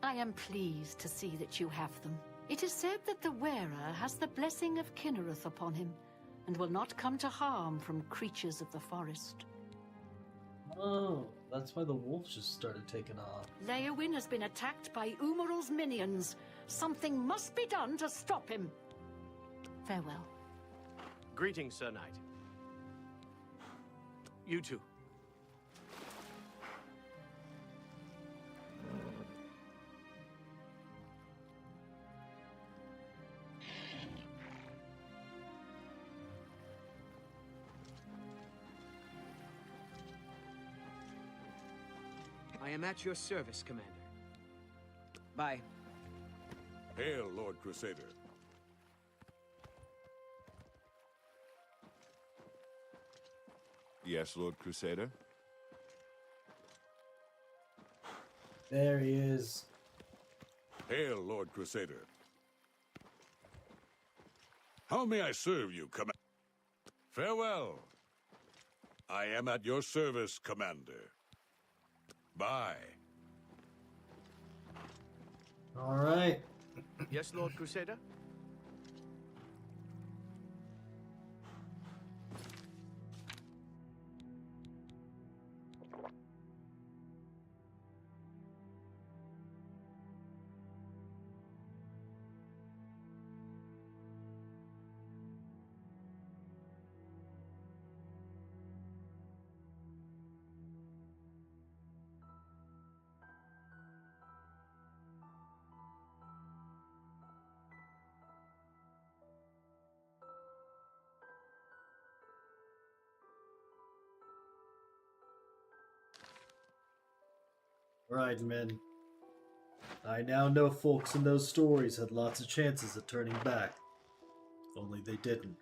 C: I am pleased to see that you have them. It is said that the wearer has the blessing of Kinnereth upon him, and will not come to harm from creatures of the forest.
A: Oh, that's why the wolves just started taking off.
C: Leowin has been attacked by Umaral's minions. Something must be done to stop him. Farewell.
J: Greetings, Sir Knight. You too.
I: I am at your service, Commander. Bye.
L: Hail, Lord Crusader.
E: Yes, Lord Crusader?
A: There he is.
L: Hail, Lord Crusader. How may I serve you, Commander? Farewell. I am at your service, Commander. Bye.
A: All right.
J: Yes, Lord Crusader?
A: Right, men. I now know folks in those stories had lots of chances of turning back. Only they didn't.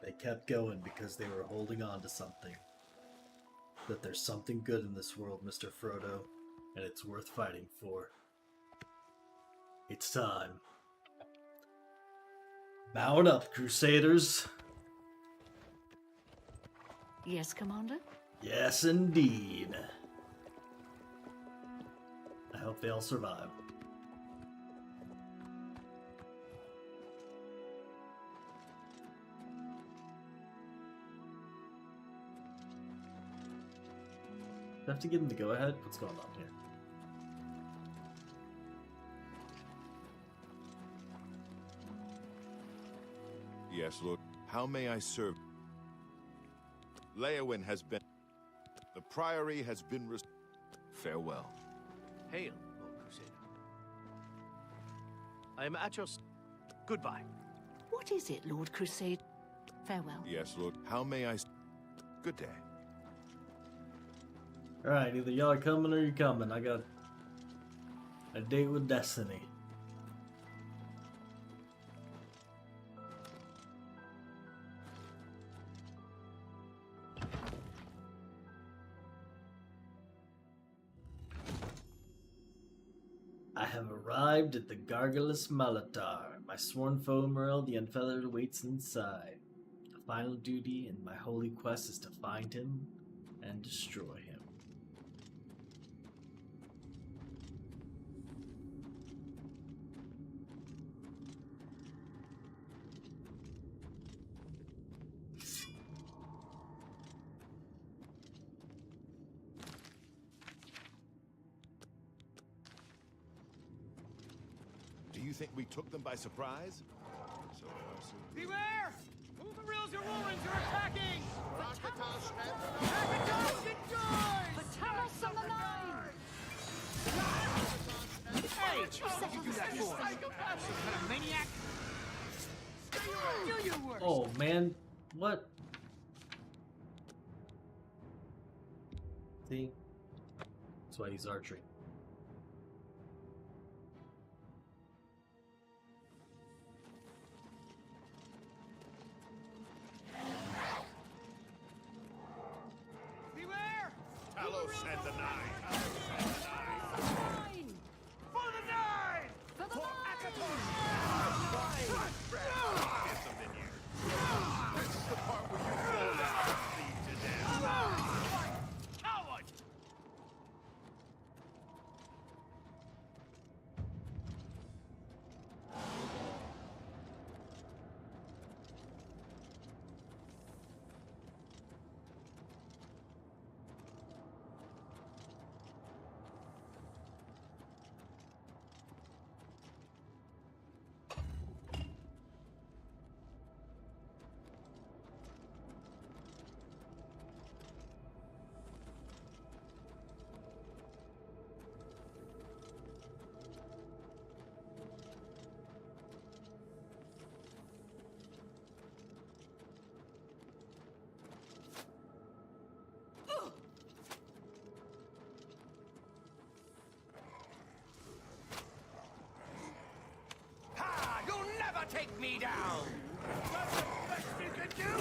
A: They kept going because they were holding on to something. That there's something good in this world, Mr. Frodo, and it's worth fighting for. It's time. Mount up, Crusaders!
C: Yes, Commander?
A: Yes, indeed. I hope they all survive. Do I have to give them the go-ahead? What's going on here?
E: Yes, Lord. How may I serve? Leowyn has been... The Priory has been... Farewell.
J: Hail, Lord Crusader. I am at your... Goodbye.
C: What is it, Lord Crusade? Farewell.
E: Yes, Lord. How may I... Good day.
A: Alright, either y'all are coming or you're coming. I got a date with Destiny. I have arrived at the Gargulus Malatar. My sworn foe Merle the Unfeathered waits inside. The final duty in my holy quest is to find him and destroy him.
E: Do you think we took them by surprise? So far, so good.
I: Beware! Umaril's Aurorans are attacking!
C: Vitalis
I: Vitalis
C: on the line!
I: Hey!
C: What you settle
I: do that
C: this
I: for?
C: thing?
I: Some kind of maniac? Do your worst!
A: Oh man, what? See? That's why I use archery.
I: Beware!
E: Talos and the Nine.
C: Line!
I: For the Nine!
C: For the line!
E: This is the part where you fall down and bleed to death.
I: Coward! Ha! You'll never take me down! That's the best you can do!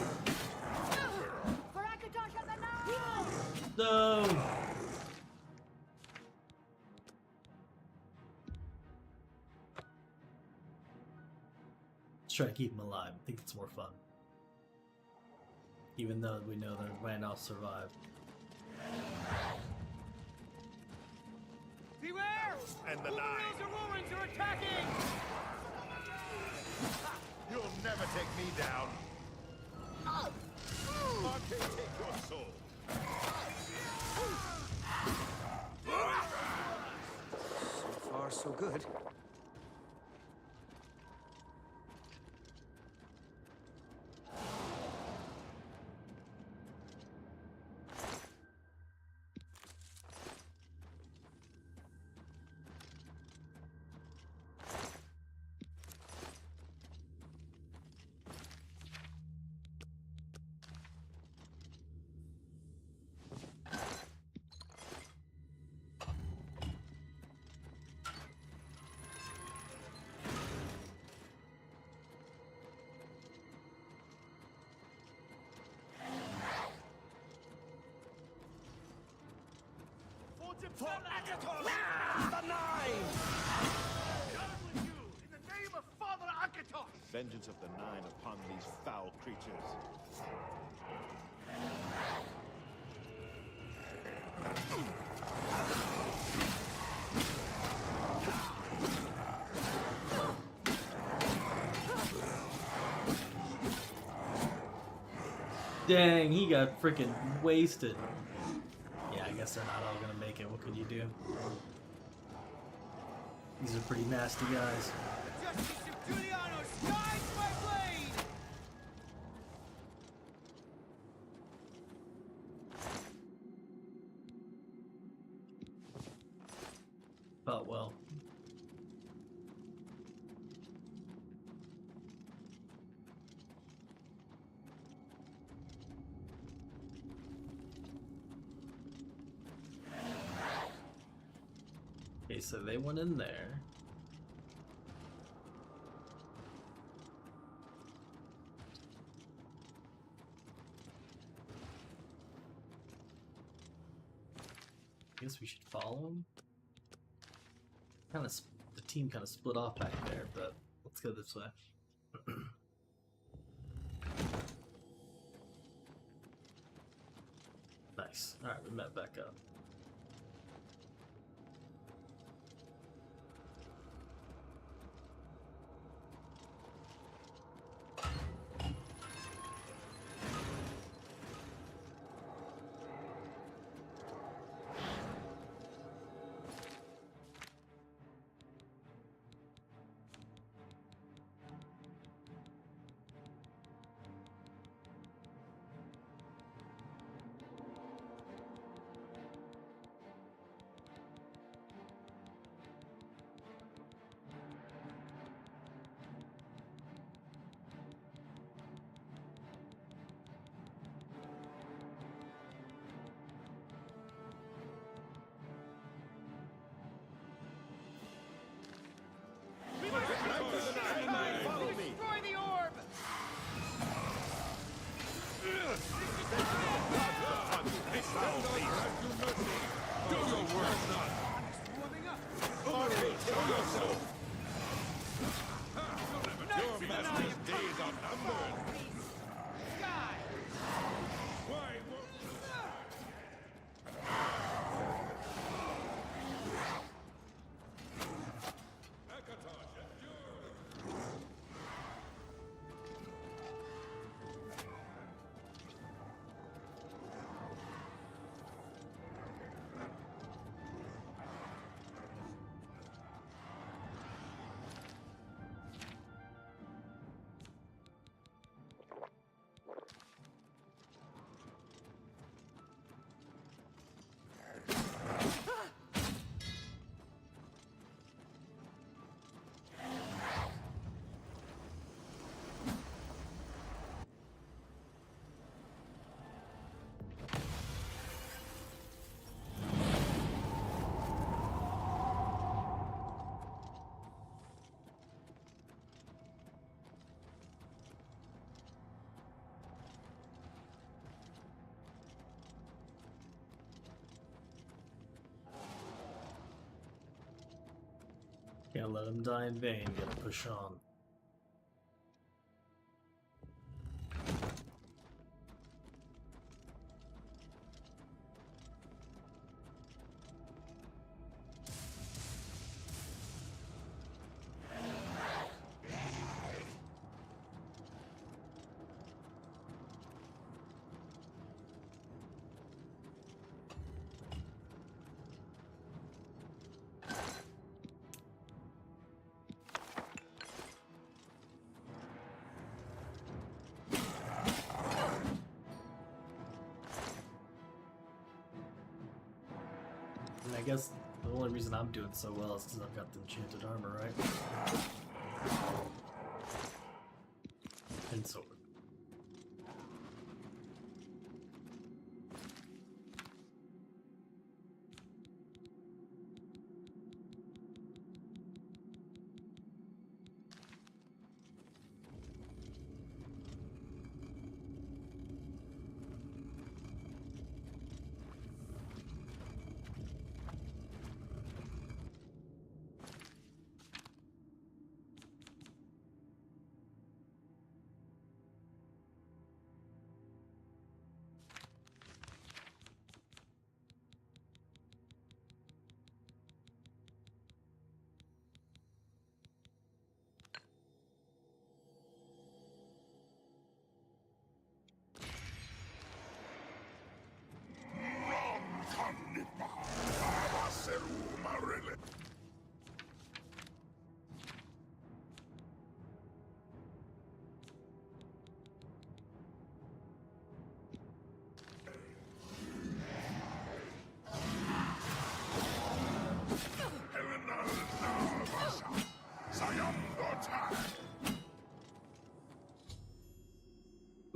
C: For Akatosh and the Nine!
A: No! Let's try to keep him alive. I think it's more fun. Even though we know that Randolph survived.
I: Beware!
E: And the
I: Umaril's
E: Nine.
I: Aurorans are attacking!
E: You'll never take me down. Arcade, take your soul.
I: So far, so good.
D: For Akatos, the Nine!
M: Down with you, in the name of Father Akatos!
E: Vengeance of the Nine upon these foul creatures.
A: Dang, he got freaking wasted. Yeah, I guess they're not all gonna make it. What could you do? These are pretty nasty guys.
M: Justice of Giuliano skies my blade!
A: Oh well. Okay, so they went in there. I guess we should follow them. Kind of, the team kind of split off back there, but let's go this way. Nice. All right, we met back up.
M: Destroy the orb!
B: Do your work, son!
M: Warming up!
B: Show yourself!
M: Knights
B: Your
M: of the
B: master's
M: Nine!
B: days are numbered!
M: Sky!
B: Why
A: Can't let him die in vain. Gotta push on. And I guess the only reason I'm doing so well is because I've got the enchanted armor, right? And sword.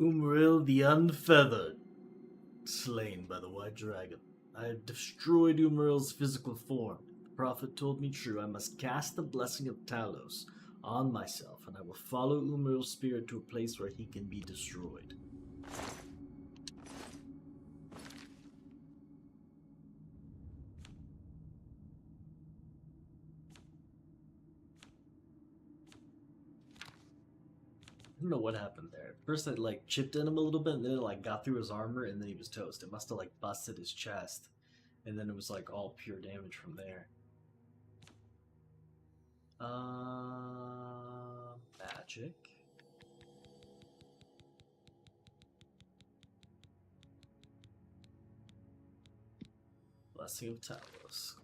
A: Umril the Unfeathered, slain by the White Dragon. I have destroyed Umril's physical form. The prophet told me true. I must cast the blessing of Talos on myself, and I will follow Umril's spirit to a place where he can be destroyed. I don't know what happened there. First I like chipped at him a little bit, and then it like got through his armor, and then he was toast. It must have like busted his chest, and then it was like all pure damage from there. Magic. Blessing of Talos.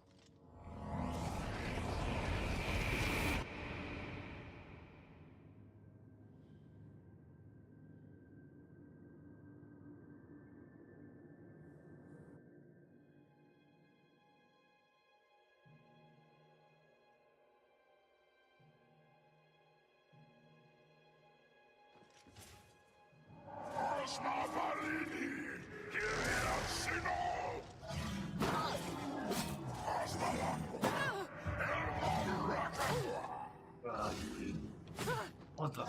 A: What the?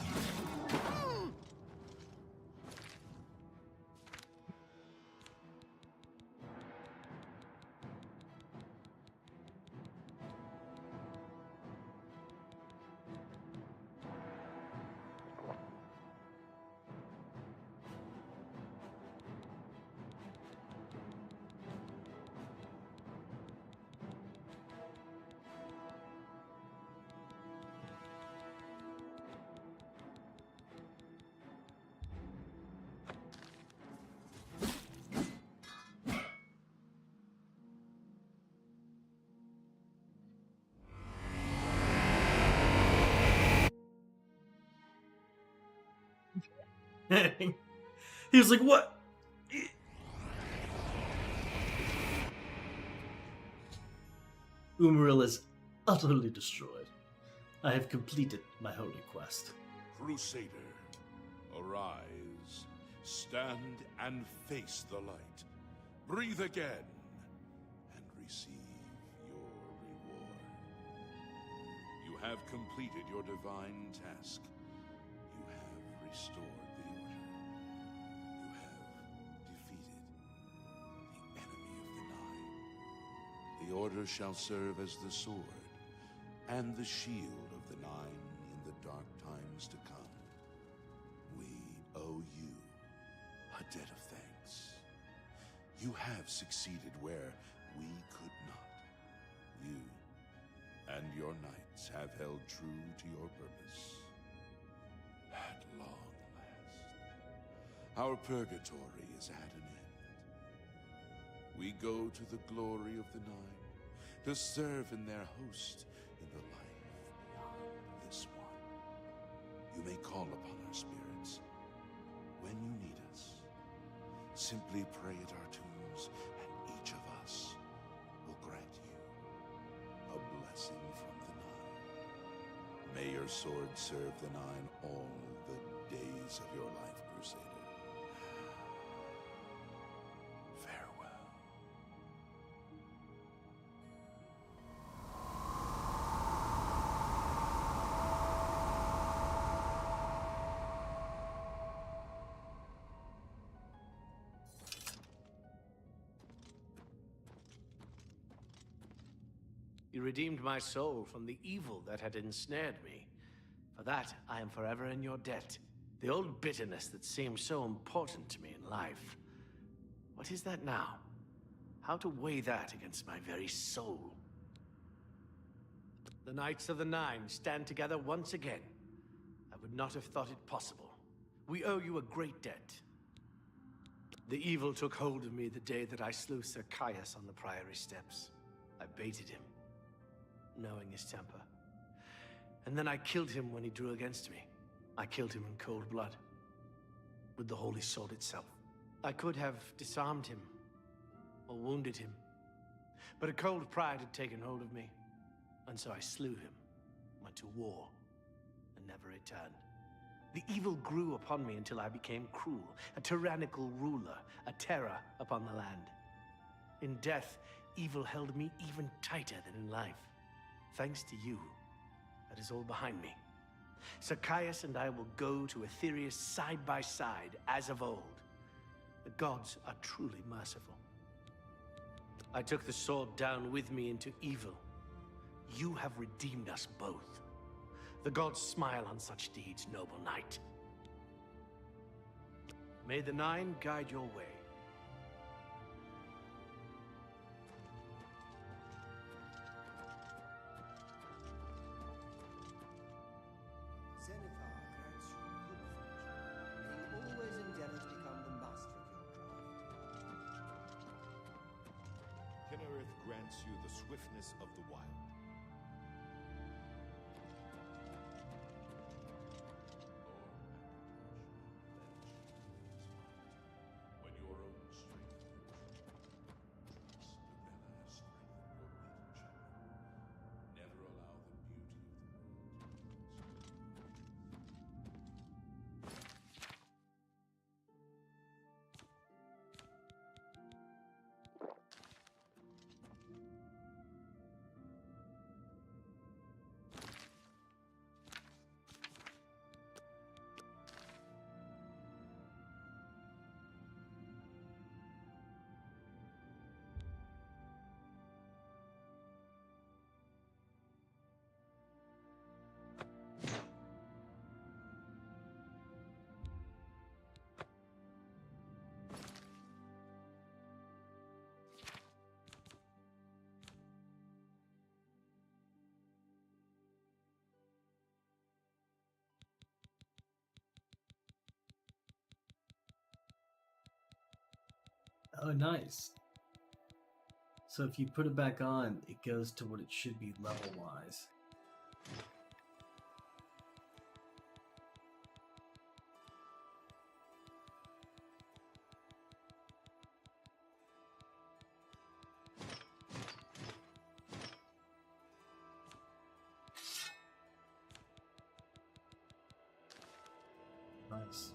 A: He was like, what? Umril is utterly destroyed. I have completed my holy quest.
B: Crusader, arise, stand and face the light. Breathe again and receive your reward. You have completed your divine task. You have restored the order. You have defeated the enemy of the Nine. The order shall serve as the sword and the shield of the Nine in the dark times to come. We owe you a debt of thanks. You have succeeded where we could not. You and your knights have held true to your purpose. At long last, our purgatory is at an end. We go to the glory of the Nine to serve in their host in the life beyond this one. You may call upon our spirits when you need us. Simply pray at our tombs, and each of us will grant you a blessing from the Nine. May your sword serve the Nine all the days of your life, Crusader. Farewell.
J: You redeemed my soul from the evil that had ensnared me. For that, I am forever in your debt. The old bitterness that seemed so important to me in life. What is that now? How to weigh that against my very soul? The Knights of the Nine stand together once again. I would not have thought it possible. We owe you a great debt. The evil took hold of me the day that I slew Sir Caius on the Priory steps. I baited him, knowing his temper. And then I killed him when he drew against me. I killed him in cold blood, with the holy sword itself. I could have disarmed him, or wounded him, but a cold pride had taken hold of me, and so I slew him, went to war, and never returned. The evil grew upon me until I became cruel, a tyrannical ruler, a terror upon the land. In death, evil held me even tighter than in life. Thanks to you, that is all behind me. Zacchaeus and I will go to Aetherius side by side, as of old. The gods are truly merciful. I took the sword down with me into evil. You have redeemed us both. The gods smile on such deeds, noble knight. May the Nine guide your way.
D: Zenithar grants you good fortune. May you always endeavor to become the master of your craft.
E: Kinnereth grants you the swiftness of the wild.
B: When your own strength trust the Bella strength will meet channel. Never allow the beauty of the world
A: Oh, nice. So if you put it back on, it goes to what it should be level-wise. Nice.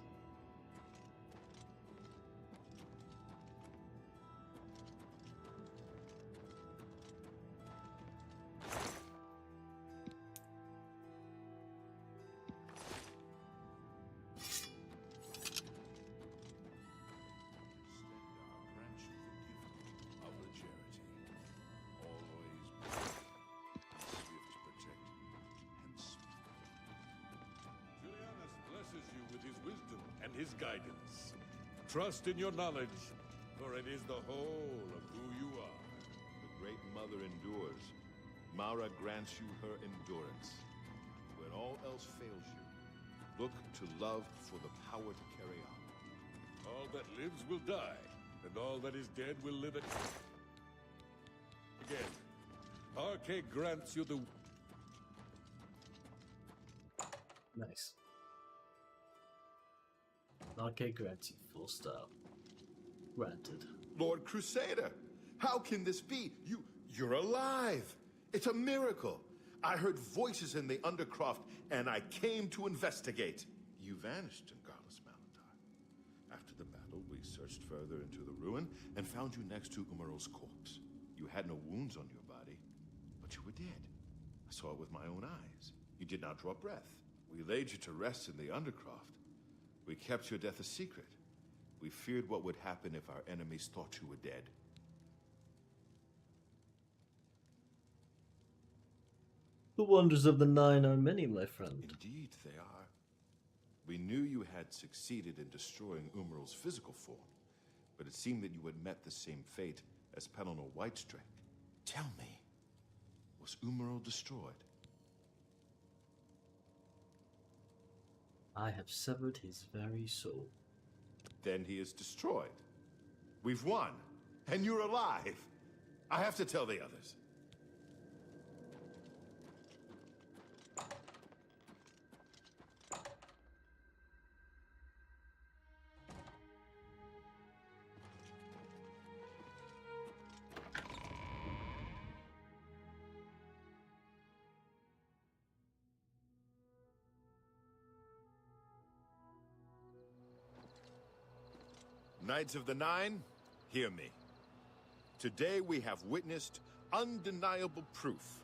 B: of the charity. Always swift to protect and swift.
L: Julianus blesses you with his wisdom and his guidance. Trust in your knowledge, for it is the whole of who you are.
E: The Great Mother endures. Mara grants you her endurance. When all else fails you, look to love for the power to carry on.
L: All that lives will die, and all that is dead will live again. Arche grants you the...
A: Nice. Arche grants you full stop. Granted.
E: Lord Crusader, how can this be? You're alive! It's a miracle! I heard voices in the Undercroft, and I came to investigate. You vanished in Garlus Malandar. After the battle, we searched further into the ruin and found you next to Umarel's corpse. You had no wounds on your body, but you were dead. I saw it with my own eyes. You did not draw breath. We laid you to rest in the Undercroft. We kept your death a secret. We feared what would happen if our enemies thought you were dead.
A: The wonders of the Nine are many, my friend.
E: Indeed, they are. We knew you had succeeded in destroying Umarel's physical form, but it seemed that you had met the same fate as Pelennor Whitestrake. Tell me, was Umarel destroyed?
A: I have severed his very soul.
E: Then he is destroyed. We've won, and you're alive. I have to tell the others. Knights of the Nine, hear me. Today we have witnessed undeniable proof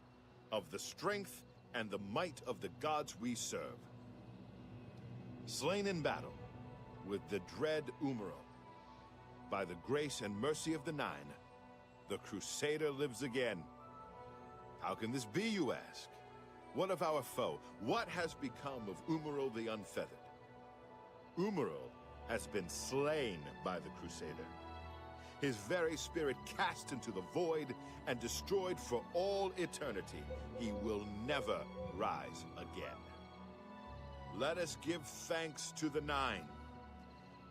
E: of the strength and the might of the gods we serve. Slain in battle with the dread Umaril, by the grace and mercy of the Nine, the Crusader lives again. How can this be, you ask? What of our foe? What has become of Umaril the Unfeathered? Umaril has been slain by the Crusader. His very spirit cast into the void and destroyed for all eternity. He will never rise again. Let us give thanks to the Nine.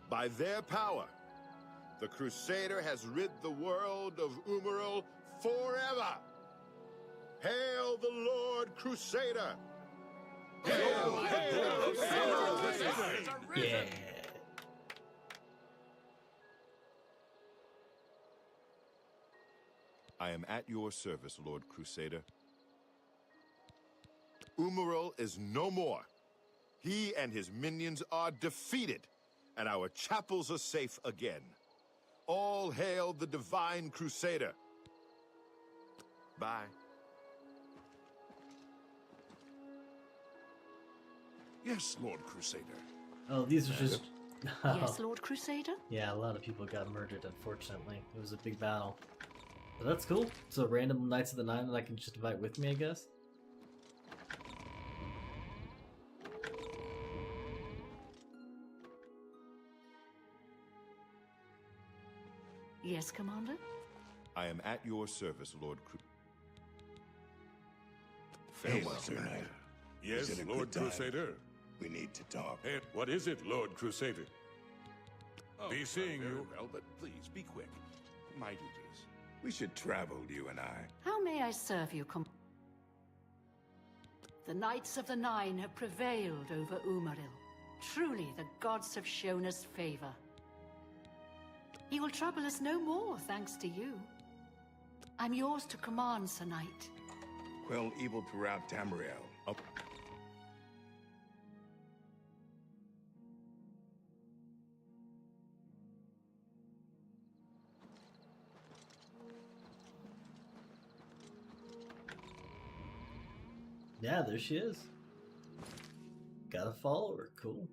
E: By their power, the Crusader has rid the world of Umaril forever. Hail the Lord Crusader! Hail, hail, hail!
A: Yeah.
E: I am at your service, Lord Crusader. Umaril is no more. He and his minions are defeated, and our chapels are safe again. All hail the divine Crusader. Bye.
B: Yes, Lord Crusader.
A: Oh, these are just...
C: Yes, Lord Crusader?
A: Yeah, a lot of people got murdered, unfortunately. It was a big battle. But that's cool. So random Knights of the Nine that I can just invite with me, I guess?
C: Yes, Commander?
E: I am at your service, Lord
L: Farewell, Sir Knight. Yes,
B: Is it a
L: Lord
B: good time?
L: Crusader.
B: We need to talk.
L: Hey, what is it, Lord Crusader? Be seeing
B: very
L: you.
B: well, but please be quick. My duties. We should travel, you and I.
C: How may I serve you, The Knights of the Nine have prevailed over Umaril. Truly, the gods have shown us favor. He will trouble us no more, thanks to you. I'm yours to command, Sir Knight.
B: Quell evil throughout Tamriel.
A: Yeah, there she is. Gotta follow her. Cool.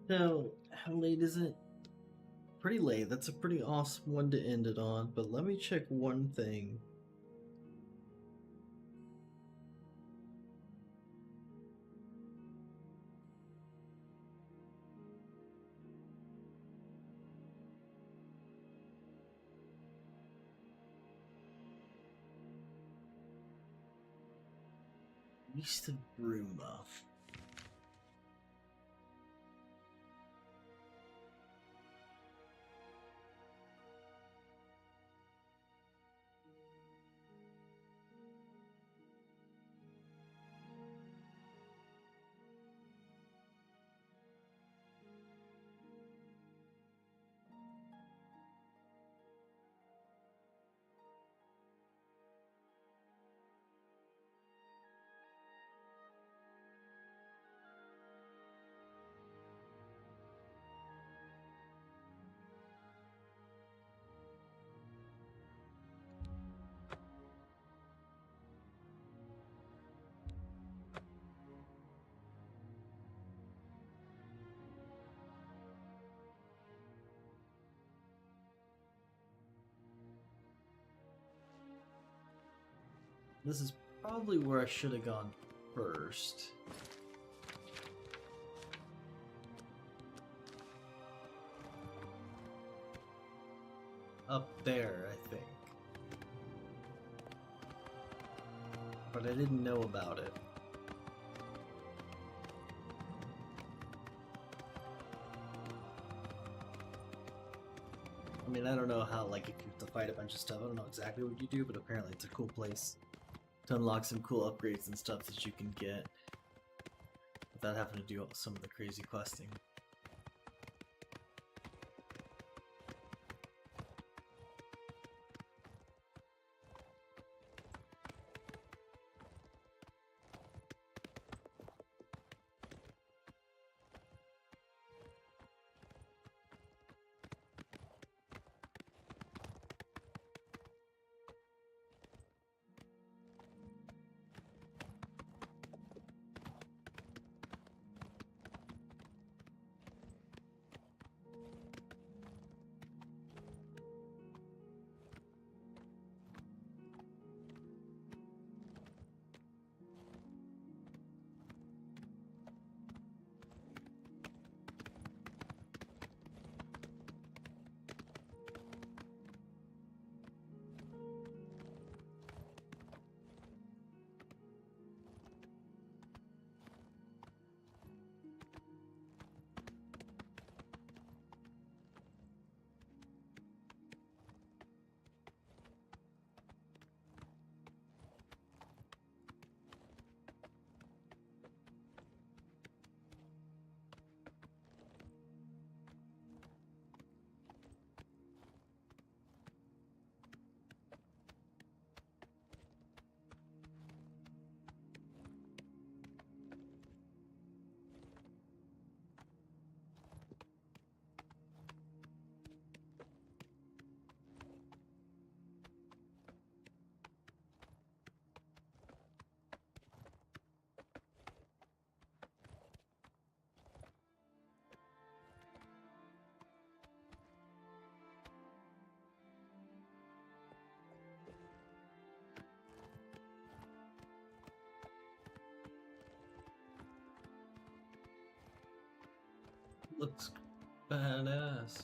A: Now, how late is it? Pretty late. That's a pretty awesome one to end it on, but let me check one thing. East of Bruma. This is probably where I should have gone first. Up there, I think. But I didn't know about it. I mean, I don't know how, like, if you have to fight a bunch of stuff, I don't know exactly what you do, but apparently it's a cool place to unlock some cool upgrades and stuff that you can get without having to do some of the crazy questing. Looks badass.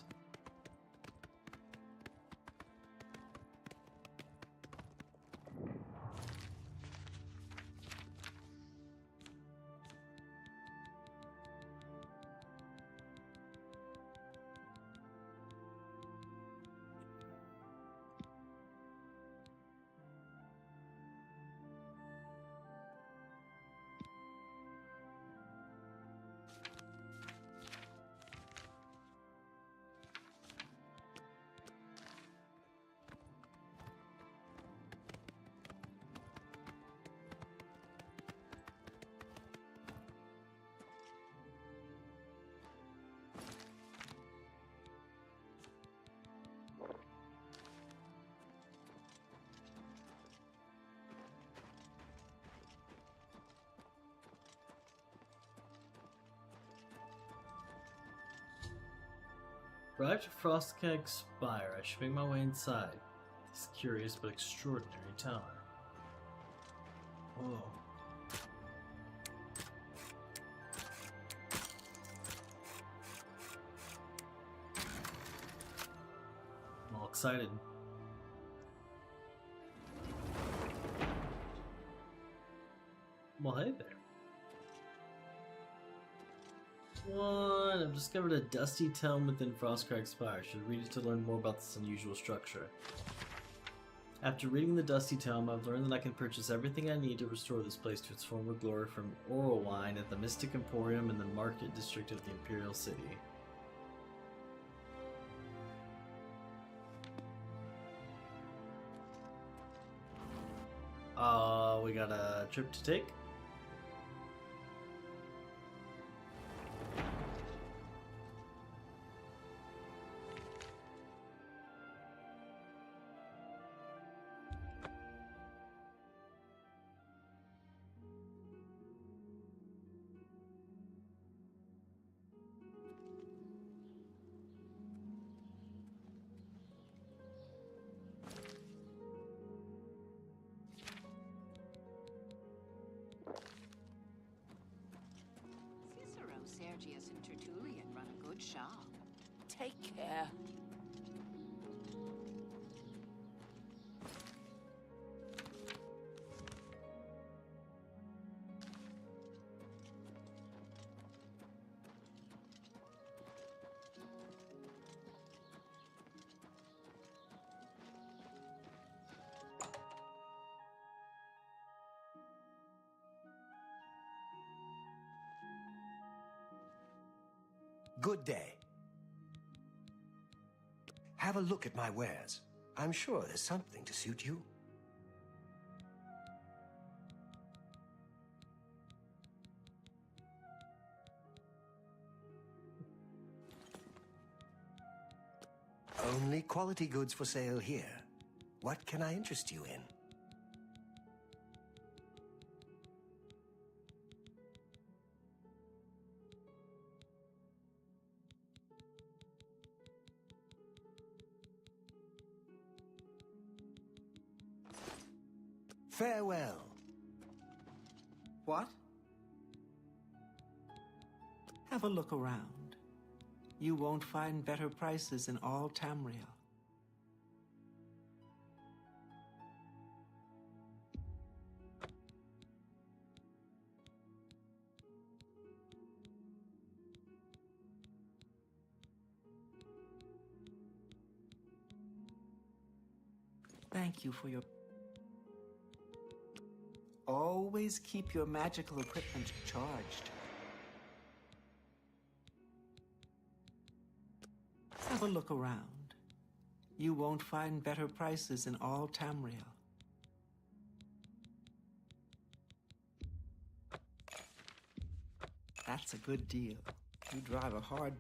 A: Arrived at Frostkeg Spire. I should make my way inside this curious but extraordinary tower. Whoa. I'm all excited. Well, hey there. One, I've discovered a dusty tome within Frostcrag Spire. Should read it to learn more about this unusual structure. After reading the dusty tome, I've learned that I can purchase everything I need to restore this place to its former glory from oral wine at the Mystic Emporium in the Market District of the Imperial City. We got a trip to take.
C: Sergius and Tertullian run a good shop.
N: Take care.
D: Good day. Have a look at my wares. I'm sure there's something to suit you. Only quality goods for sale here. What can I interest you in? Farewell.
O: What? Have a look around. You won't find better prices in all Tamriel. Thank you for your... Always keep your magical equipment charged. Have a look around. You won't find better prices in all Tamriel. That's a good deal. You drive a hard...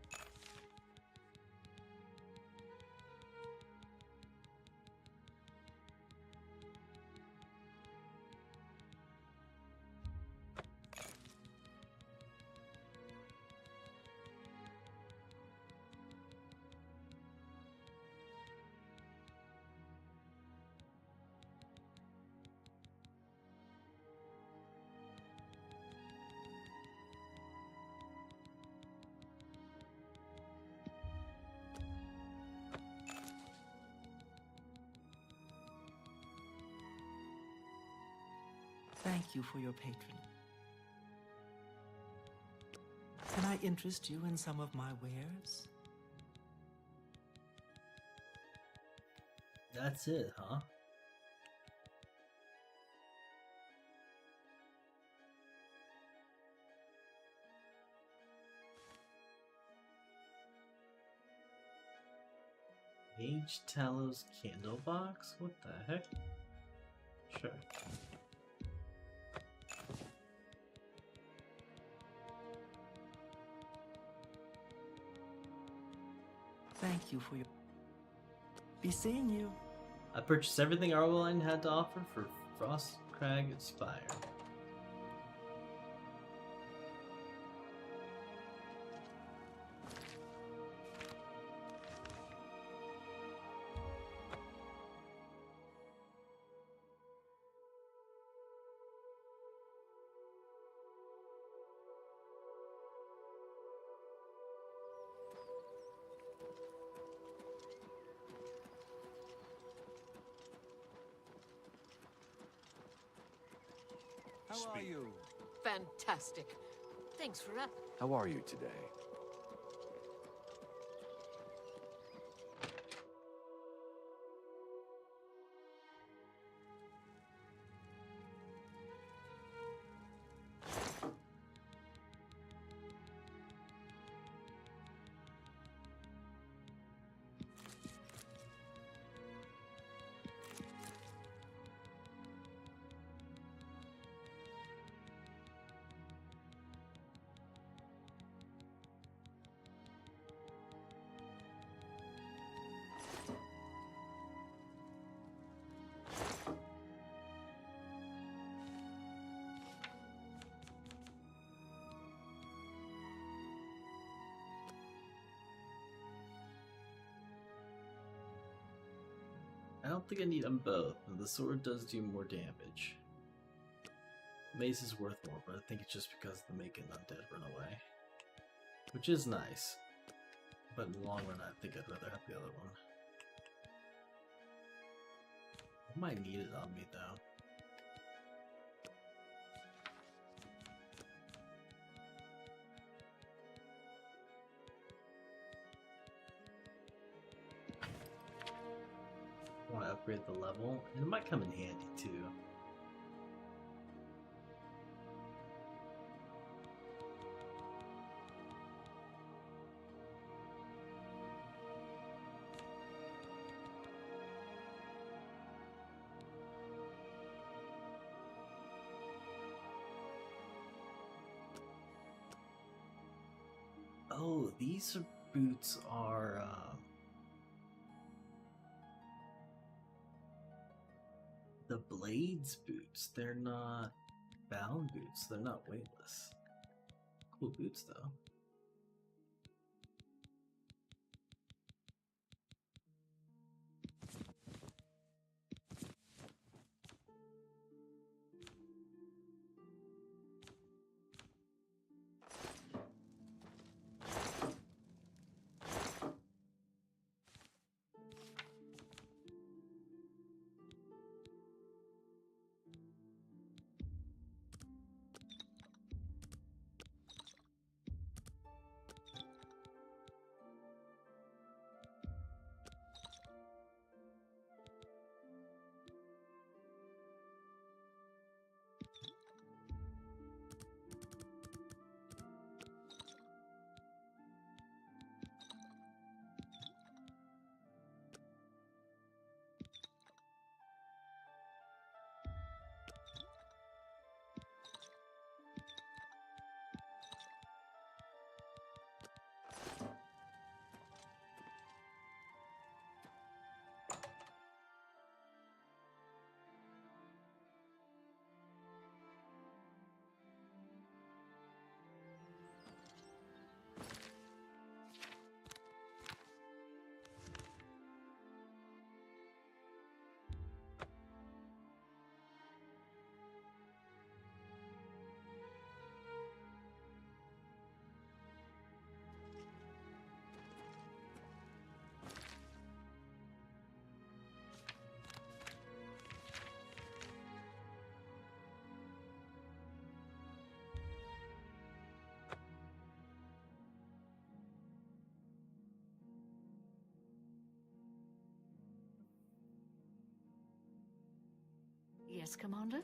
O: Thank you for your patronage. Can I interest you in some of my wares?
A: That's it, huh? Mage Talos candle box? What the heck? Sure.
O: Thank you for your... Be seeing you.
A: I purchased everything Arweline had to offer for Frostcrag Spire.
G: How are you?
N: Fantastic. Thanks for that.
P: How are you today? I don't think I need them both, and the sword does do more damage. Mace is worth more, but I think it's just because the Making Undead run away. Which is nice. But in the long run, I think I'd rather have the other one. I might need it on me, though. I want to upgrade the level, and it might come in handy, too. Oh, these boots are the Blades boots. They're not bound boots. They're not weightless. Cool boots though.
C: Yes, Commander?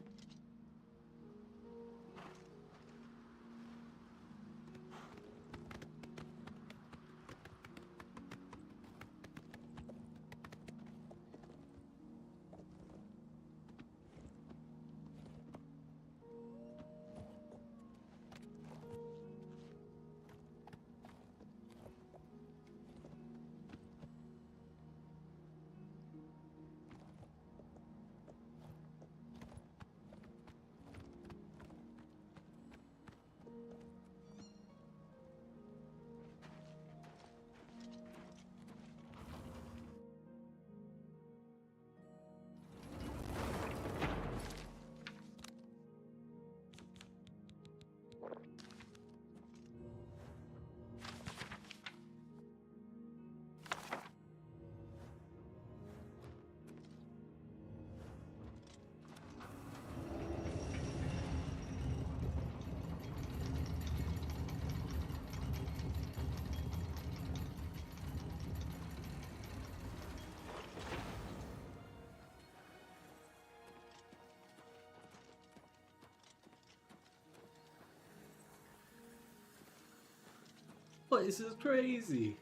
P: Place is crazy.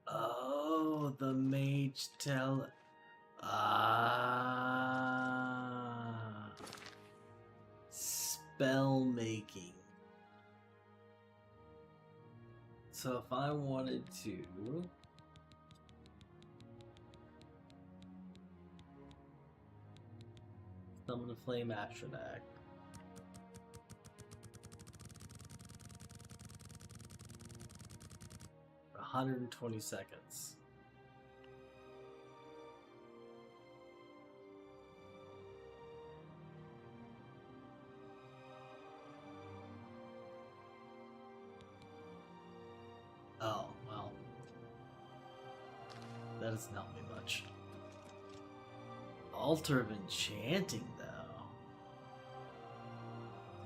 P: Oh, the mage tell. Ah. Spell making. So if I wanted to. Summon a flame Atronak. For 120 seconds. Oh, well. That doesn't help me much. Altar of Enchanting, though.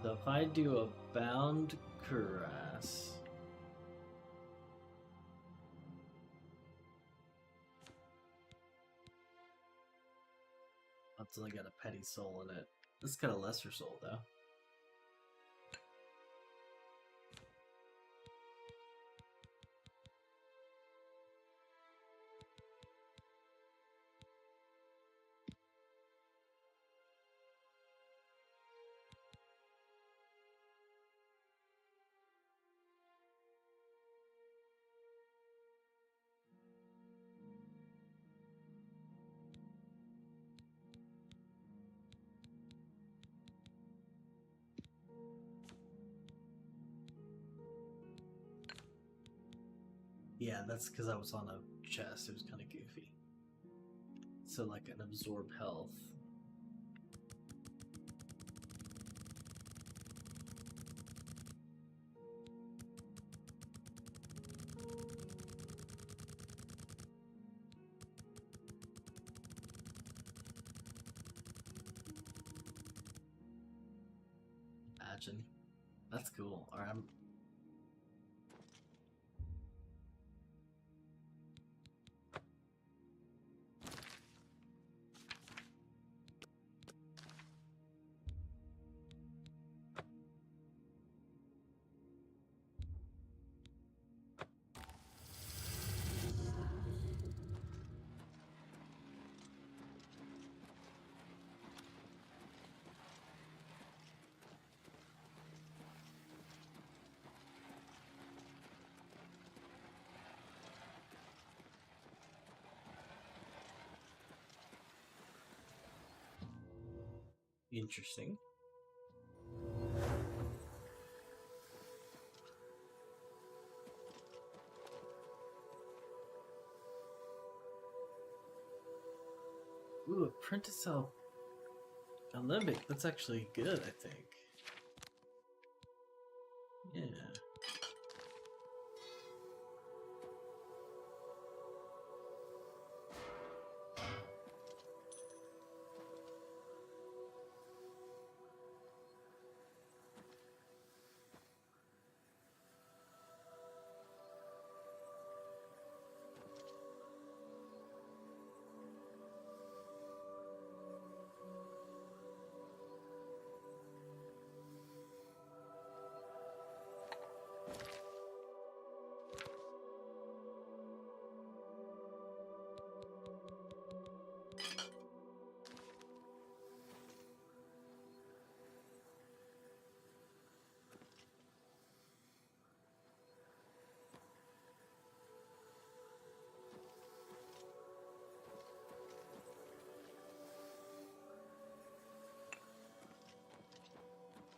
P: So if I do a Bound Cuirass... That's only got a petty soul in it. This got a lesser soul, though. Yeah, that's because I was on a chest. It was kind of goofy. So like an absorb health. Imagine. That's cool. Alright, I'm... Interesting. Ooh, Apprentice Olympic. That's actually good, I think. Yeah.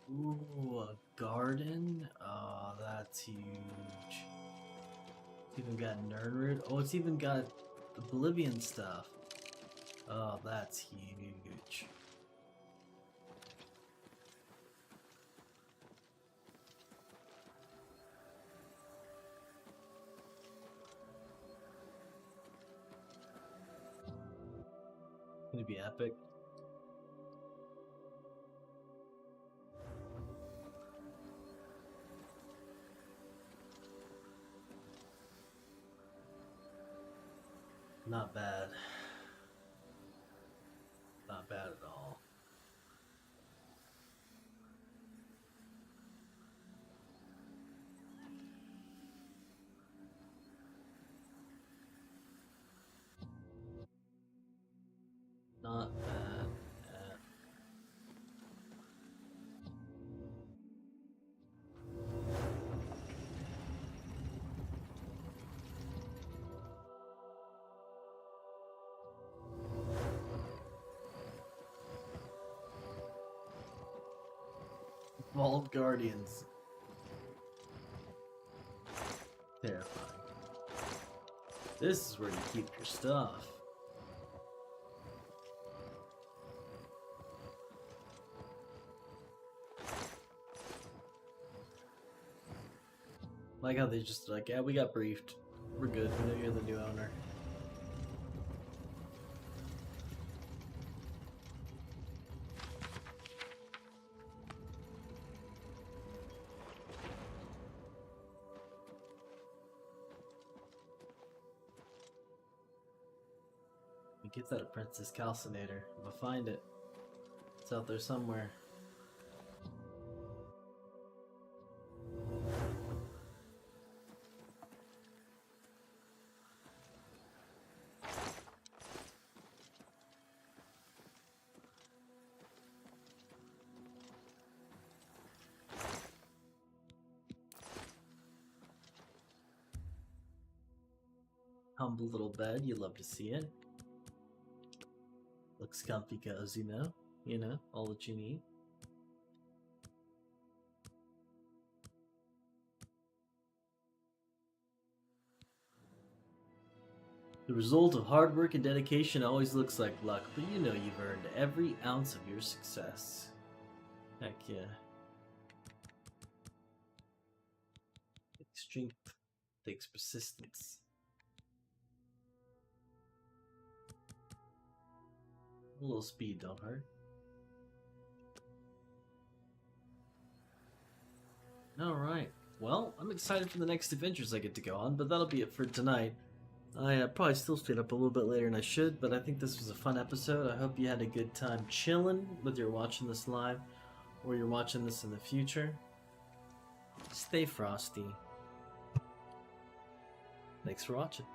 P: Ooh, a garden? Oh, that's huge. It's even got Nerdroot. Oh, it's even got Oblivion stuff. Oh, that's huge. Gonna be epic. Not bad. Not bad at all. Not bad at Vault Guardians. Terrifying. This is where you keep your stuff. Like how they just like, yeah, we got briefed. We're good. We know you're the new owner. Get that Apprentice Calcinator. I'm gonna find it. It's out there somewhere. Humble little bed, you love to see it. Looks comfy cozy now, you know, all that you need.
A: The result of hard work and dedication always looks like luck, but you know you've earned every ounce of your success. Heck yeah. Takes strength, takes persistence. A little speed don't hurt. Alright, well, I'm excited for the next adventures I get to go on, but that'll be it for tonight. I probably still stayed up a little bit later than I should, but I think this was a fun episode. I hope you had a good time chilling, whether you're watching this live or you're watching this in the future. Stay frosty. Thanks for watching.